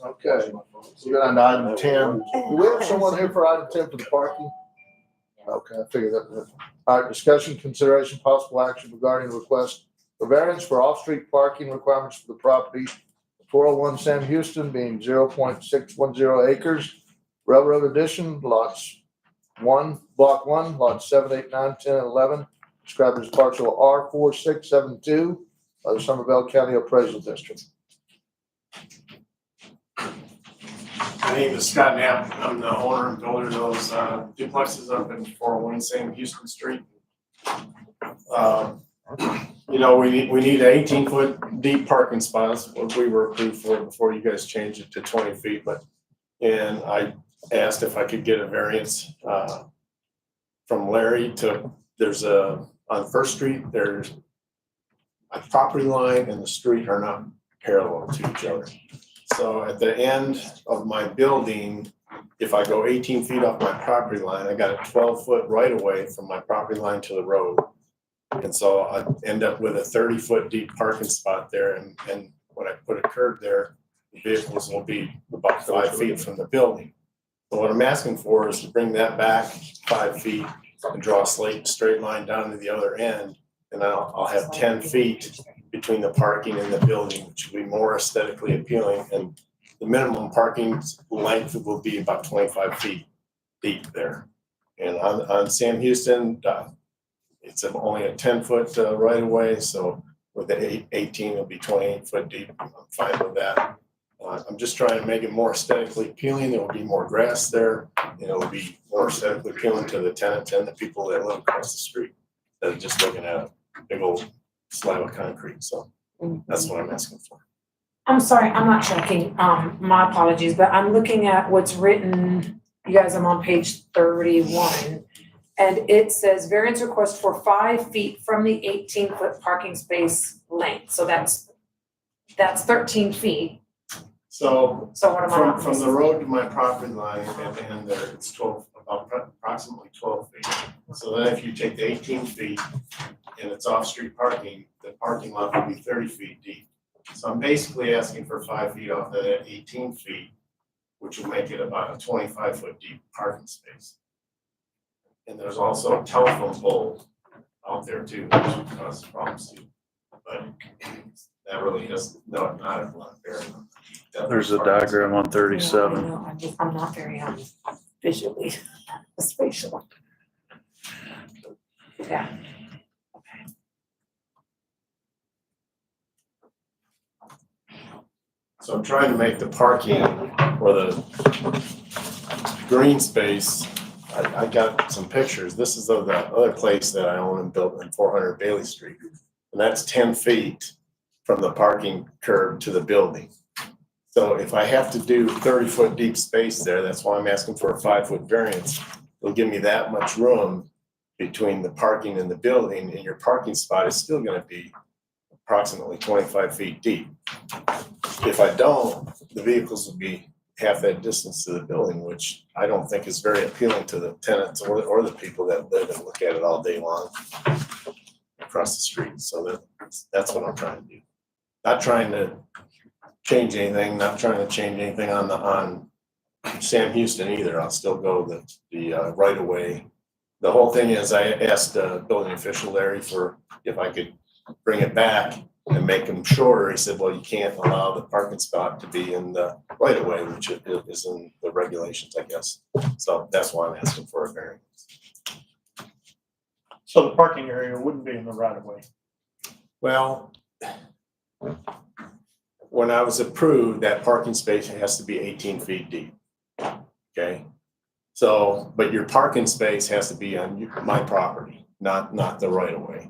Okay, we got on to item 10. Do we have someone here for item 10 for the parking? Okay, I figured that. All right, discussion, consideration, possible action regarding the request for variance for off-street parking requirements for the property 401 Sam Houston being 0.610 acres. Railroad Edition, lots 1, block 1, lots 7, 8, 9, 10, and 11, described as parcel R4672 by the Somervell County Appraisal District. My name is Scott Knapp. I'm the owner and builder of those duplexes up in 401 Sam Houston Street. We need 18-foot deep parking spots, what we were approved for before you guys changed it to 20 feet. And I asked if I could get a variance from Larry on First Street, there's a property line and the street are not parallel to each other. So at the end of my building, if I go 18 feet off my property line, I got a 12-foot right of way from my property line to the road. And so I end up with a 30-foot deep parking spot there. And when I put a curb there, the vehicles will be about 5 feet from the building. So what I'm asking for is to bring that back 5 feet and draw a straight line down to the other end. And I'll have 10 feet between the parking and the building, which will be more aesthetically appealing. And the minimum parking length will be about 25 feet deep there. And on Sam Houston, it's only a 10-foot right of way. So with the 18, it'll be 28-foot deep. I'm fine with that. I'm just trying to make it more aesthetically appealing. There will be more grass there. And it will be more aesthetically appealing to the tenants and the people that live across the street. Than just looking at a big old slab of concrete. So that's what I'm asking for. I'm sorry, I'm not checking, my apologies, but I'm looking at what's written, you guys, I'm on page 31. And it says variance request for 5 feet from the 18-foot parking space length. So that's 13 feet. So what am I from the road to my property line at the end there, it's approximately 12 feet. So then if you take the 18 feet and it's off-street parking, the parking lot will be 30 feet deep. So I'm basically asking for 5 feet off that 18 feet, which will make it about a 25-foot deep parking space. And there's also a telephone pole out there too, which would cause problems too. But that really is not a lot there. There's a diagram on 37. Yeah, I'm not very visually spatial. Yeah. So I'm trying to make the parking or the green space. I got some pictures. This is of the other place that I own and built in 400 Bailey Street. And that's 10 feet from the parking curb to the building. So if I have to do 30-foot deep space there, that's why I'm asking for a 5-foot variance. It'll give me that much room between the parking and the building, and your parking spot is still gonna be approximately 25 feet deep. If I don't, the vehicles will be half that distance to the building, which I don't think is very appealing to the tenants or the people that live and look at it all day long across the street. So that's what I'm trying to do. Not trying to change anything, not trying to change anything on Sam Houston either. I'll still go the right of way. The whole thing is, I asked building official Larry for if I could bring it back and make them shorter. He said, well, you can't allow the parking spot to be in the right of way, which is in the regulations, I guess. So that's why I'm asking for a variance. So the parking area wouldn't be in the right of way. Well, when I was approved, that parking space has to be 18 feet deep. Okay? So, but your parking space has to be on my property, not the right of way.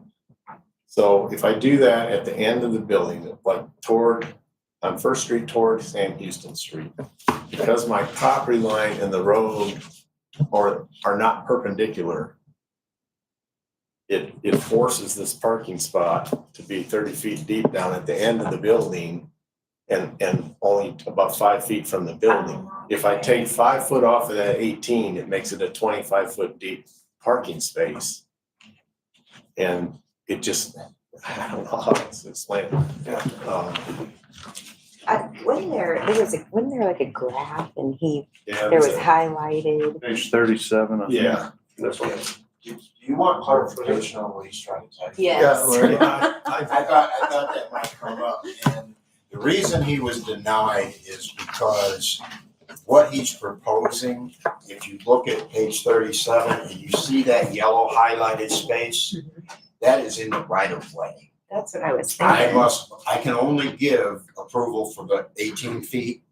So if I do that at the end of the building, like on First Street toward Sam Houston Street, because my property line and the road are not perpendicular, it forces this parking spot to be 30 feet deep down at the end of the building and only about 5 feet from the building. If I take 5 foot off of that 18, it makes it a 25-foot deep parking space. And it just, I don't know how to explain it. Wasn't there like a graph and Yeah, there was highlighted? Page 37. I think. Yeah, that's what. Do you want clarification on what he's trying to say? Yes. I thought that might come up, and the reason he was denied is because what he's proposing, if you look at page 37 and you see that yellow highlighted space, that is in the right of way. That's what I was thinking. I can only give approval for the 18 feet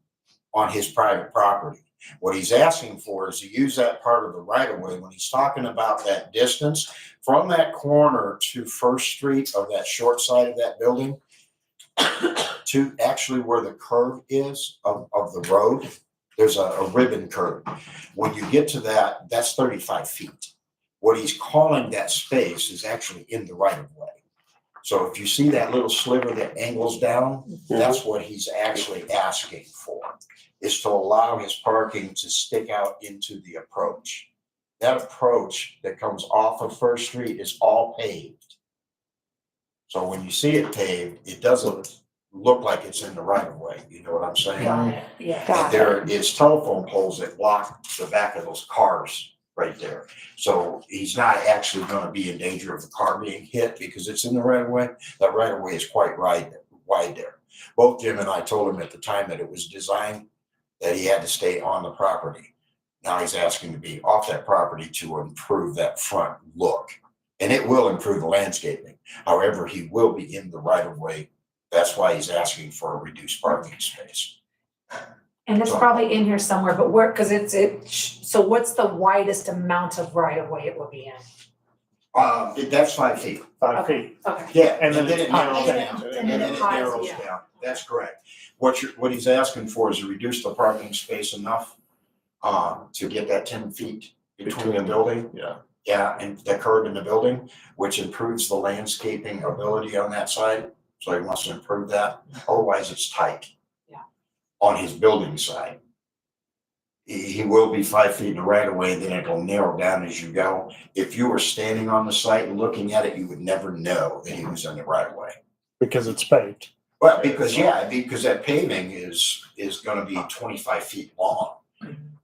on his private property. What he's asking for is to use that part of the right of way when he's talking about that distance from that corner to First Street of that short side of that building to actually where the curve is of the road. There's a ribbon curve. When you get to that, that's 35 feet. What he's calling that space is actually in the right of way. So if you see that little sliver that angles down, that's what he's actually asking for, is to allow his parking to stick out into the approach. That approach that comes off of First Street is all paved. So when you see it paved, it doesn't look like it's in the right of way. You know what I'm saying? And there is telephone poles that block the back of those cars right there. So he's not actually going to be in danger of the car being hit because it's in the right of way. That right of way is quite wide there. Both Jim and I told him at the time that it was designed that he had to stay on the property. Now he's asking to be off that property to improve that front look. And it will improve the landscaping. However, he will be in the right of way. That's why he's asking for a reduced parking space. And it's probably in here somewhere, but because so what's the widest amount of right of way it will be in? That's 5 feet. 5 feet. Okay. Yeah, And then it it's narrows high. down. And then it hides, narrows yeah. down. That's correct. What he's asking for is to reduce the parking space enough to get that 10 feet between the building. Yeah, and the curb in the building, which improves the landscaping ability on that side. So he wants to improve that. Otherwise, it's tight. Yeah. On his building side. He will be 5 feet in the right of way, then it'll narrow down as you go. If you were standing on the site and looking at it, you would never know that he was in the right of way. Because it's paved. Well, because that paving is gonna be 25 feet long,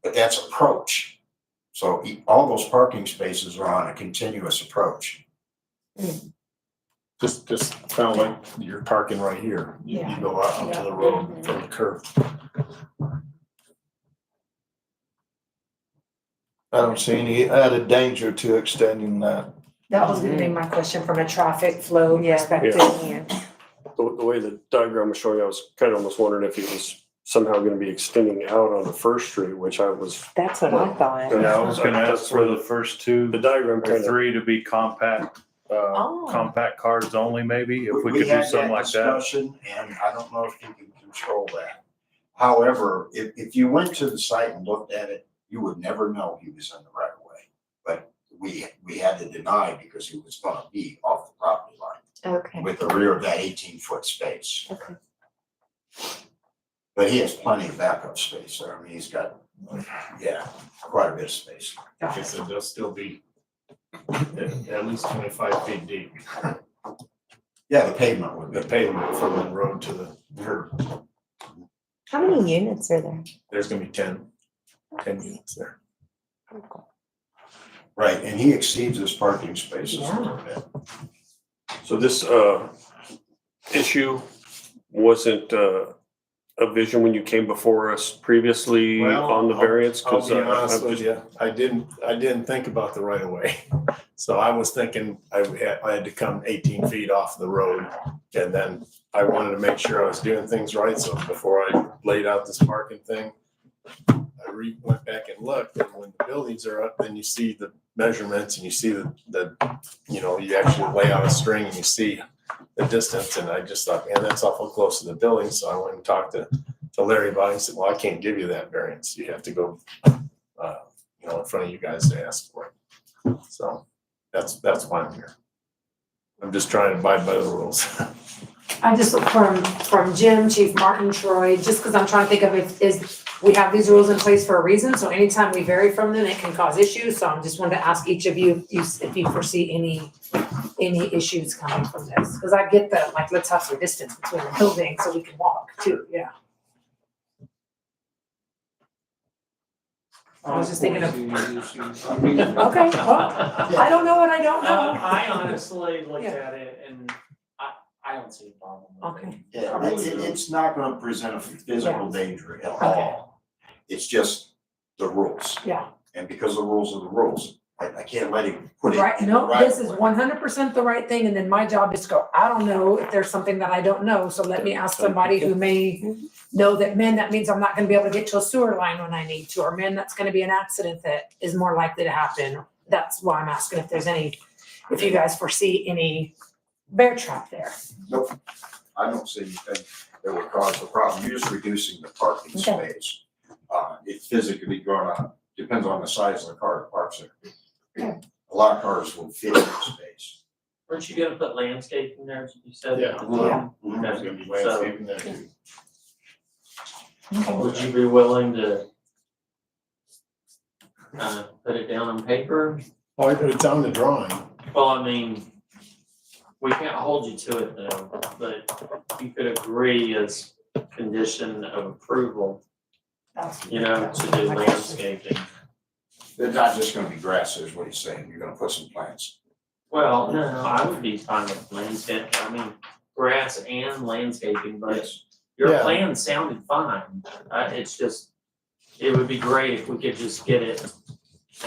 but that's approach. So all those parking spaces are on a continuous approach. Just kind of like you're parking right here. You go out to the road from the curb. I don't see any added danger to extending that. That was gonna be my question from a traffic flow perspective. The way the diagram was showing, I was kind of almost wondering if it was somehow gonna be extending out on the First Street, which I was. That's what I thought. Yeah, I was gonna ask for the first two. The diagram or kind of. three to be compact, compact cars only, maybe, if we could do something like that. Discussion, and I don't know if you can control that. However, if you went to the site and looked at it, you would never know he was in the right of way. But we had to deny because he was gonna be off the property line Okay. with the rear of that 18-foot space. Okay. But he has plenty of backup space there. I mean, he's got, yeah, quite a bit of space. Like I said, they'll still be at least 25 feet deep. Yeah, the pavement would be. The pavement from the road to the curb. How many units are there? There's gonna be 10 units there. Right, and he exceeds his parking spaces a little bit. So this issue wasn't a vision when you came before us previously Well, on the variance? I'll 'Cause, be honest I'm with just- you, I didn't think about the right of way. So I was thinking I had to come 18 feet off the road. And then I wanted to make sure I was doing things right. So before I laid out this parking thing, I went back and looked, and when the buildings are up, then you see the measurements and you see you actually lay out a string and you see the distance. And I just thought, man, that's awful close to the building. So I went and talked to Larry about it. He said, well, I can't give you that variance. You have to go, in front of you guys to ask for it. So that's why I'm here. I'm just trying to abide by the rules. I just, from Jim, Chief Martin, Troy, just because I'm trying to think of it, is we have these rules in place for a reason, so anytime we vary from them, it can cause issues, so I'm just wanted to ask each of you if you foresee any issues coming from this, because I get the, like, let's have some distance between the buildings so we can walk too, yeah. I was just thinking of, okay, well, I don't know what I don't know. I honestly looked Yeah. at it and I don't see a problem with it. Okay. Yeah, it's not gonna present a physical danger at all. It's just the rules. Yeah. And because the rules are the rules, I can't let him put it. Right, in the no, right this is way. 100% the right thing, and then my job is to go, I don't know if there's something that I don't know, so let me ask somebody who may know that, man, that means I'm not gonna be able to get to a sewer line when I need to, or man, that's gonna be an accident that is more likely to happen. That's why I'm asking if you guys foresee any bear trap there. Nope, I don't see anything that would cause the problem. You're just reducing the parking Okay. space. It physically depends on the size of the car that parks there. A lot of cars will fit in the space. Weren't you gonna put landscaping there, you said? Yeah. Yeah. There's gonna be landscaping there too. Would you be willing to put it down on paper? Oh, it's on the drawing. Well, I mean, we can't hold you to it though, but you could agree as condition of approval, to do landscaping. They're not just gonna be grass, is what he's saying. You're gonna put some plants. Well, no, I would be fine with grass and landscaping, but Yes. your Yeah. plan sounded fine. It's just, it would be great if we could just get it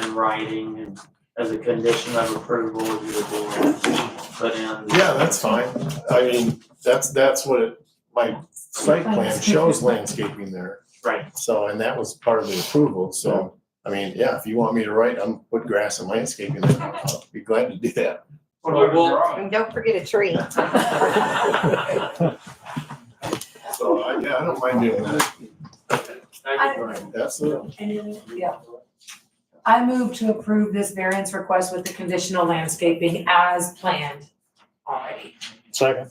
in writing and as a condition of approval, you would put in. Yeah, that's fine. I mean, that's what my site plan shows landscaping there. Right. So, and that was part of the approval. So, I mean, yeah, if you want me to write, put grass and landscaping there, I'll be glad to do that. And don't forget a tree. So, I don't mind doing that. Absolutely. Yeah. I move to approve this variance request with the conditional landscaping as planned already. Second.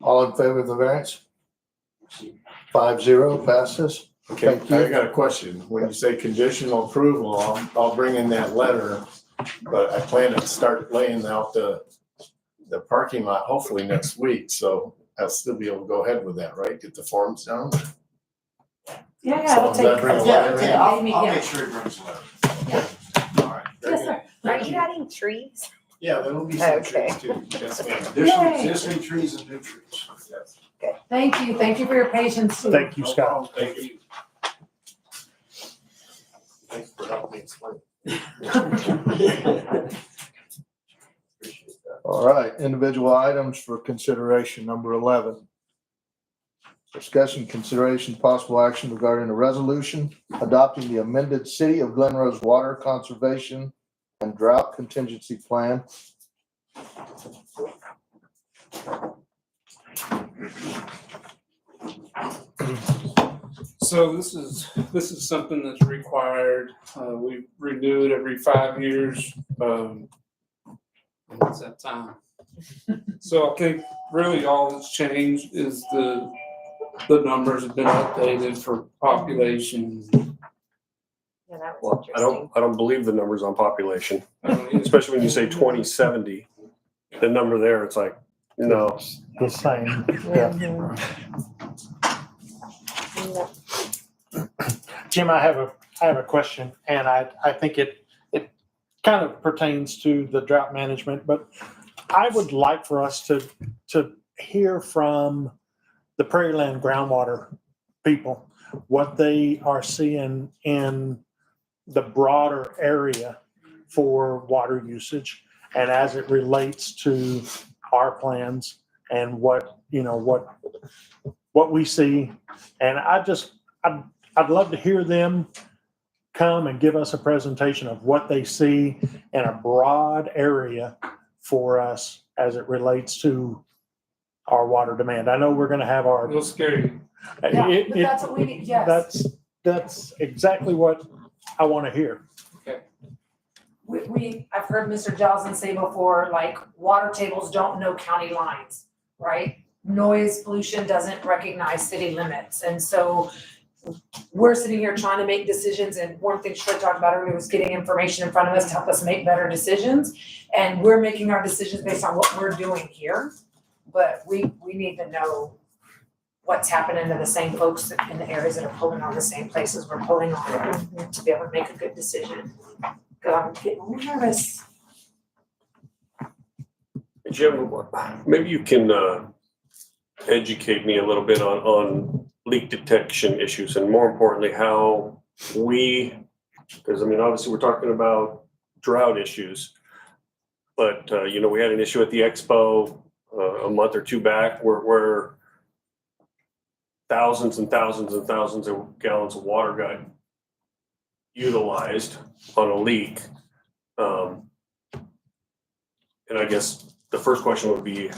All in favor of the variance? 5-0 passes. Okay, Thank you. I got a question. When you say conditional approval, I'll bring in that letter, but I plan to start laying out the parking lot hopefully next week, so I'll still be able to go ahead with that, right? Get the forms down? Yeah, So it'll does that take. bring a a letter day, in? I'll maybe, make yeah. sure he brings a letter. All right. very Yes, good. sir. Are you adding trees? Yeah, there'll be some Okay. trees too. Yes, ma'am. There's some Yay. existing trees and new trees. Yes. Thank you for your patience. too. Thank you, Scott. Thank you. Thanks for helping me explain. All right, individual items for consideration, number 11. Discussion, consideration, possible action regarding a resolution adopting the amended City of Glen Rose Water Conservation and Drought Contingency Plan. So this is something that's required. We renew it every 5 years. What's that time? So I think really all that's changed is the numbers have been updated for population. Yeah, that was Well, interesting. I don't believe the numbers on population, especially when you say 2070. The number there, it's like, no. The same. Mhm. Jim, I have a question, and I think it kind of pertains to the drought management, but I would like for us to hear from the Prairie Land groundwater people, what they are seeing in the broader area for water usage and as it relates to our plans and what we see. And I'd love to hear them come and give us a presentation of what they see in a broad area for us as it relates to our water demand. I know we're going to have our. Real scary. Yeah, but that's what we need, yes. That's exactly what I want to hear. I've heard Mr. Joslin say before, like, water tables don't know county lines, right? Noise pollution doesn't recognize city limits. And so we're sitting here trying to make decisions, and one thing Troy talked about earlier was getting information in front of us to help us make better decisions. And we're making our decisions based on what we're doing here. But we need to know what's happening to the same folks in the areas that are pulling on the same places we're pulling on to be able to make a good decision. I'm getting nervous. Jim, maybe you can educate me a little bit on leak detection issues, and more importantly, how because I mean, obviously we're talking about drought issues, but we had an issue at the expo a month or two back where thousands and thousands and thousands of gallons of water got utilized on a leak. And I guess the first question would be,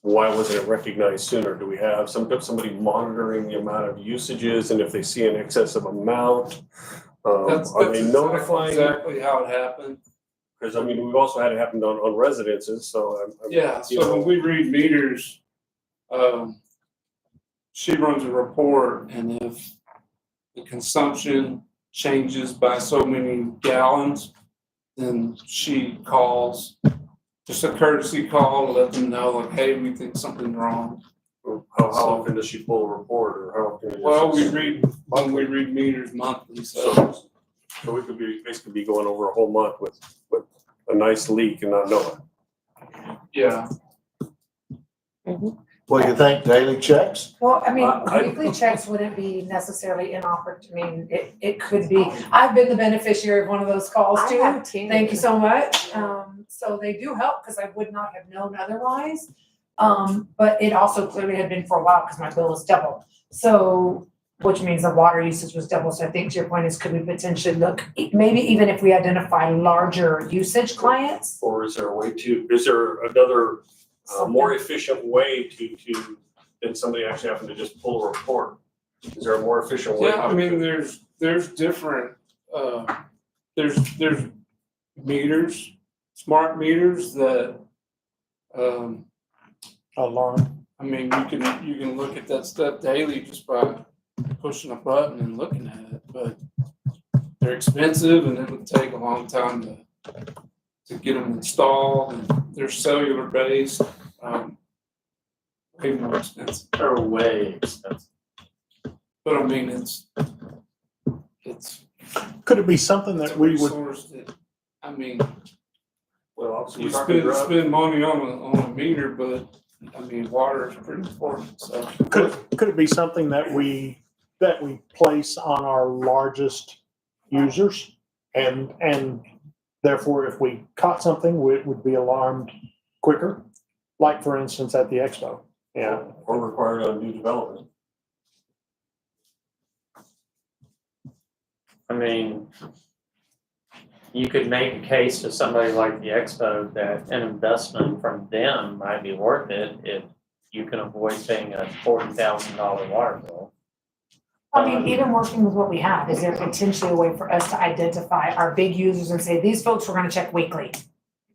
why wasn't it recognized sooner? Do we have somebody monitoring the amount of usages, and if they see an excessive amount, are they notifying? Exactly how it happened. Because I mean, we've also had it happen on residences, so So when we read meters, she runs a report, and if the consumption changes by so many gallons, then she calls, just a courtesy call to let them know, like, hey, we think something's wrong. How often does she pull a report, or how often? Well, we read meters monthly, so we could basically be going over a whole month with a nice leak and not know it. Yeah. Well, you think daily checks? Well, I mean, weekly checks wouldn't be necessarily inopportune. I mean, it could be. I've been the beneficiary of one of those calls too. I have too. Thank you so much. So they do help, because I would not have known otherwise. But it also clearly had been for a while because my bill was double. So, which means the water usage was double. So I think to your point is, could we potentially look, maybe even if we identify larger usage clients? Or is there another more efficient way than somebody actually having to just pull a report? Is there a more efficient way? Yeah, I mean, there's different, there's meters, smart meters that, alarm. I mean, you can look at that stuff daily just by pushing a button and looking at it, but they're expensive, and it would take a long time to get them installed, and they're cellular based, way more expensive. They're way expensive. But I mean, it's Could it be something that we would? resource that, I mean, Well, obviously, you we're talking drought. spend money on a meter, but I mean, water is pretty important, so. Could it be something that we place on our largest users, and therefore, if we caught something, we would be alarmed quicker? Like, for instance, at the expo. Yeah. Or required on new development. I mean, you could make a case to somebody like the Expo that an investment from them might be worth it if you can avoid paying a $40,000 water bill. I mean, even working with what we have, is there potentially a way for us to identify our big users and say, these folks we're gonna check weekly?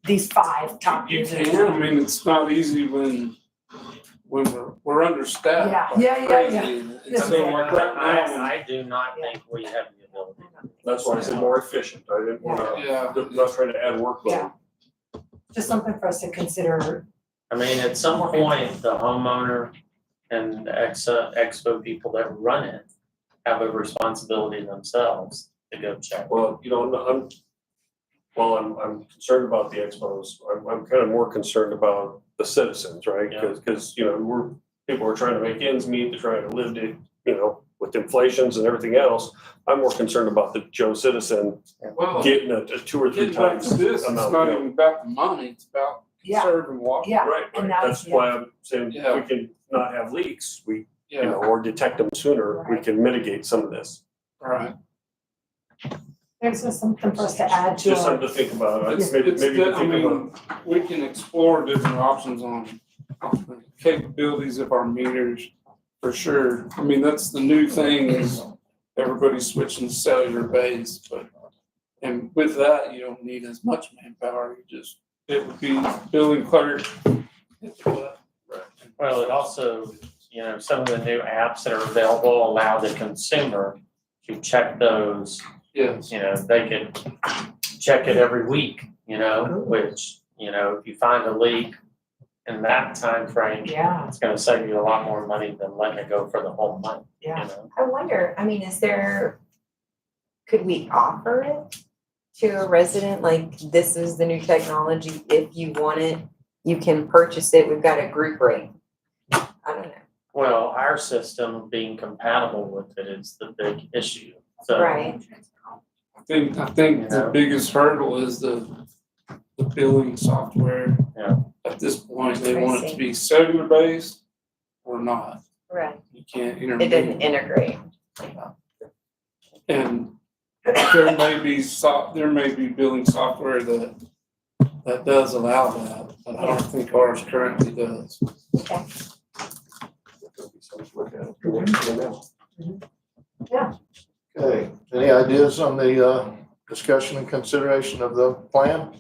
These 5 top You users. can, I mean, it's not easy when we're understaffed. Yeah, like yeah, yeah, crazy. It's Yeah. so like right now, I do not think we have the ability. That's why I said more efficient. I didn't wanna, yeah, I'm not trying to add workload. Yeah. Just something for us to consider. I mean, at some point, the homeowner and the expo people that run it have a responsibility themselves to go check. Well, you know, I'm concerned about the expos. I'm kind of more concerned about the citizens, right? Yeah. Because, you know, people are trying to make ends meet, they're trying to live to, you know, with inflations and everything else. I'm more concerned about the Joe citizen well, getting a 2 or 3 getting back times to this, it's amount. not you know. even about the money, it's about Yeah. serving water. Yeah, Right, and right. that's- That's why I'm saying Yeah. we can not have leaks, you Yeah, know, or detect them sooner, we Right. can mitigate some of this. right. There's just something for us to add to Just our. something to think about. It's, Maybe it's, to I think about. mean, we can explore different options on the capabilities of our meters, for sure. I mean, that's the new thing is everybody's switching to cellular base, but, and with that, you don't need as much manpower, it would be billing clerk. Well, it also, you know, some of the new apps that are available allow the consumer to check those. Yes, You know, they could check it every week, you know, which, you know, if you find a leak in that time frame, Yeah, it's gonna save you a lot more money than letting it go for the whole month, you yeah. know? I wonder, I mean, could we offer it to a resident, like, this is the new technology, if you want it, you can purchase it, we've got a group rate. I don't know. Well, our system being compatible with it is the big issue, so. Right. I think the biggest hurdle is the billing software. Yeah. At this point, they want it to be cellular based or not. Right. You can't It intermediate. doesn't integrate. And there may be billing software that does allow that, but I don't think ours currently does. Okay, any ideas on the discussion and consideration of the plan?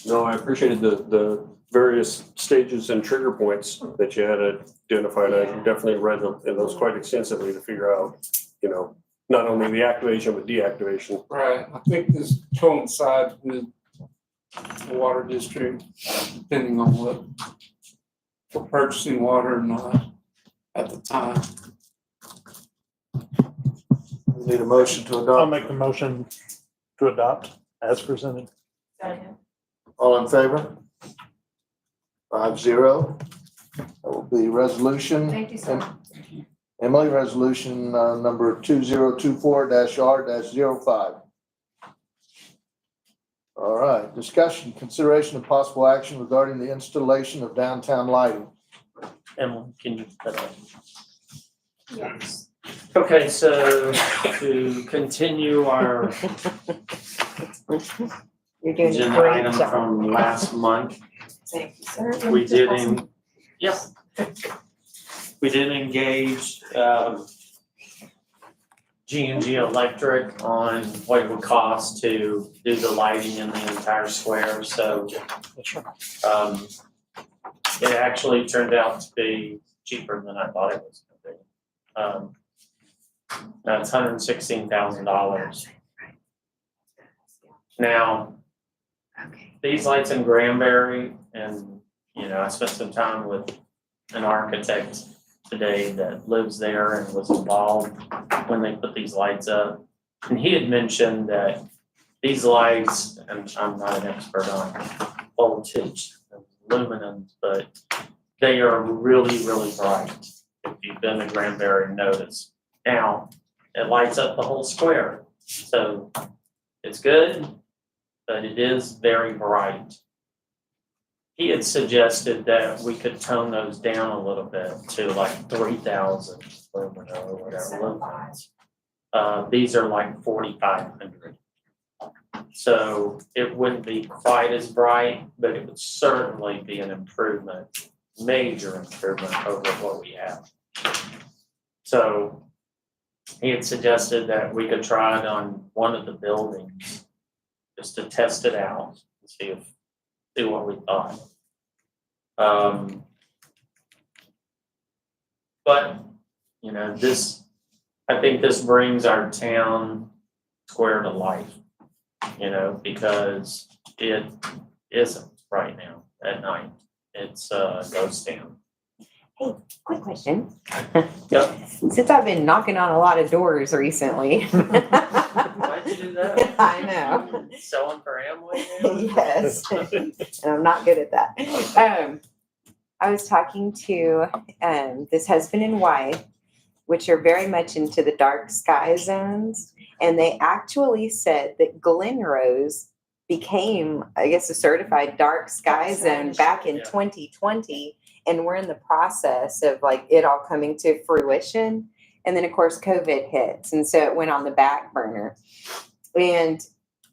No, I appreciated the various stages and trigger points that you had identified. I definitely read them and those quite extensively to figure out, you know, not only the activation, but deactivation. Right, I think this coincides with the water district, depending on what, for purchasing water or not at the time. We Need a motion to I'll adopt. make the motion to adopt as presented. All in favor? 5-0. That will be resolution. Thank you, sir. Emily, resolution number 2024-R-05. All right, discussion, consideration of possible action regarding the installation of downtown lighting. Emily, can you put that up? Yes. Okay, so to continue our You're doing a agenda great item job. from last month, Thank you, sir. we did we did engage G&G Electric on what it would cost to do the lighting in the entire square, so it actually turned out to be cheaper than I thought it was gonna be. That's $116,000. Now, these lights in Granbury, and, you know, I spent some time with an architect today that lives there and was involved when they put these lights up. And he had mentioned that these lights, and I'm not an expert on voltage and luminance, but they are really, really bright. If you've been to Granbury, notice. Now, it lights up the whole square, so it's good, but it is very bright. He had suggested that we could tone those down a little bit to like 3,000 lumina or whatever lumens. These are like 4,500. So it wouldn't be quite as bright, but it would certainly be an improvement, major improvement over what we have. So he had suggested that we could try it on one of the buildings just to test it out and see what we thought. But, you know, I think this brings our town square to life, you know, because it isn't right now at night. It's a ghost town. Hey, quick question. Yep. Since I've been knocking on a lot of doors recently. Why'd you do that? I know. Selling for Amway now? Yes, and I'm not good at that. I was talking to this husband and wife, which are very much into the dark sky zones, and they actually said that Glen Rose became, I guess, a certified dark sky zone back in 2020, and we're in the process of like it all coming to fruition. And then of course COVID hits, and so it went on the back burner. And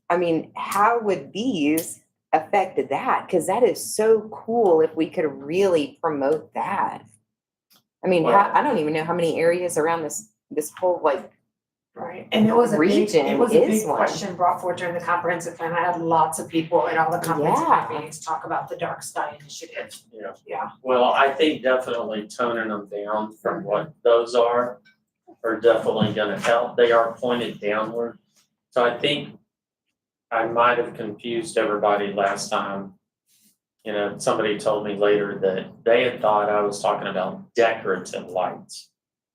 I mean, how would these affect that? Because that is so cool if we could really promote that. I mean, Well- I don't even know how many areas around this whole like Right, and it was a big, region it was a is big one. question brought forward during the comprehensive plan. I had lots of people at all the comprehensive plan Yeah. meetings talk about the dark sky initiative. Yeah. Yeah. Well, I think definitely toning them down from what those are definitely gonna help. They are pointed downward. So I think I might have confused everybody last time. You know, somebody told me later that they had thought I was talking about decorative lights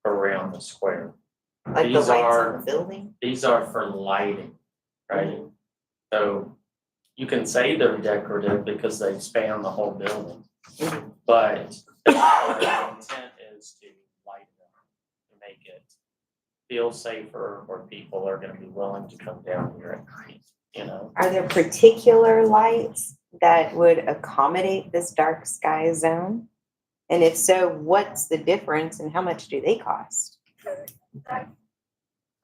around the square. like the These lights are- on the building. These are for lighting, right? So you can say they're decorative because they span the whole building. But the intent is to light it up, to make it feel safer, where people are gonna be willing to come down here at night, you know? Are there particular lights that would accommodate this dark sky zone? And if so, what's the difference and how much do they cost?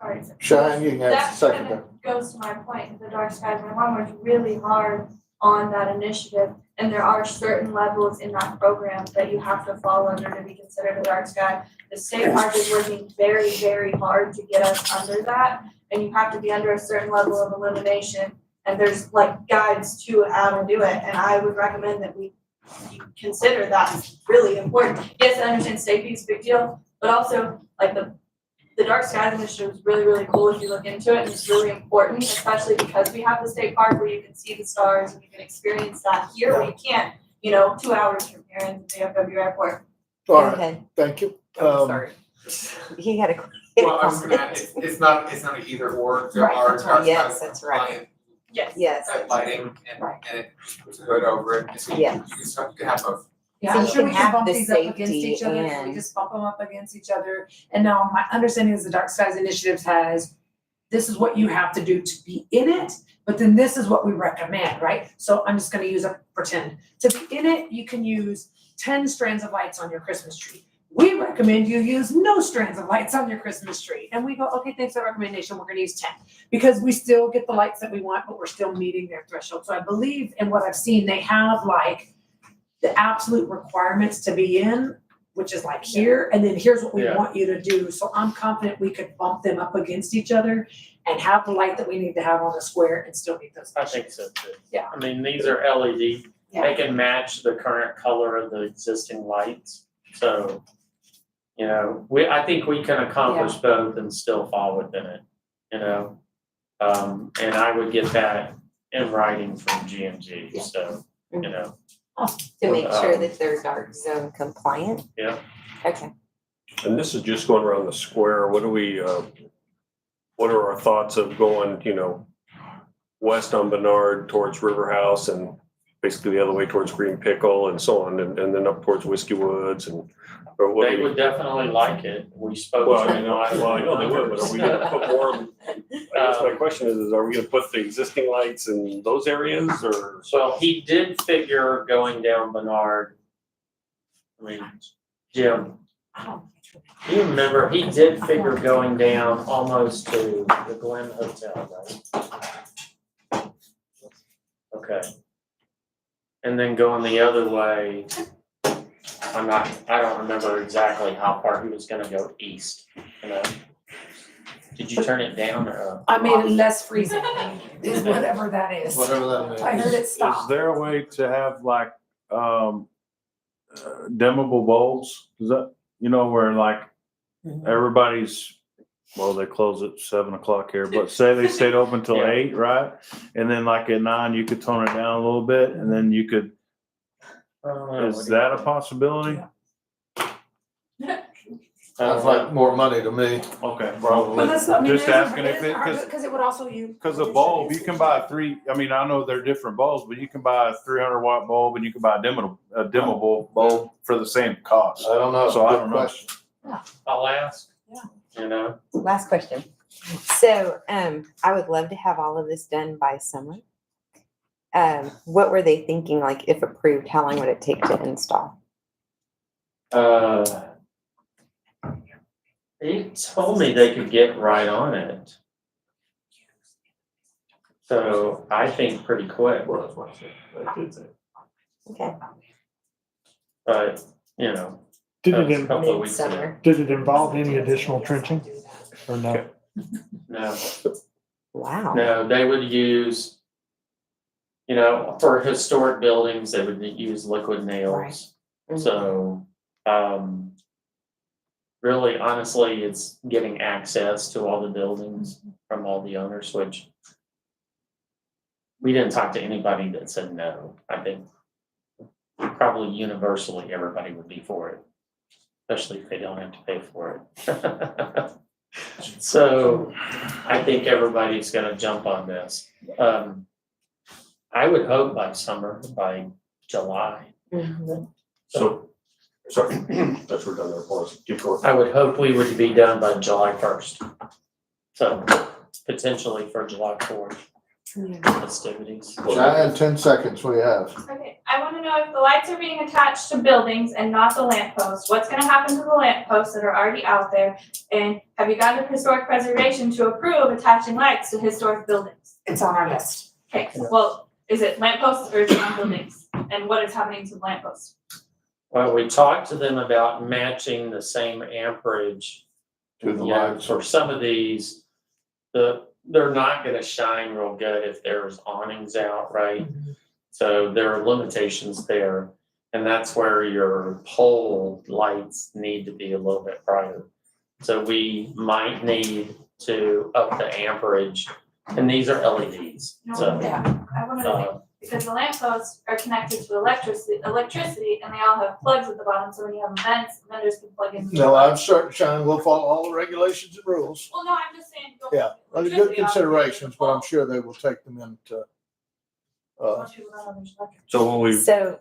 Sorry. Cheyenne, you can have That a second kind of goes to my point, the dark skies, my mom worked really hard on that initiative. And there are certain levels in that program that you have to fall under to be considered a dark sky. The state park is working very, very hard to get us under that. And you have to be under a certain level of illumination. And there's like guides to how to do it. And I would recommend that you consider that really important. Yes, I understand safety is a big deal, but also like the Dark Skies Initiative is really, really cool if you look into it, and it's really important, especially because we have the state park where you can see the stars and you can experience that here where you can't, 2 hours from here in the JFW airport. All Go right, ahead. thank you. Sorry. He had a. Well, I was gonna add, it's not an either or, there Right, are that's right. dark Yes, sky that's right. light- Yes. lighting and it puts a hood over it, so you Yes. can have both. Yeah, So I'm you sure can we can have bump the these up against safety each other, can we and- just bump them up against each other? And now my understanding is the Dark Skies Initiative has, this is what you have to do to be in it, but then this is what we recommend, right? So I'm just gonna use a pretend. To be in it, you can use 10 strands of lights on your Christmas tree. We recommend you use no strands of lights on your Christmas tree. And we go, okay, thanks for the recommendation, we're gonna use 10. Because we still get the lights that we want, but we're still meeting their threshold. So I believe in what I've seen, they have like the absolute requirements to be in, which is like here, and then here's what we Yeah. want you to do. So I'm confident we could bump them up against each other and have the light that we need to have on the square and still meet those. I think so too. Yeah. I mean, these are LED. They can match the current color of the existing lights. So, I think we can accomplish both and still fall within it, and I would get that in writing from GMG, so, To make sure that they're dark zone compliant? Yeah. Okay. And this is just going around the square. What are our thoughts of going, west on Bernard towards River House and basically the other way towards Green Pickle and so on, and then up towards Whiskey Woods or what They do we? would definitely like it. We spoke. Well, to I know they would, but are we gonna put more? I guess my question is are we gonna put the existing lights in those areas or? Well, he did figure going down Bernard. Jim, you remember, he did figure going down almost to the Glen Hotel, right? Okay. And then going the other way I don't remember exactly how far he was gonna go east, you know? Did you turn it down or up? I made it less freezing, is whatever that is. Whatever that means. I heard it Is stop. there a way to have like, dimmable bulbs? Is that, you know, where like everybody's, well, they close at 7 o'clock here, but say they stayed open till Yeah. 8, right? And then like at 9, you could tone it down a little bit and then you could, is that a possibility? Sounds like more money to me. Okay, But that's, I mean, just there's a- asking if it, because it would also you. cause a bulb, you can buy 3, I mean, I know they're different bulbs, but you can buy a 300-watt bulb and you can buy a dimmable bulb for the same cost. I don't know. So I Good don't know. question. I'll ask, you know? Last question. So, I would love to have all of this done by summer. What were they thinking, like if approved, how long would it take to install? They told me they could get right on it. So I think pretty quick. Okay. But, you know, Did that it, was a couple of weeks ago. Midsummer. did it involve any additional trenching or no? No, Wow. no, they would use, you know, for historic buildings, they would use liquid nails. Mhm. So, really, honestly, it's getting access to all the buildings from all the owners, which we didn't talk to anybody that said no. I think probably universally, everybody would be for it, especially if they don't have to pay for it. So I think everybody's gonna jump on this. I would hope by summer, by July. Mhm. So, sorry, that's redundant, pause, keep going. I would hope we would be done by July 1st. So potentially for July 4th festivities. Cheyenne, 10 seconds, what do you have? Okay, I wanna know if the lights are being attached to buildings and not the lampposts, what's gonna happen to the lampposts that are already out there? And have you gone to historic preservation to approve attaching lights to historic buildings? It's on our list. Okay, well, is it lampposts or is it on buildings? And what is happening to the lampposts? Well, we talked to them about matching the same amperage. To the You know, lights. for some of these, they're not gonna shine real good if there's awnings out, right? So there are limitations there, and that's where your pole lights need to be a little bit brighter. So we might need to up the amperage, and these are LEDs, so. Yeah, I wanna know, because the lampposts are connected to electricity, and they all have plugs at the bottom, so when you have events, vendors can plug in. No, I'm certain, Cheyenne, we'll follow all the regulations and rules. Well, no, I'm just saying. go Yeah, with good electricity, considerations, but I'm sure they will take them into, Most people don't understand electric. So will we So,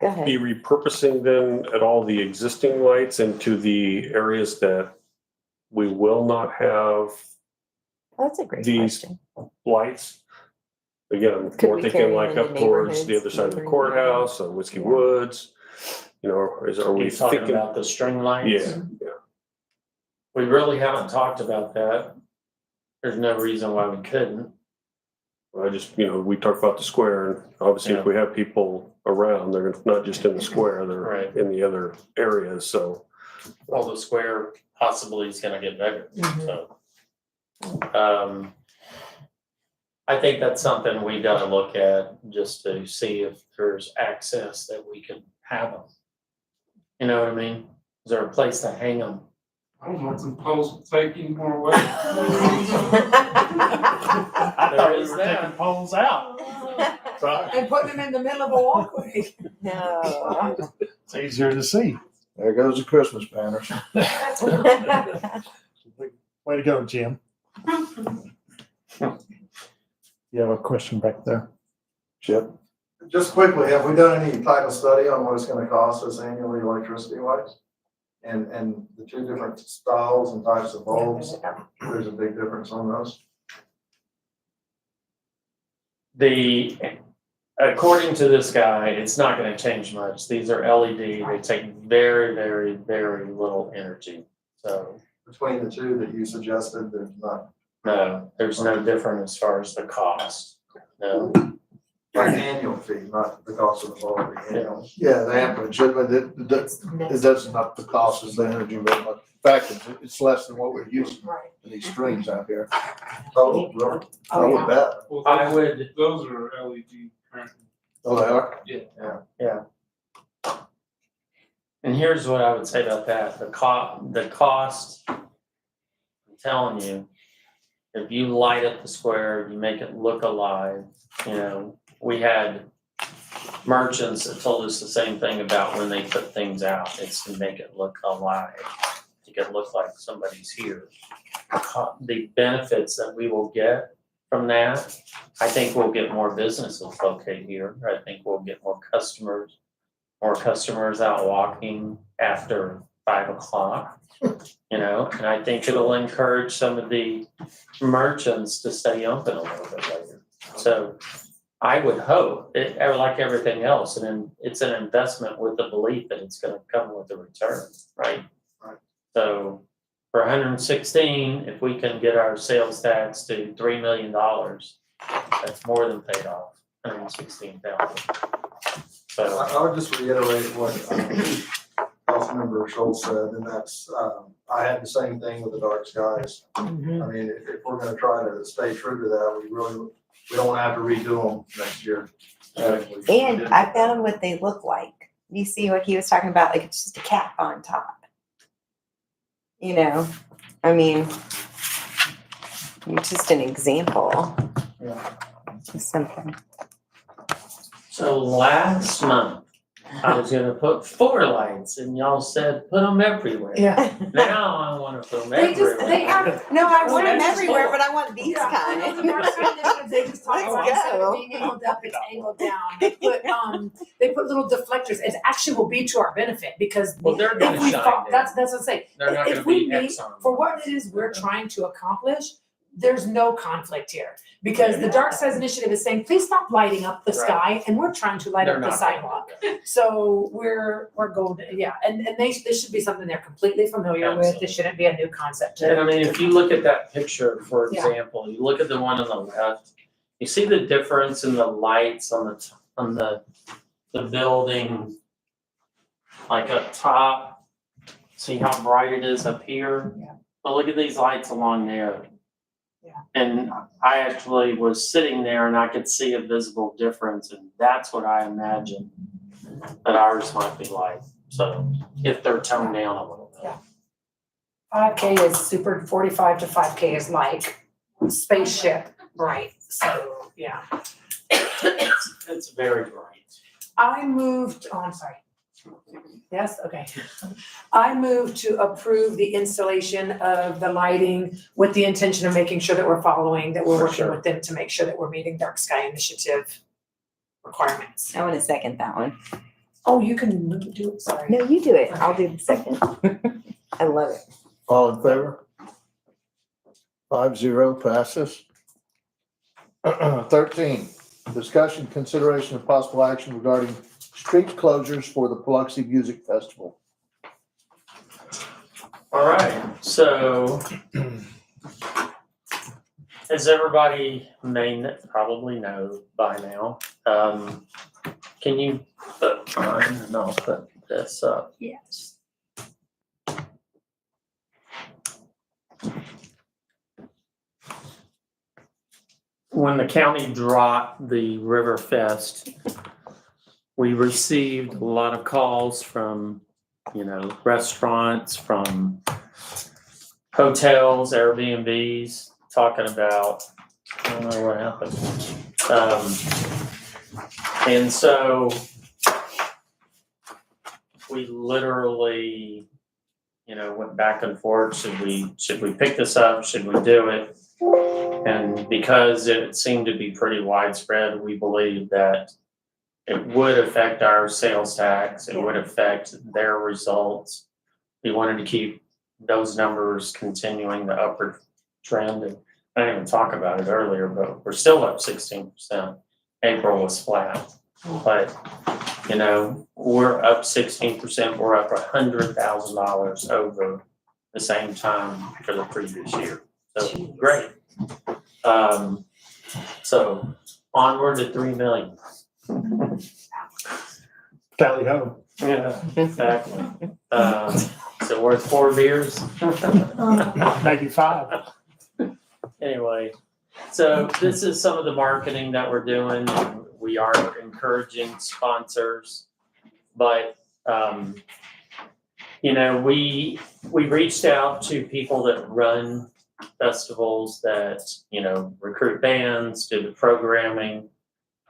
go ahead. be repurposing them at all the existing lights into the areas that we will not have Oh, that's a great these question. lights? Again, Could we're we thinking carry like them up into towards the neighborhoods, other side of the neighboring courthouse, on Whiskey Woods. You know, are we You're talking thinking? about the string lights? Yeah, yeah. We really haven't talked about that. There's no reason why we couldn't. I just, you know, we talked about the square, and obviously if we have people around, they're not just in the square, they're Right. in the other areas, so. Well, the square possibly is gonna get bigger, so. I think that's something we gotta look at just to see if there's access that we can have them. You know what I mean? Is there a place to hang them? I don't want some poles taking more away. There is that. Poles out. And putting them in the middle of a walkway. No. It's easier to see. there goes the Christmas banners. Way to go, Jim. You have a question back there? Chip? Just quickly, have we done any type of study on what it's gonna cost us annually electricity wise? And the two different styles and types of bulbs, there's a big difference on those. According to this guy, it's not gonna change much. These are LED. They take very, very, very little energy. So, Between the two that you suggested, there's not. no, there's no difference as far as the cost. No. An annual fee, not the cost of the bulb, the annual. Yeah, the amperage, but it doesn't up the cost of the energy very much. In fact, it's less than what we're using in these strings out here. Oh, really? I would bet. Well, I would, those are LED currently. Oh, they are? yeah. And here's what I would say about that, the cost, I'm telling you, if you light up the square, you make it look alive, you know, we had merchants that told us the same thing about when they put things out, it's to make it look alive, make it look like somebody's here. The benefits that we will get from that, I think we'll get more businesses located here, I think we'll get more customers out walking after 5 o'clock, you know, and I think it'll encourage some of the merchants to stay open a little bit later. So I would hope, like everything else, and then it's an investment with the belief that it's gonna come with a return, right? So for 116, if we can get our sales tax to $3 million, that's more than paid off, 116,000. So I would just reiterate what Councilmember Schultz said, and that's, I had the same thing with the dark skies. I mean, if we're gonna try to stay true to that, we don't wanna have to redo them next year. And I found what they look like. You see what he was talking about? Like it's just a cap on top. You know, I mean, it's just an example. of something. So last month, I was gonna put 4 lights and y'all said, put them everywhere. Yeah. Now I wanna put them They just, everywhere. they have. No, I want them Well, everywhere, but I want these Yeah, kind. I know the dark side initiative, they just talk about Let's instead go. of being angled up, it's angled down. They put little deflectors, it actually will be to our benefit, because Well, they're gonna if we shine fall, there. that's what I'm saying. They're not If gonna we be meet, Exxon. for what it is we're trying to accomplish, there's no conflict here. Because the Dark Skies Initiative is saying, please stop lighting up the Right. sky, and we're trying to light They're up the not. sidewalk. So we're going, yeah, and this should be something they're completely familiar with, Absolutely. it shouldn't be a new concept to And I mean, if you look at that picture, for Yeah. example, you look at the one on the left, you see the difference in the lights on the building, like up top. See how bright it is up here? Yeah. But look at these lights along there. Yeah. And I actually was sitting there and I could see a visible difference, and that's what I imagine that ours might be like. So if they're toned down a little bit. 5K is super, 45 to 5K is like spaceship bright, so, yeah. It's very bright. I moved, oh, I'm sorry. Yes, okay. I moved to approve the installation of the lighting with the intention of making sure that we're following, that we're For working sure. with them to make sure that we're meeting Dark Sky Initiative requirements. I want to second that one. Oh, you can do it, sorry. No, you do it. I'll do the second. I love it. All in favor? 5-0 passes. 13, discussion, consideration of possible action regarding street closures for the Biloxi Music Festival. All right, so as everybody probably know by now, can you put mine and I'll put this up? Yes. When the county dropped the River Fest, we received a lot of calls from, restaurants, from hotels, Airbnbs, talking about, I don't know what happened. And so we literally, went back and forth. Should we pick this up? Should we do it? And because it seemed to be pretty widespread, we believe that it would affect our sales tax, it would affect their results. We wanted to keep those numbers continuing the upward trend. And I didn't even talk about it earlier, but we're still up 16%. April was flat. But, we're up 16%, we're up $100,000 over the same time for the previous year. So great. So onward to 3 million. Tally ho. Yeah, exactly. So worth 4 beers. Maybe 5. Anyway, so this is some of the marketing that we're doing. We are encouraging sponsors, but, you know, we reached out to people that run festivals that, you know, recruit bands, do the programming,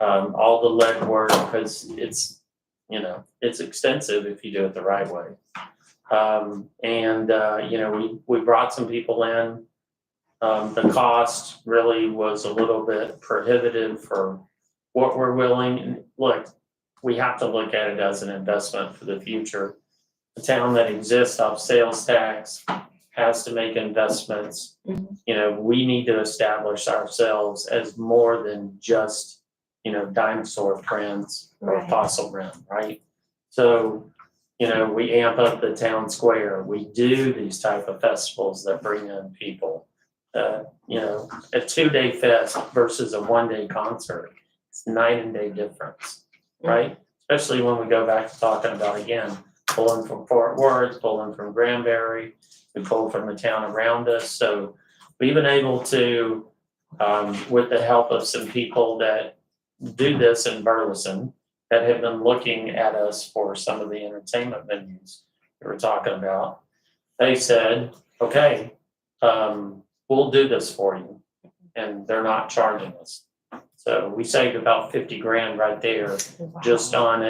all the legwork, because it's, you know, it's extensive if you do it the right way. You know, we brought some people in. The cost really was a little bit prohibitive for what we're willing. And look, we have to look at it as an investment for the future. A town that exists off sales tax has to make investments. You know, we need to establish ourselves as more than just, you know, dinosaur friends or Right. fossil rim, right? So, you know, we amp up the town square. We do these type of festivals that bring in people. You know, a 2-day fest versus a 1-day concert, it's night and day difference, right? Especially when we go back to talking about, again, pulling from Fort Worth, pulling from Granbury, we pull from the town around us. So we've been able to, with the help of some people that do this in Burleson, that have been looking at us for some of the entertainment venues that we're talking about. They said, okay, we'll do this for you. And they're not charging us. So we saved about 50 grand right there just on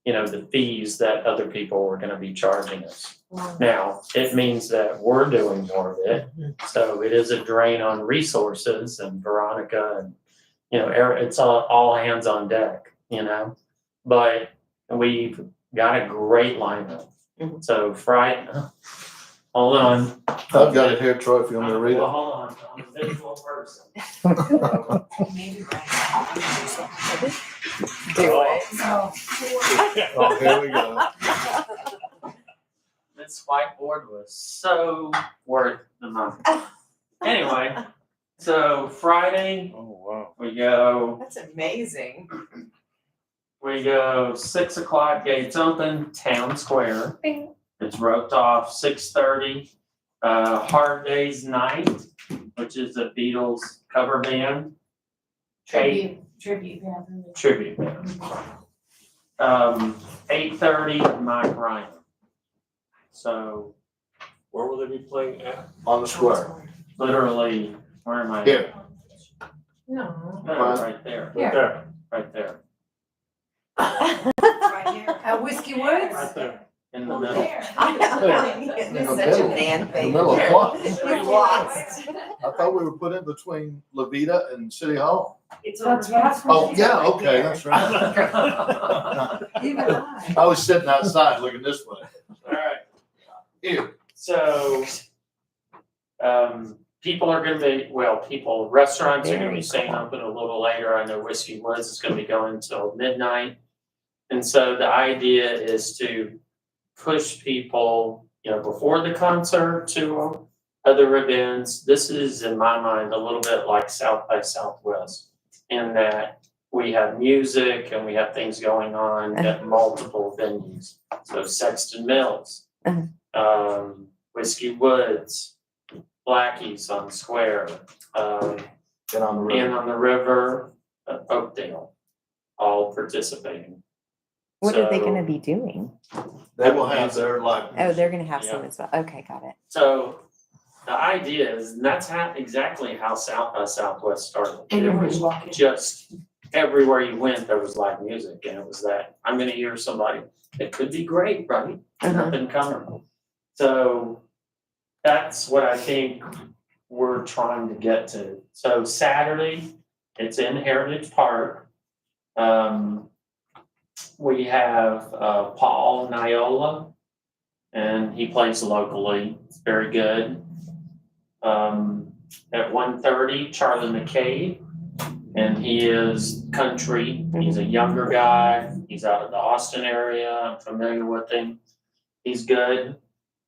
you know, the fees that other people were gonna be charging us. Now, it means that we're doing more of it. So it is a drain on resources, and Veronica and, you know, it's all hands on deck, you know? But we've got a great lineup. So Friday, hold on. I've got it here, Troy, if you want me to read Well, it. hold on, I'm a visual person. Do it. Oh, here we go. This whiteboard was so worth the money. Anyway, so Friday, Oh, wow. we go That's amazing. 6 o'clock, gates open, town square. Bing. It's roped off 6:30. Hard Day's Night, which is a Beatles cover band. Tribute band. Tribute band. 8:30, Mike Ryan. So Where will they be playing at? On the square. literally, where am I? Here. No. No, right there. Here. Right there. At Whiskey Woods? Right there. In the Oh, middle. there. It's such a man In the thing. middle of what? We're lost. I thought we were put in between Levita and City Hall. That's right. Oh, yeah, okay, that's right. Even I. I was sitting outside looking this way. All right. Here. So, people are gonna be, restaurants are gonna be staying open a little later. I know Whiskey Woods is gonna be going till midnight. And so the idea is to push people, you know, before the concert to other events. This is, in my mind, a little bit like South by Southwest, in that we have music and we have things going on at multiple venues. So Sexton Mills, Whiskey Woods, Blackie's on Square, And on the road. and on the river, Oakdale, all participating. What are they So- gonna be doing? They will have their like. Oh, they're gonna have some Yeah. as well. Okay, got it. So the idea is, and that's exactly how South by Southwest started. It Everybody's was walking. just everywhere you went, there was live music, and it was that, I'm gonna hear somebody, it could be great, right? Up and coming. So that's what I think we're trying to get to. So Saturday, it's in Heritage Park. We have Paul Niola, and he plays locally. It's very good. At 1:30, Charlie McCabe, and he is country. He's a younger guy. He's out of the Austin area. I'm familiar with him. He's good.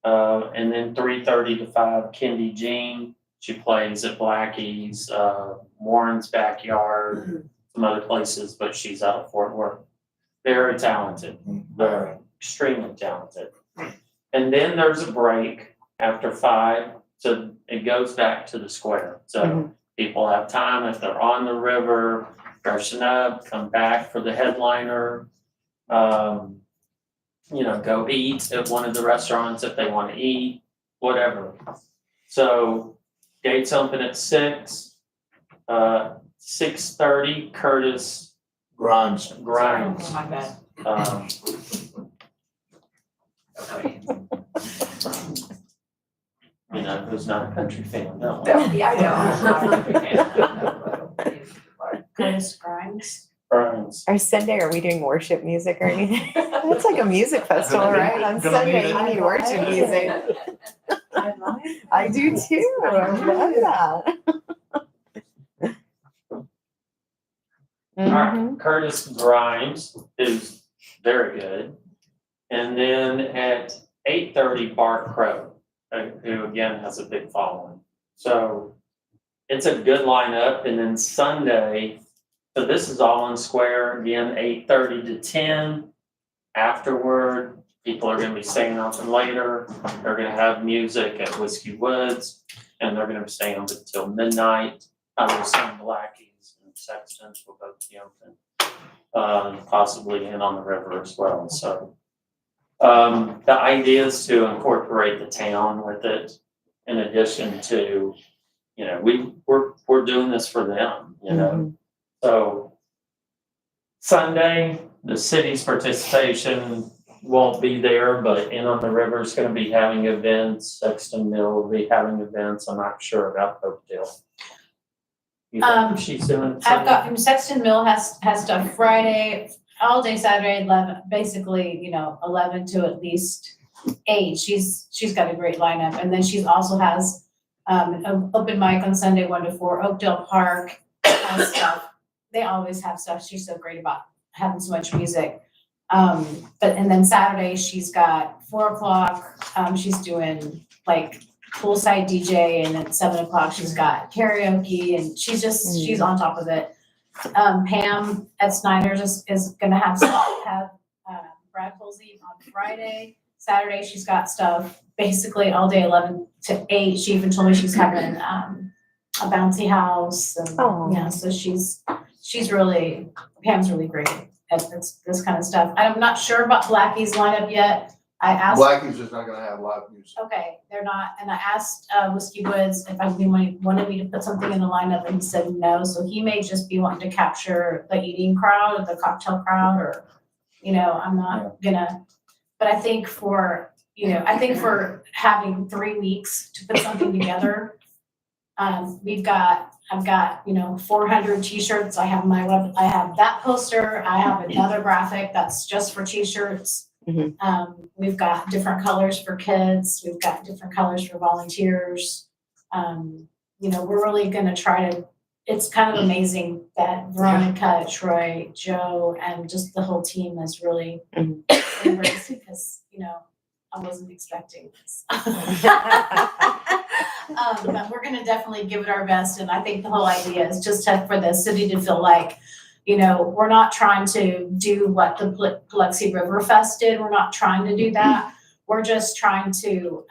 And then 3:30 to 5, Kendi Jean. She plays at Blackie's, Warren's Backyard, some other places, but she's out of Fort Worth. Very talented, extremely talented. And then there's a break after 5, so it goes back to the square. So people have time if they're on the river, freshen up, come back for the headliner. Go eat at one of the restaurants if they want to eat, whatever. So gates open at 6. 6:30, Curtis Grimes. Oh, my bad. Who's not a country fan, no. Yeah, I know. Curtis Grimes. Burns. Or Sunday, are we doing worship music or anything? It's like a music festival, right? On Sunday, you need worship music. I do too. I love that. All right, Curtis Grimes is very good. And then at 8:30, Bart Crow, who again has a big following. So it's a good lineup. And then Sunday, so this is all in square, again, 8:30 to 10. Afterward, people are gonna be staying out later. They're gonna have music at Whiskey Woods, and they're gonna be staying up until midnight. Some Blackies and Sextons will both be open, possibly in on the river as well. So the idea is to incorporate the town with it, in addition to, we're doing this for them, So Sunday, the city's participation won't be there, but In on the River is going to be having events. Sexton Mill will be having events. I'm not sure about Oakdale. You think she's doing I've got from Sexton Mill has stuff Friday, all day Saturday, 11, basically, 11 to at least 8. She's got a great lineup. And then she also has an open mic on Sunday, 1 to 4. Oakdale Park has stuff. They always have stuff. She's so great about having so much music. And then Saturday she's got 4 o'clock. She's doing like poolside DJ, and at 7 o'clock she's got karaoke, and she's on top of it. Pam at Snyder's is gonna have Brad Polsey on Friday. Saturday she's got stuff basically all day 11 to 8. She even told me she's having a bouncy house, and so Pam's really great at this kind of stuff. I'm not sure about Blackie's lineup yet. I asked. Blackie's is not gonna have live music. Okay, they're not, and I asked Whiskey Woods if he wanted me to put something in the lineup, and he said no, so he may just be wanting to capture the eating crowd or the cocktail crowd, or, I'm not gonna, but I think for having 3 weeks to put something together, I've got 400 t-shirts. I have I have that poster. I have another graphic that's just for t-shirts. We've got different colors for kids. We've got different colors for volunteers. We're really going to try to, it's kind of amazing that Veronica, Troy, Joe, and just the whole team is really embraced, because, I wasn't expecting this. But we're going to definitely give it our best. And I think the whole idea is just for the city to feel like, we're not trying to do what the Biloxi River Fest did. We're not trying to do that. We're just trying to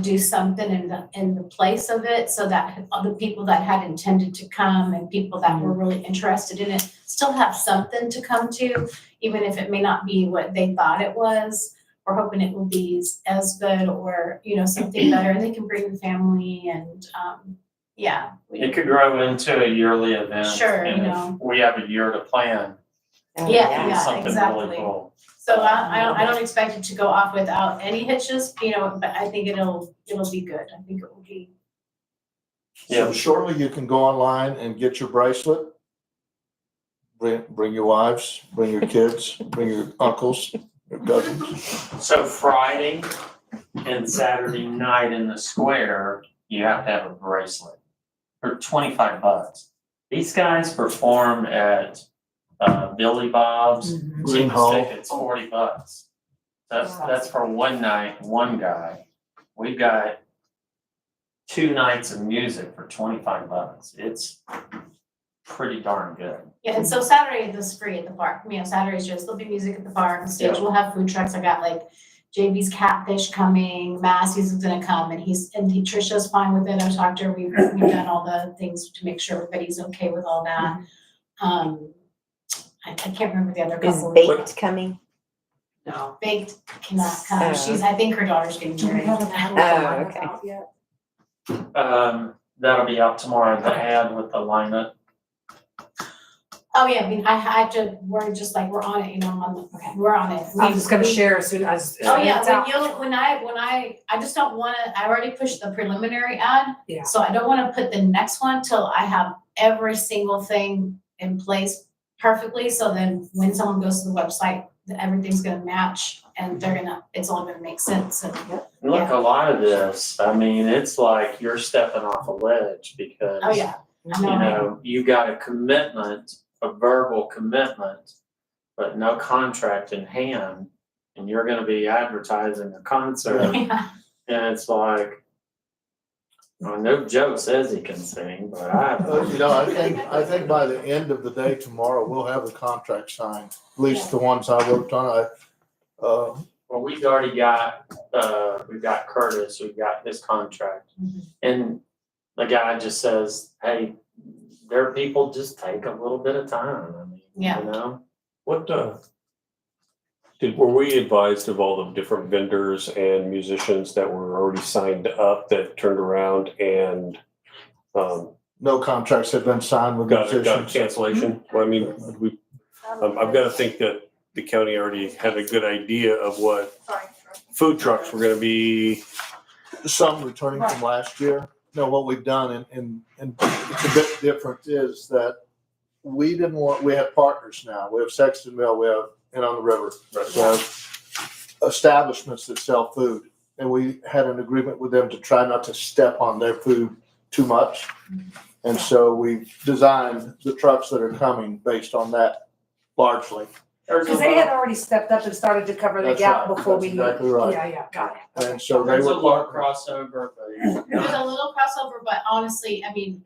do something in the place of it, so that the people that had intended to come and people that were really interested in it still have something to come to, even if it may not be what they thought it was. We're hoping it will be as good, or, something better, and they can bring the family, and, It could grow into a yearly event. Sure, and if we have a year to plan. Yeah, something exactly. really cool. So I don't expect it to go off without any hitches, but I think it'll be good. I think it will be. So shortly you can go online and get your bracelet. Bring your wives, bring your kids, bring your uncles, your cousins. So Friday and Saturday night in the square, you have to have a bracelet for $25. These guys perform at Billy Bob's. Green Hall. Tickets $40. That's for one night, one guy. We've got 2 nights of music for $25. It's pretty darn good. Yeah, and so Saturday is free at the park. Saturday's just, there'll be music at the park. The stage will have food trucks. I got like JB's Catfish coming, Massey's is gonna come, and Trisha's fine with it. I talked to her. We've done all the things to make sure everybody's okay with all that. I can't remember the other Is couple. Baked coming? No, Baked cannot come. Oh. I think her daughter's getting married. Oh, okay. That'll be out tomorrow, the ad with the lineup. Oh, yeah, I mean, I had to, we're just like, we're on it, you know, we're on it. I'm just gonna share as soon as. Oh, yeah, it's out. when I just don't wanna, I already pushed the preliminary ad. Yeah. So I don't wanna put the next one till I have every single thing in place perfectly, so then when someone goes to the website, everything's gonna match and it's all gonna make sense and. Look, a lot of this, I mean, it's like you're stepping off a ledge because. Oh, yeah. I You know. know, you got a commitment, a verbal commitment, but no contract in hand, and you're gonna be advertising a concert. Yeah. And it's like, I know Joe says he can sing, but You know, I think by the end of the day tomorrow, we'll have the contract signed, at least the ones I worked on. Well, we've already got, we've got Curtis, we've got his contract. And the guy just says, hey, there are people just take a little bit of time, I mean, you Yeah. know? What, were we advised of all the different vendors and musicians that were already signed up that turned around and, No contracts have been signed with got a musicians. cancellation? Well, I mean, I've gotta think that the county already had a good idea of what food trucks were gonna be. Some returning from last year. No, what we've done, and it's a bit different, is that we have partners now. We have Sextonville, we have, and on the river, we have establishments that sell food. And we had an agreement with them to try not to step on their food too much. And so we designed the trucks that are coming based on that largely. Because they had already stepped up and started to cover the That's gap right. before That's we. exactly right. Yeah, got it. And so they There's a were little partners. crossover, but. There's a little crossover, but honestly, I mean,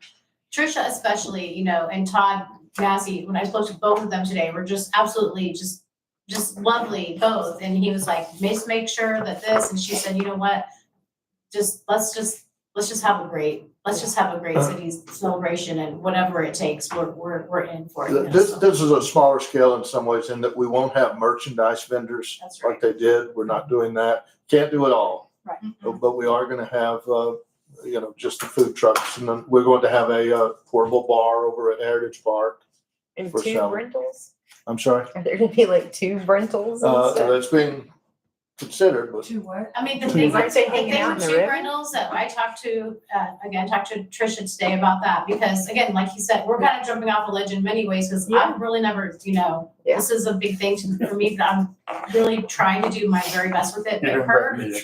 Trisha especially, you know, and Todd Massey, when I spoke to both of them today, were just absolutely just lovely both. And he was like, just make sure that this, and she said, you know what? Let's just have a great city celebration, and whatever it takes, we're in for it. You know, This so. is a smaller scale in some ways in that we won't have merchandise vendors That's right. like they did. We're not doing that. Can't do it all. Right. But we are gonna have, just the food trucks, and then we're going to have a portable bar over at Heritage Park. And For 2 selling. rentals? I'm sorry, Are there gonna be like 2 rentals and stuff? that's being considered, but To what? I mean, the Two thing, Aren't they the hanging thing out with in the cheap river? rentals that I talked to Trisha today about that, because again, like you said, we're kind of jumping off a ledge in many ways, because I've really never, Yeah. this is a big thing for me, but I'm really trying to do my very best with it, but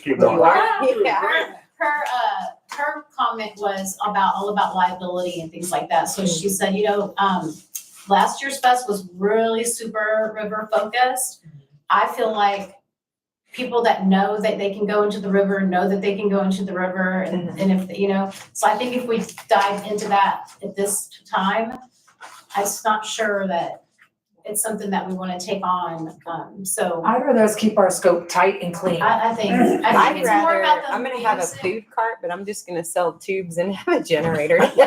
You are? Yeah. her comment was all about liability and things like that. So she said, last year's fest was really super river focused. I feel like people that know that they can go into the river know that they can go into the river, and if, so I think if we dive into that at this time, I'm not sure that it's something that we want to take on, so. I'd rather us keep our scope tight and clean. I think I'd it's more rather, about the I'm gonna have a music. food cart, but I'm just gonna sell tubes and have a generator. 50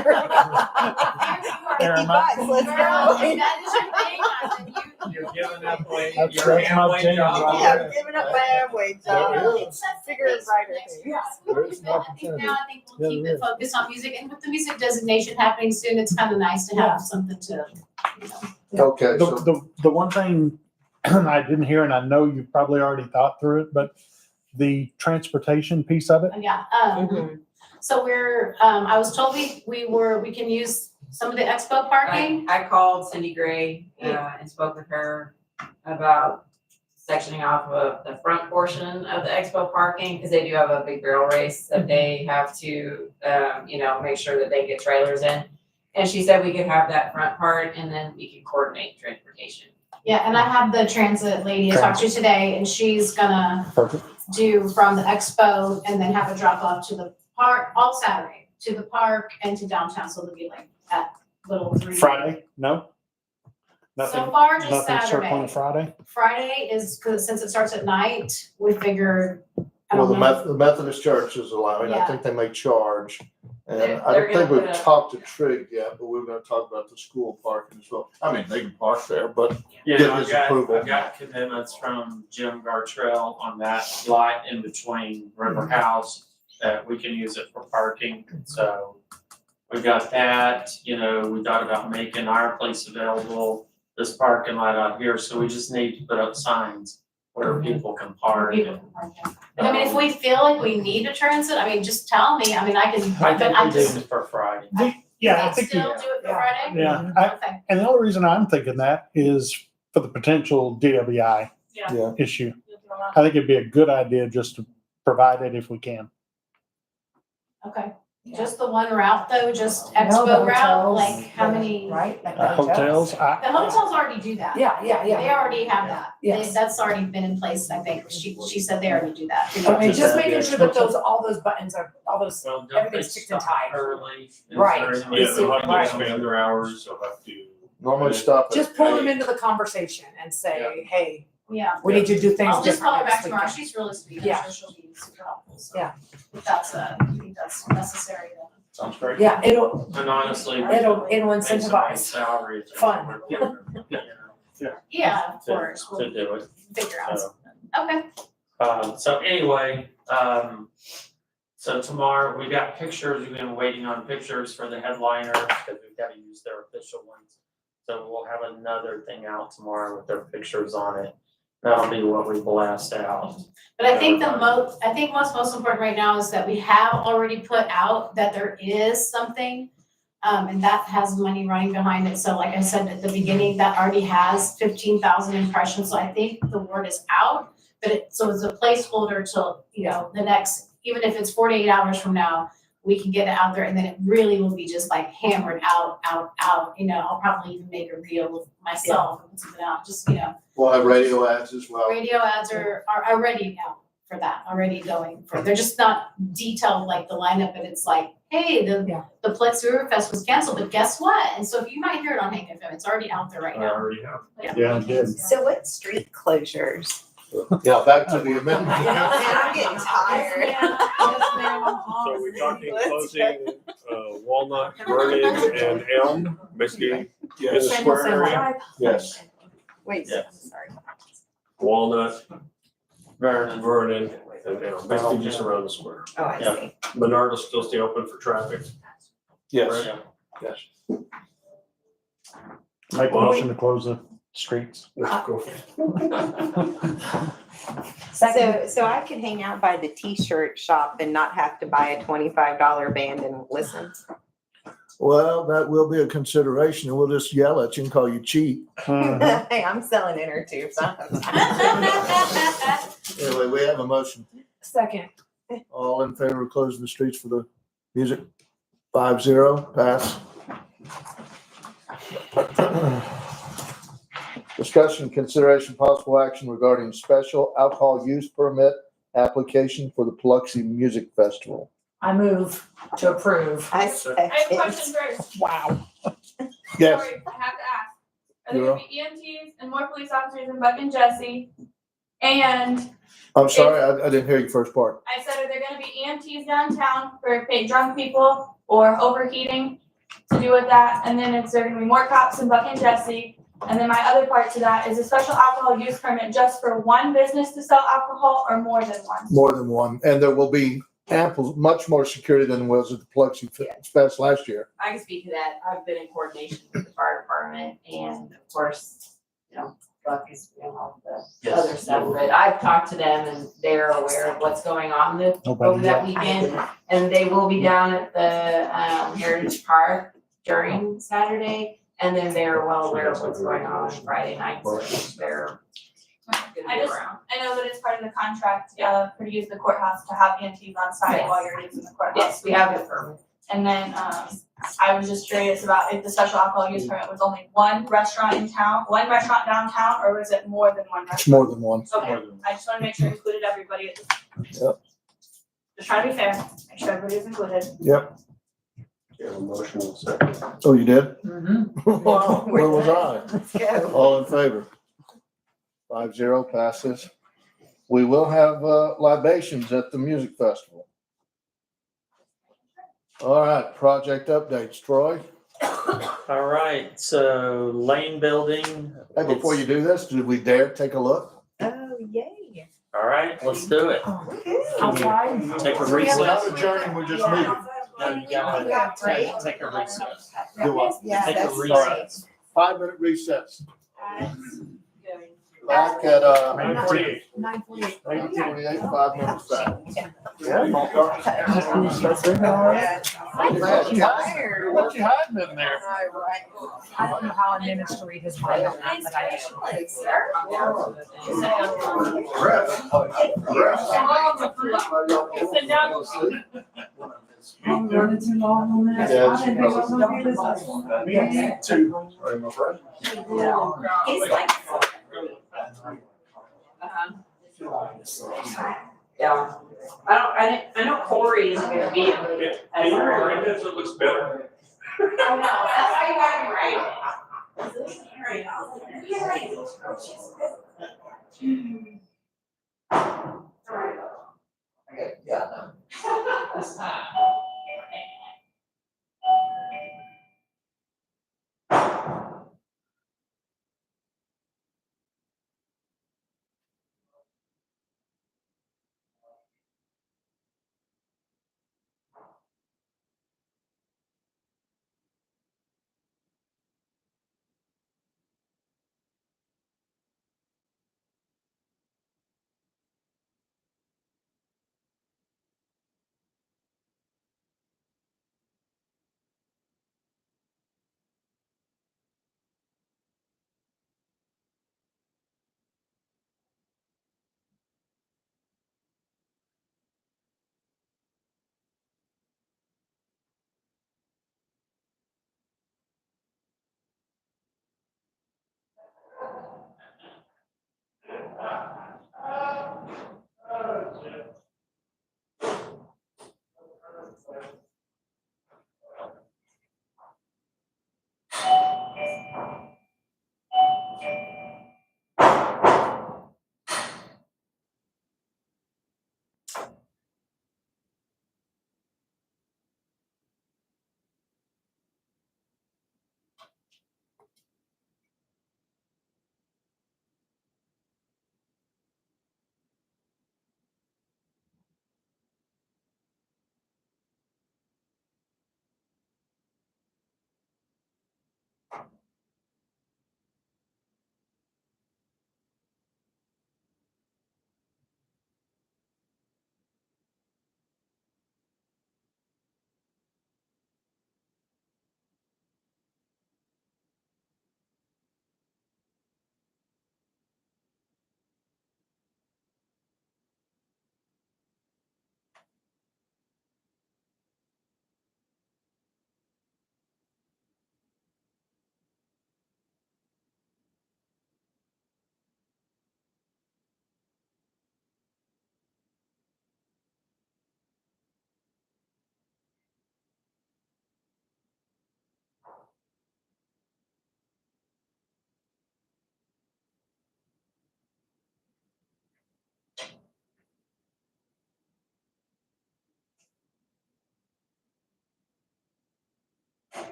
bucks, let's Girl, go. that is your thing, I said, You're giving up That's your my Amway jam job. right Yeah, there. I'm giving up my Amway job. There it It's that Bigger and base brighter next thing. year. There is an I think opportunity. now, I think we'll Yeah, keep there it is. focused on music, and with the music designation happening soon, it's kind of nice to have something to, okay, so The one thing I didn't hear, and I know you probably already thought through it, but the transportation piece of it. yeah. Mhm. So I was told we can use some of the expo parking. I called Cindy Gray, and spoke with her about sectioning off of the front portion of the expo parking, because they do have a big barrel race that they have to, make sure that they get trailers in. And she said we could have that front part, and then we can coordinate transportation. Yeah, and I have the transit lady I talked to today, and she's gonna do from the expo and then have a drop off to the park, all Saturday, to the park and to downtown, so it'll be like that little 3. Friday, no? So Nothing, far, just nothing circling Saturday. Friday? Friday is, because since it starts at night, we figured, I Well, don't the know. The Methodist Church is allowing, I Yeah. think they may charge. And They're- I they're don't think gonna we've put a- talked to Trig yet, but we're gonna talk about the school parking as well. I mean, they can park there, but Yeah, get I've his got, approval. I've got commitments from Jim Gartrell on that lot in between River House that we can use it for parking, so we got that, you know, we thought about making our place available, this parking lot out here, so we just need to put up signs where people can park. People can park, yeah. I mean, if we feel like we need a transit, I mean, just tell me, I mean, I can, I but think I we just. did it for Friday. Yeah, I Can think, still do it for Friday? yeah, I, Okay, and the only reason I'm thinking that is for the potential DWI Yeah. Yeah. issue. I think it'd be a good idea just to provide it if we can. okay. Just the one route though, just No, expo the route, hotels, like how many? Right? Like the Hotels, The hotels already do that. Yeah, yeah, yeah. They already have that. Yes. That's already been in place, I think. She said they already do that. I mean, just making sure that all those buttons are, all those, Well, don't they everything's ticked and stop tied. early? Is Right. there any way Yeah, they'll have to Right. expand their hours, they'll have to. Normally stop at Just pull them 8. into the conversation and say, hey, Yeah. we need you to do things I'll just call her differently back this tomorrow. weekend. She's really sweet. Yeah. I'm sure she'll be super helpful. So Yeah. if that's, I think that's necessary then. sounds great. Yeah, it'll And honestly. It'll make some nice incentivize salaries. fun. Yeah, of To, course. to We'll do it. figure out So, something. Okay. so anyway, so tomorrow, we got pictures, we've been waiting on pictures for the headliners, because we've got to use their official ones. So we'll have another thing out tomorrow with their pictures on it. That'll be what we blast out. But I think I think what's most important right now is that we have already put out that there is something. And that has money running behind it. So like I said at the beginning, that already has 15,000 impressions. So I think the word is out. But so it's a placeholder till, you know, the next, even if it's 48 hours from now, we can get it out there and then it really will be just like hammered out. You know, I'll probably even make a reel with myself and put something out, just, you know. We'll have radio ads as well. Radio ads are already out for that, already going for, they're just not detailed like the lineup, but it's like, hey, the Plex River Fest was canceled, but guess what? And so if you might hear it on Hank FM, it's already out there right I now. already have. Yeah, I did. So what street closures? Yeah, back to the amendment. I'm getting tired. So we're talking closing, Walnut, Vernon, and Elm, basically in the Yes. square area. Yes. Wait, Yeah. sorry. Walnut, Vernon. Vernon, and Elm, basically just around the square. Oh, I Yeah. see. Bernard will still stay open for traffic. Yes. Yeah. Yes. Make a motion to close the streets. Go for it. So I could hang out by the t-shirt shop and not have to buy a $25 band and listen. Well, that will be a consideration, and we'll just yell at you and call you cheap. Hey, I'm selling inner tubes. Anyway, we have a motion. Second. All in favor of closing the streets for the music? 5-0, pass. Discussion, consideration, possible action regarding special alcohol use permit application for the Biloxi Music Festival. I move to approve. I I have a question first. Wow. Yes. Sorry, I have to ask. Are there Yeah. gonna be EMTs and more police officers in Buck and Jesse? And I'm sorry, I didn't hear your first part. I said, are there gonna be EMTs downtown for big drunk people or overheating to do with that? And then is there gonna be more cops in Buck and Jesse? And then my other part to that is a special alcohol use permit just for one business to sell alcohol or more than one? More than one, and there will be ample, much more security than was at the Biloxi Fest last year. I can speak to that. I've been in coordination with the fire department and of course, you know, Buck is doing all the Yes. other stuff, but I've talked to them and they're aware of what's going on over that weekend. And they will be down at the Heritage Park during Saturday. And then they're well aware of what's going on Friday night, so they're gonna I be just, around. I know that it's part of the contract, for to use the courthouse to have EMTs on site while you're using the courthouse. Yes, we have it for And then, I was just curious about if the special alcohol use permit was only one restaurant in town, one restaurant downtown, or was it more than one It's restaurant? more than one. Okay, I just wanna make sure it included everybody. Yep. Just trying to be fair, make sure everybody's included. Yep. You have a motion and a second. Oh, you did? Mm-hmm. Wow, where was I? Let's go. All in favor? 5-0 passes. We will have libations at the music festival. All right, project updates, Troy. All right, so lane building. Hey, before you do this, did we dare take a look? Oh, yay. All right, let's do it. Outside? Take a We're recess. not adjourning, we're just meeting. No, you gotta take a recess. Do what? Yeah, Take a that's recess. 5-minute recess. Back at 9:48. 9:48. 8:48, 5 minutes back. I'm tired. What you hiding in there? I don't know how I managed to read his mind on that, but I I'm running too long on that. Yeah, I didn't think I was gonna be this much. Me too. Right, my friend. He's like. Yeah. I know Corey is gonna be. Can you remind us it looks better? I know, that's how you gotta be right.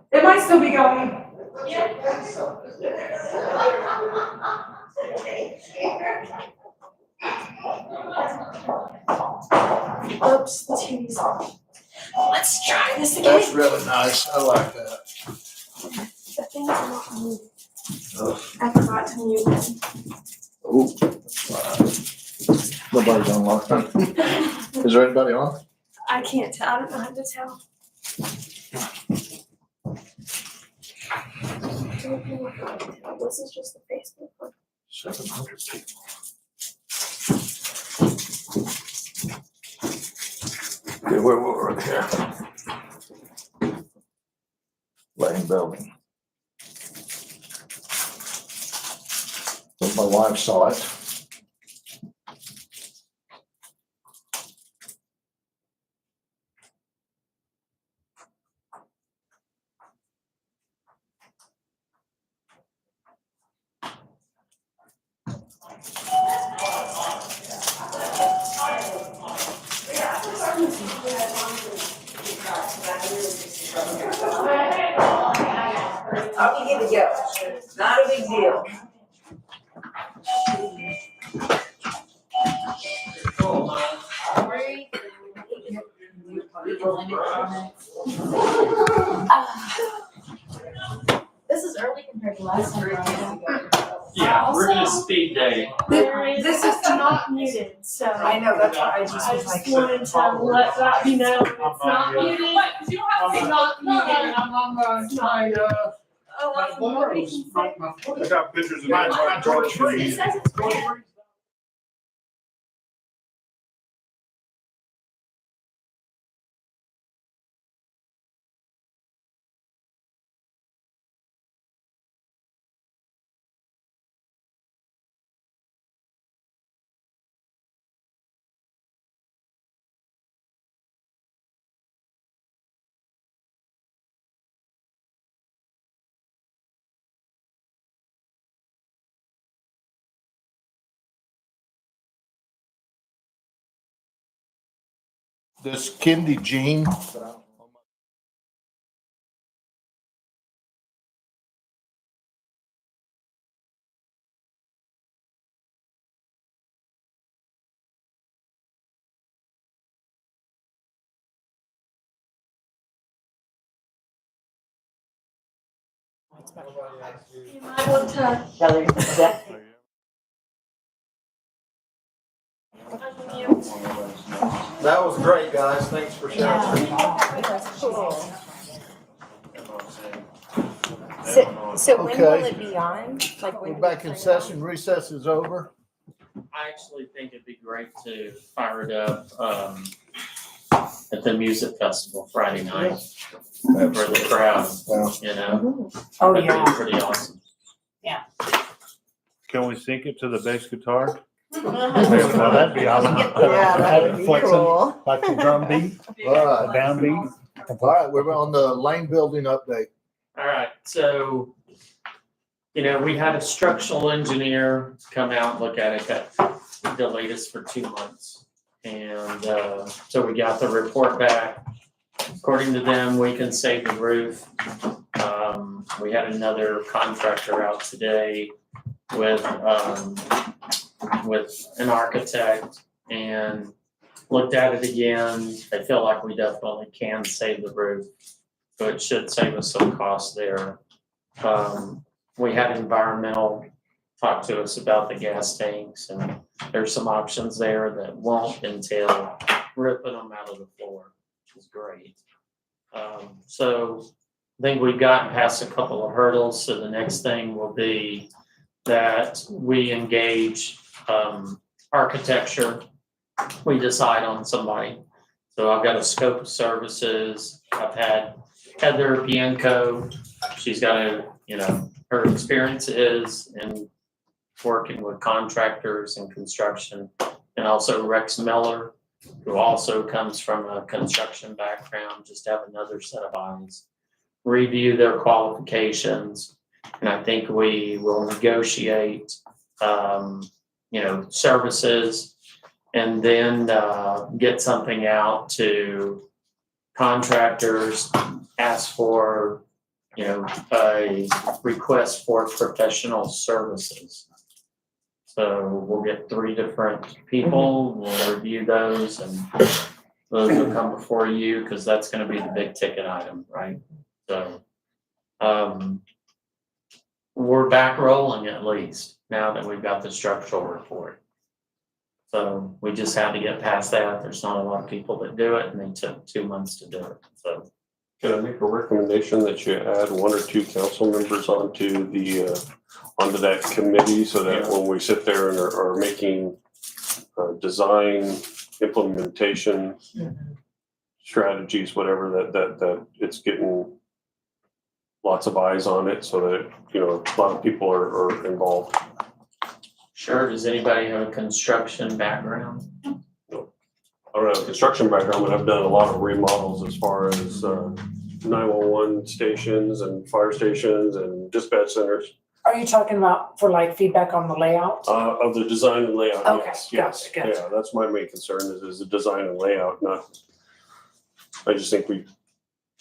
It might still be going. Oops, the TV's off. Let's try this again. That's really nice. I like that. The things are not moving. I forgot to mute them. Ooh. Nobody's on lockdown. Is there anybody on? I can't tell, I don't know how to tell. This is just the Facebook one. 700 people. Okay, where were we here? Lane building. My wife saw it. to go. Not a big deal. This is early compared to last time. Yeah, we're gonna speed date. This is not muted, so. I know, that's why I just I was like. just wanted to let that be known, it's not muted. Wait, you don't have to It's not muted. I'm on the, I got pictures of My George Street. It says it's great. This Kendi Jean. You might want to. That was great, guys. Thanks for sharing. So when will Okay. it be on? Like when? We're back in session. Recess is over. I actually think it'd be great to fire it up, at the music festival Friday night for the crowd, you know? Oh, That'd be yeah. pretty awesome. Can we sync it to the bass guitar? Well, that'd be awesome. Yeah, that would be cool. Like the drum beat, all right, downbeat. All right, we're on the Lane building update. All right, so, you know, we had a structural engineer come out and look at it that delayed us for 2 months. And so we got the report back. According to them, we can save the roof. We had another contractor out today with an architect and looked at it again. They feel like we definitely can save the roof. So it should save us some costs there. We had environmental talk to us about the gas tanks, and there's some options there that won't entail ripping them out of the floor, which is great. So I think we've gotten past a couple of hurdles, so the next thing will be that we engage architecture. We decide on somebody. So I've got a scope of services. I've had Heather Bianco. She's got her experience is in working with contractors and construction, and also Rex Miller, who also comes from a construction background, just to have another set of eyes. Review their qualifications, and I think we will negotiate, services, and then get something out to contractors, ask for, a request for professional services. So we'll get 3 different people, we'll review those, and those will come before you, because that's gonna be the big ticket item, right? So, we're back rolling at least, now that we've got the structural report. So we just had to get past that. There's not a lot of people that do it, and they took 2 months to do it, so. Can I make a recommendation that you add 1 or 2 council members onto onto that committee, so that when we sit there and are making design, implementation, strategies, whatever, that it's getting lots of eyes on it, so that, a lot of people are involved. Sure, does anybody have a construction background? I don't have a construction background, but I've done a lot of remodels as far as 911 stations and fire stations and dispatch centers. Are you talking about for like feedback on the layout? Of the design and layout, Okay, yes. gotcha. Yeah, that's my main concern is the design and layout, not, I just think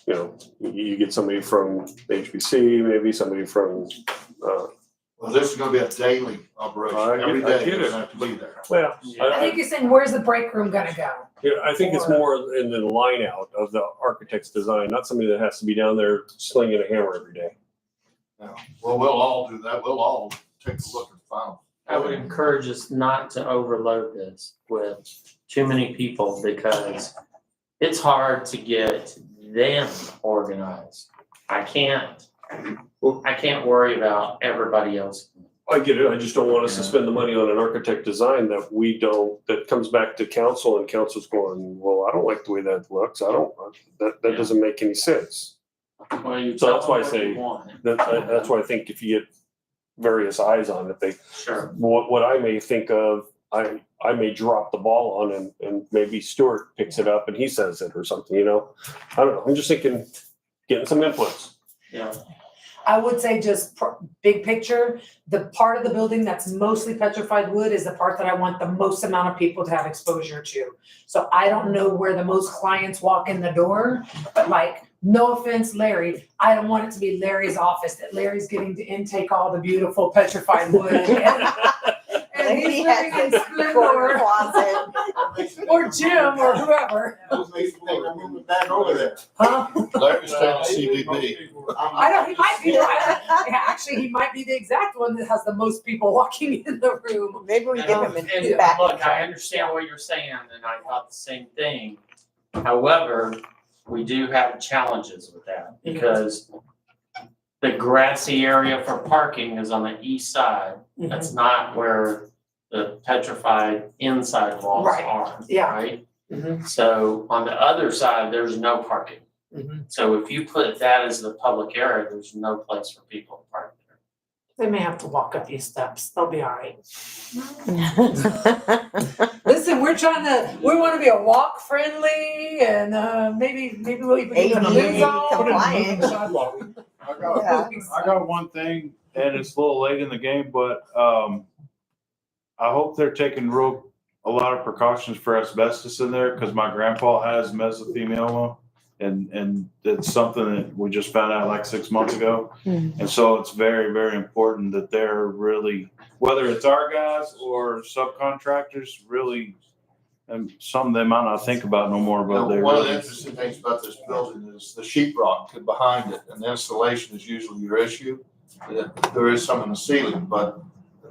you know, you get somebody from HBC, maybe somebody from, Well, this is gonna be a daily operation. I get- Every I day get you're it. gonna have to be there. well, I think you're saying, where's the break room gonna go? Yeah, I think it's more in the line out of the architect's design, not somebody that has to be down there slinging a hammer every day. Well, we'll all do that. We'll all take a look and find. I would encourage us not to overload this with too many people because it's hard to get them organized. I can't worry about everybody else. I get it, I just don't want us to spend the money on an architect design that we don't, that comes back to council and council's going, well, I don't like the way that looks, that doesn't make any sense. Well, you So tell that's why I them what say, you want. that's why I think if you get various eyes on it, Sure. what I may think of, I may drop the ball on him and maybe Stuart picks it up and he says it or something, you know? I don't know, I'm just thinking, getting some influence. Yeah. I would say just big picture, the part of the building that's mostly petrified wood is the part that I want the most amount of people to have exposure to. So I don't know where the most clients walk in the door, but like, no offense, Larry, I don't want it to be Larry's office, that Larry's getting to intake all the beautiful petrified wood. And he's living in splendor. Or Jim or whoever. Back over there. Huh? Larry's taking CVB. I don't, he might be, actually, he might be the exact one that has the most people walking in the room. Maybe we give him And a feedback. look, I understand what you're saying, and I thought the same thing. However, we do have challenges with that because the grassy area for parking is on the east side. That's not where the petrified inside walls Right. are, Yeah. right? So on the other side, there's no parking. So if you put that as the public area, there's no place for people to park there. They may have to walk a few steps. They'll be all right. Listen, we want to be a walk friendly and maybe we'll even get a blue zone. compliant. I got one thing, and it's a little late in the game, but I hope they're taking a lot of precautions for asbestos in there, because my grandpa has mesothelioma, and it's something that we just found out like 6 months ago. And so it's very, very important that they're really, whether it's our guys or subcontractors, really, and some of them might not think about no more, but they One of the really. interesting things about this building is the sheetrock behind it, and the installation is usually your issue. There is some in the ceiling, but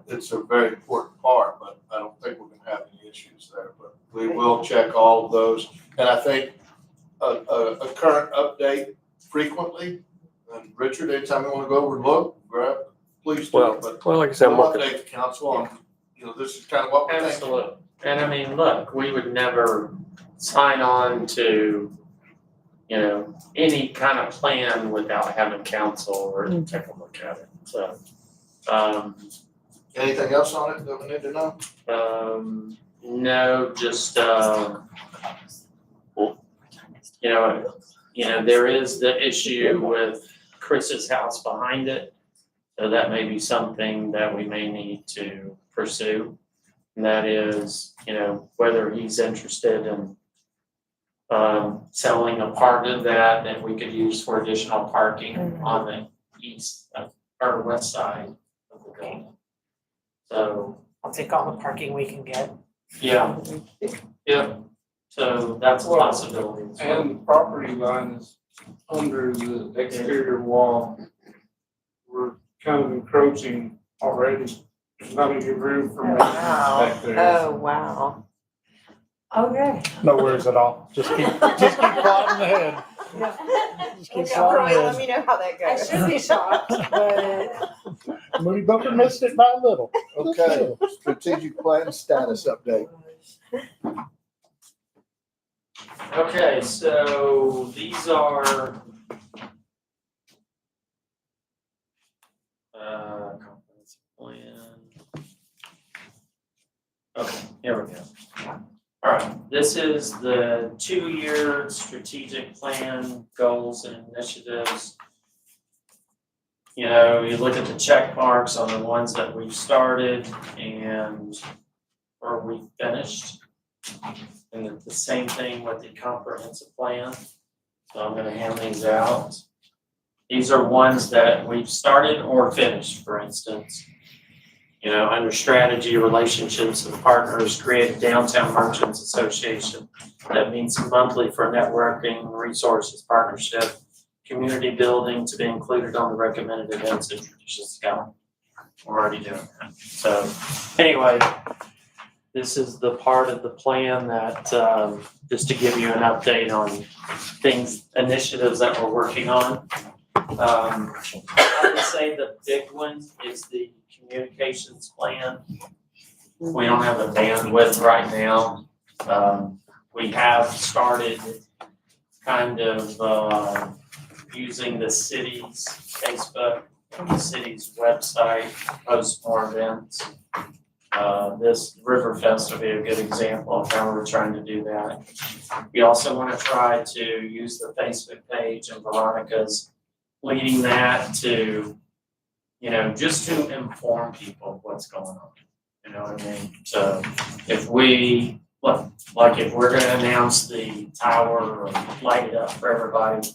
it's a very important part, but I don't think we're gonna have any issues there, but we will check all of those. And I think a current update frequently, and Richard, anytime you wanna go over and look, please do. Well, But like I said, I'm we'll working. update the council on, this is kind of what we're thinking. Absolutely. And I mean, look, we would never sign on to, any kind of plan without having council or take a look at it. So, Anything else on it that we need to know? no, just, there is the issue with Chris's house behind it. So that may be something that we may need to pursue. And that is, whether he's interested in selling a part of that we could use for additional parking on the east or west side of the building. So, I'll take all the parking we can get. yeah, so that's a possibility as well. And the property line is under the exterior wall. We're kind of encroaching already. There's not any room for me back there. Oh, wow. Okay. No worries at all. Just keep plodding ahead. Just keep plodding Brian, let ahead. me know how that I goes. should be shocked, but Moody Booker missed it by a little. Okay, strategic plan status update. Okay, so these are comprehensive plan. Okay, here we go. All right, this is the 2-year strategic plan, goals and initiatives. You look at the check marks on the ones that we've started or we finished. And it's the same thing with the comprehensive plan. So I'm gonna hand these out. These are ones that we've started or finished, for instance. You know, under strategy, relationships and partners, create a downtown merchants association. That means monthly for networking, resources, partnership, community building to be included on the recommended events and traditions calendar. We're already doing that. So anyway, this is the part of the plan that, just to give you an update on things, initiatives that we're working on. I would say the big one is the communications plan. We don't have the bandwidth right now. We have started kind of using the city's Facebook, the city's website, post more events. This Riverfest will be a good example of how we're trying to do that. We also want to try to use the Facebook page, and Veronica's leading that to, you know, just to inform people of what's going on. You know what I mean? So if we, like if we're gonna announce the tower or light it up for everybody,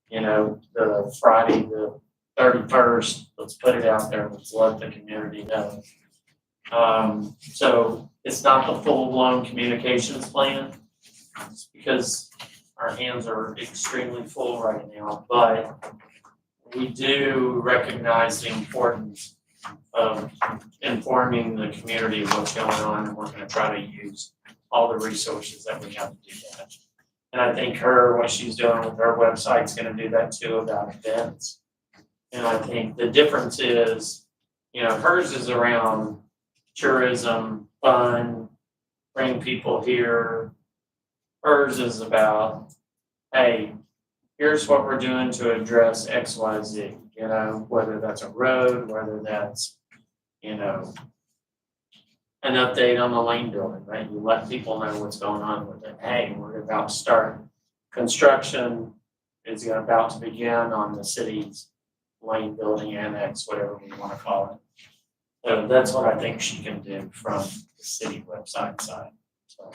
you know, the Friday, the 31st, let's put it out there, let's let the community know. So it's not the full-blown communications plan, it's because our hands are extremely full right now, but we do recognize the importance of informing the community of what's going on, and we're gonna try to use all the resources that we have to do that. And I think what she's doing with her website's gonna do that too, about events. And I think the difference is, you know, hers is around tourism, fun, bring people here. Hers is about, hey, here's what we're doing to address X, Y, Z, you know, whether that's a road, whether that's, you know, an update on the lane building, right? You let people know what's going on with it. Hey, we're about to start construction is about to begin on the city's lane building annex, whatever we want to call it. So that's what I think she can do from the city website side, so.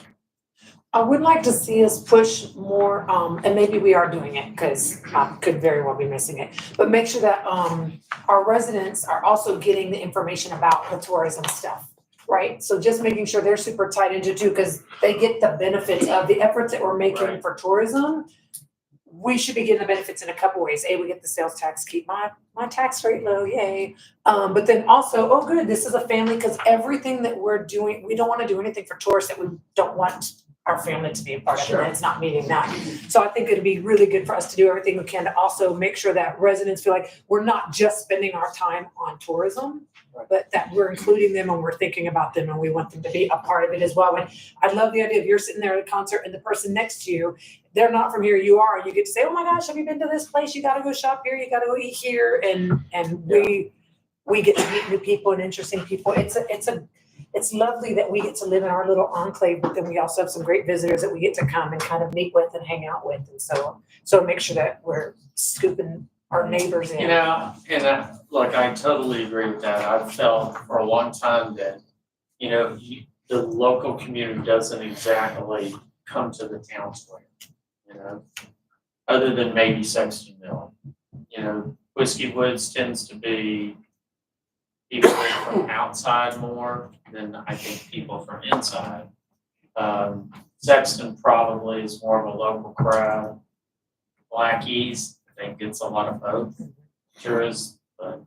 I would like to see us push more, and maybe we are doing it, because I could very well be missing it. But make sure that, our residents are also getting the information about the tourism stuff, right? So just making sure they're super tied into too, because they get the benefits of the efforts that we're making for tourism. We should be getting the benefits in a couple ways. A, we get the sales tax, keep my tax rate low, yay. But then also, oh good, this is a family, because everything that we're doing, we don't want to do anything for tourists that we don't want our family to be a part of, and it's not meeting that. So I think it'd be really good for us to do everything we can to also make sure that residents feel like we're not just spending our time on tourism, but that we're including them and we're thinking about them and we want them to be a part of it as well. And I love the idea of you're sitting there at a concert and the person next to you, they're not from here, you are, and you get to say, oh my gosh, have you been to this place? You gotta go shop here, you gotta go eat here. And we get to meet new people and interesting people. It's lovely that we get to live in our little enclave, but then we also have some great visitors that we get to come and kind of meet with and hang out with. And so make sure that we're scooping our neighbors in. You know, and look, I totally agree with that. I've felt for a long time that, you know, the local community doesn't exactly come to the town square, you know, other than maybe Sexton Mill. You know, Whiskey Woods tends to be people from outside more than I think people from inside. Sexton probably is more of a local crowd. Blackie's, I think it's a lot of both tourists, but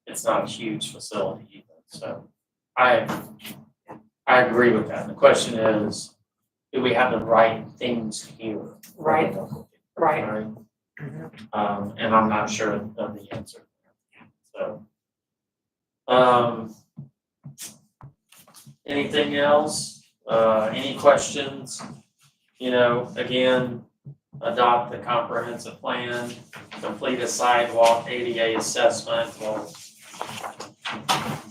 it's not a huge facility either. So I agree with that. The question is, do we have the right things here? Right. Right. And I'm not sure of the answer. So. Anything else? Any questions? You know, again, adopt the comprehensive plan, complete a sidewalk ADA assessment. Well,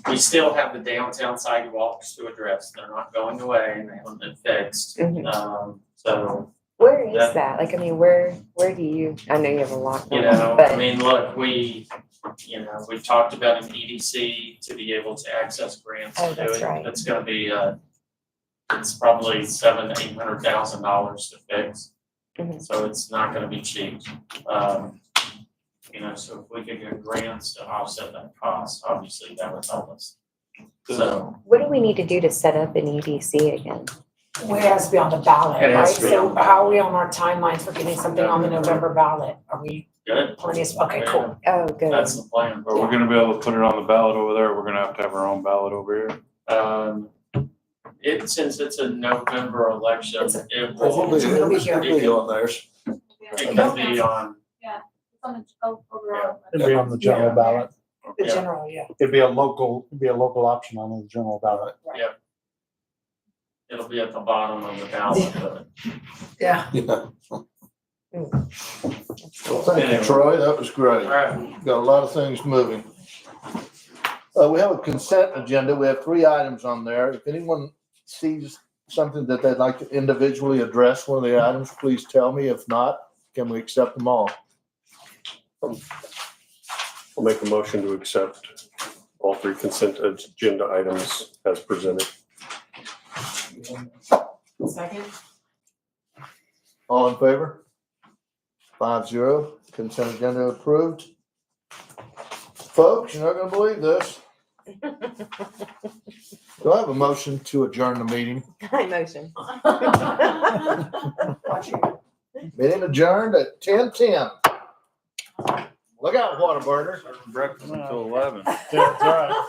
we still have the downtown sidewalks to address. They're not going away and they haven't been fixed. So. Where is that? Like, I mean, where do you, I know you have a lot. You know, but I mean, look, we've talked about an EDC to be able to access grants to do that's it. right. It's gonna be, it's probably $700,000 to $800,000 to fix. Mhm. So it's not gonna be cheap. You know, so if we could get grants to offset that cost, obviously that would help us. So, What do we need to do to set up an EDC again? Well, it has to be on the ballot, It right? has to be on So the how are we on our timeline for getting something on the November ballot? Are we good, plenty of, okay, cool. Oh, good. that's the plan. But we're gonna be able to put it on the ballot over there. We're gonna have our own ballot over here. Since it's a November election, It's a- it will, It'll be here. It'll be on theirs. it can be on, It'd be on the general ballot. The yeah. general, yeah. It'd be a local option on the general ballot. It'll be at the bottom of the ballot, but Yeah. Yeah. Well, thank you, Troy. That was great. all right. Got a lot of things moving. We have a consent agenda. We have 3 items on there. If anyone sees something that they'd like to individually address one of the items, please tell me. If not, can we accept them all? I'll make a motion to accept all 3 consent agenda items as presented. Second? All in favor? 5-0. Consent agenda approved. Folks, you're not gonna believe this. Do I have a motion to adjourn the meeting? I motion. Meeting adjourned at 10:10. Look out, Whataburger. Breakfast until 11. That's right.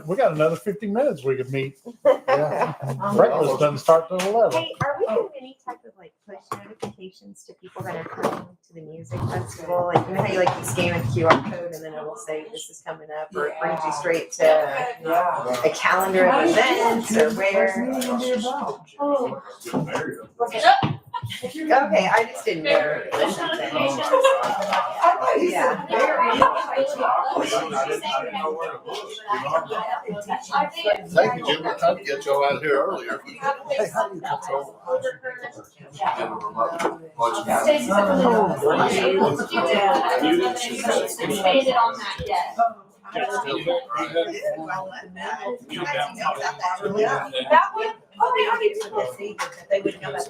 We got another 50 minutes we could meet. Breakfast doesn't start till 11. Hey, are we doing any type of like push notifications to people that are coming to the music festival? Like, you know how you like you scan a QR code and then it will say this is coming up, or it brings you straight to a calendar of events or where? Okay, I just didn't know. If it was something. Yeah. Thank you, Jim. We're trying to get y'all out here earlier. Hey, how do you control? Expanded on that yet. That one, Oh, they already did this. They would come back.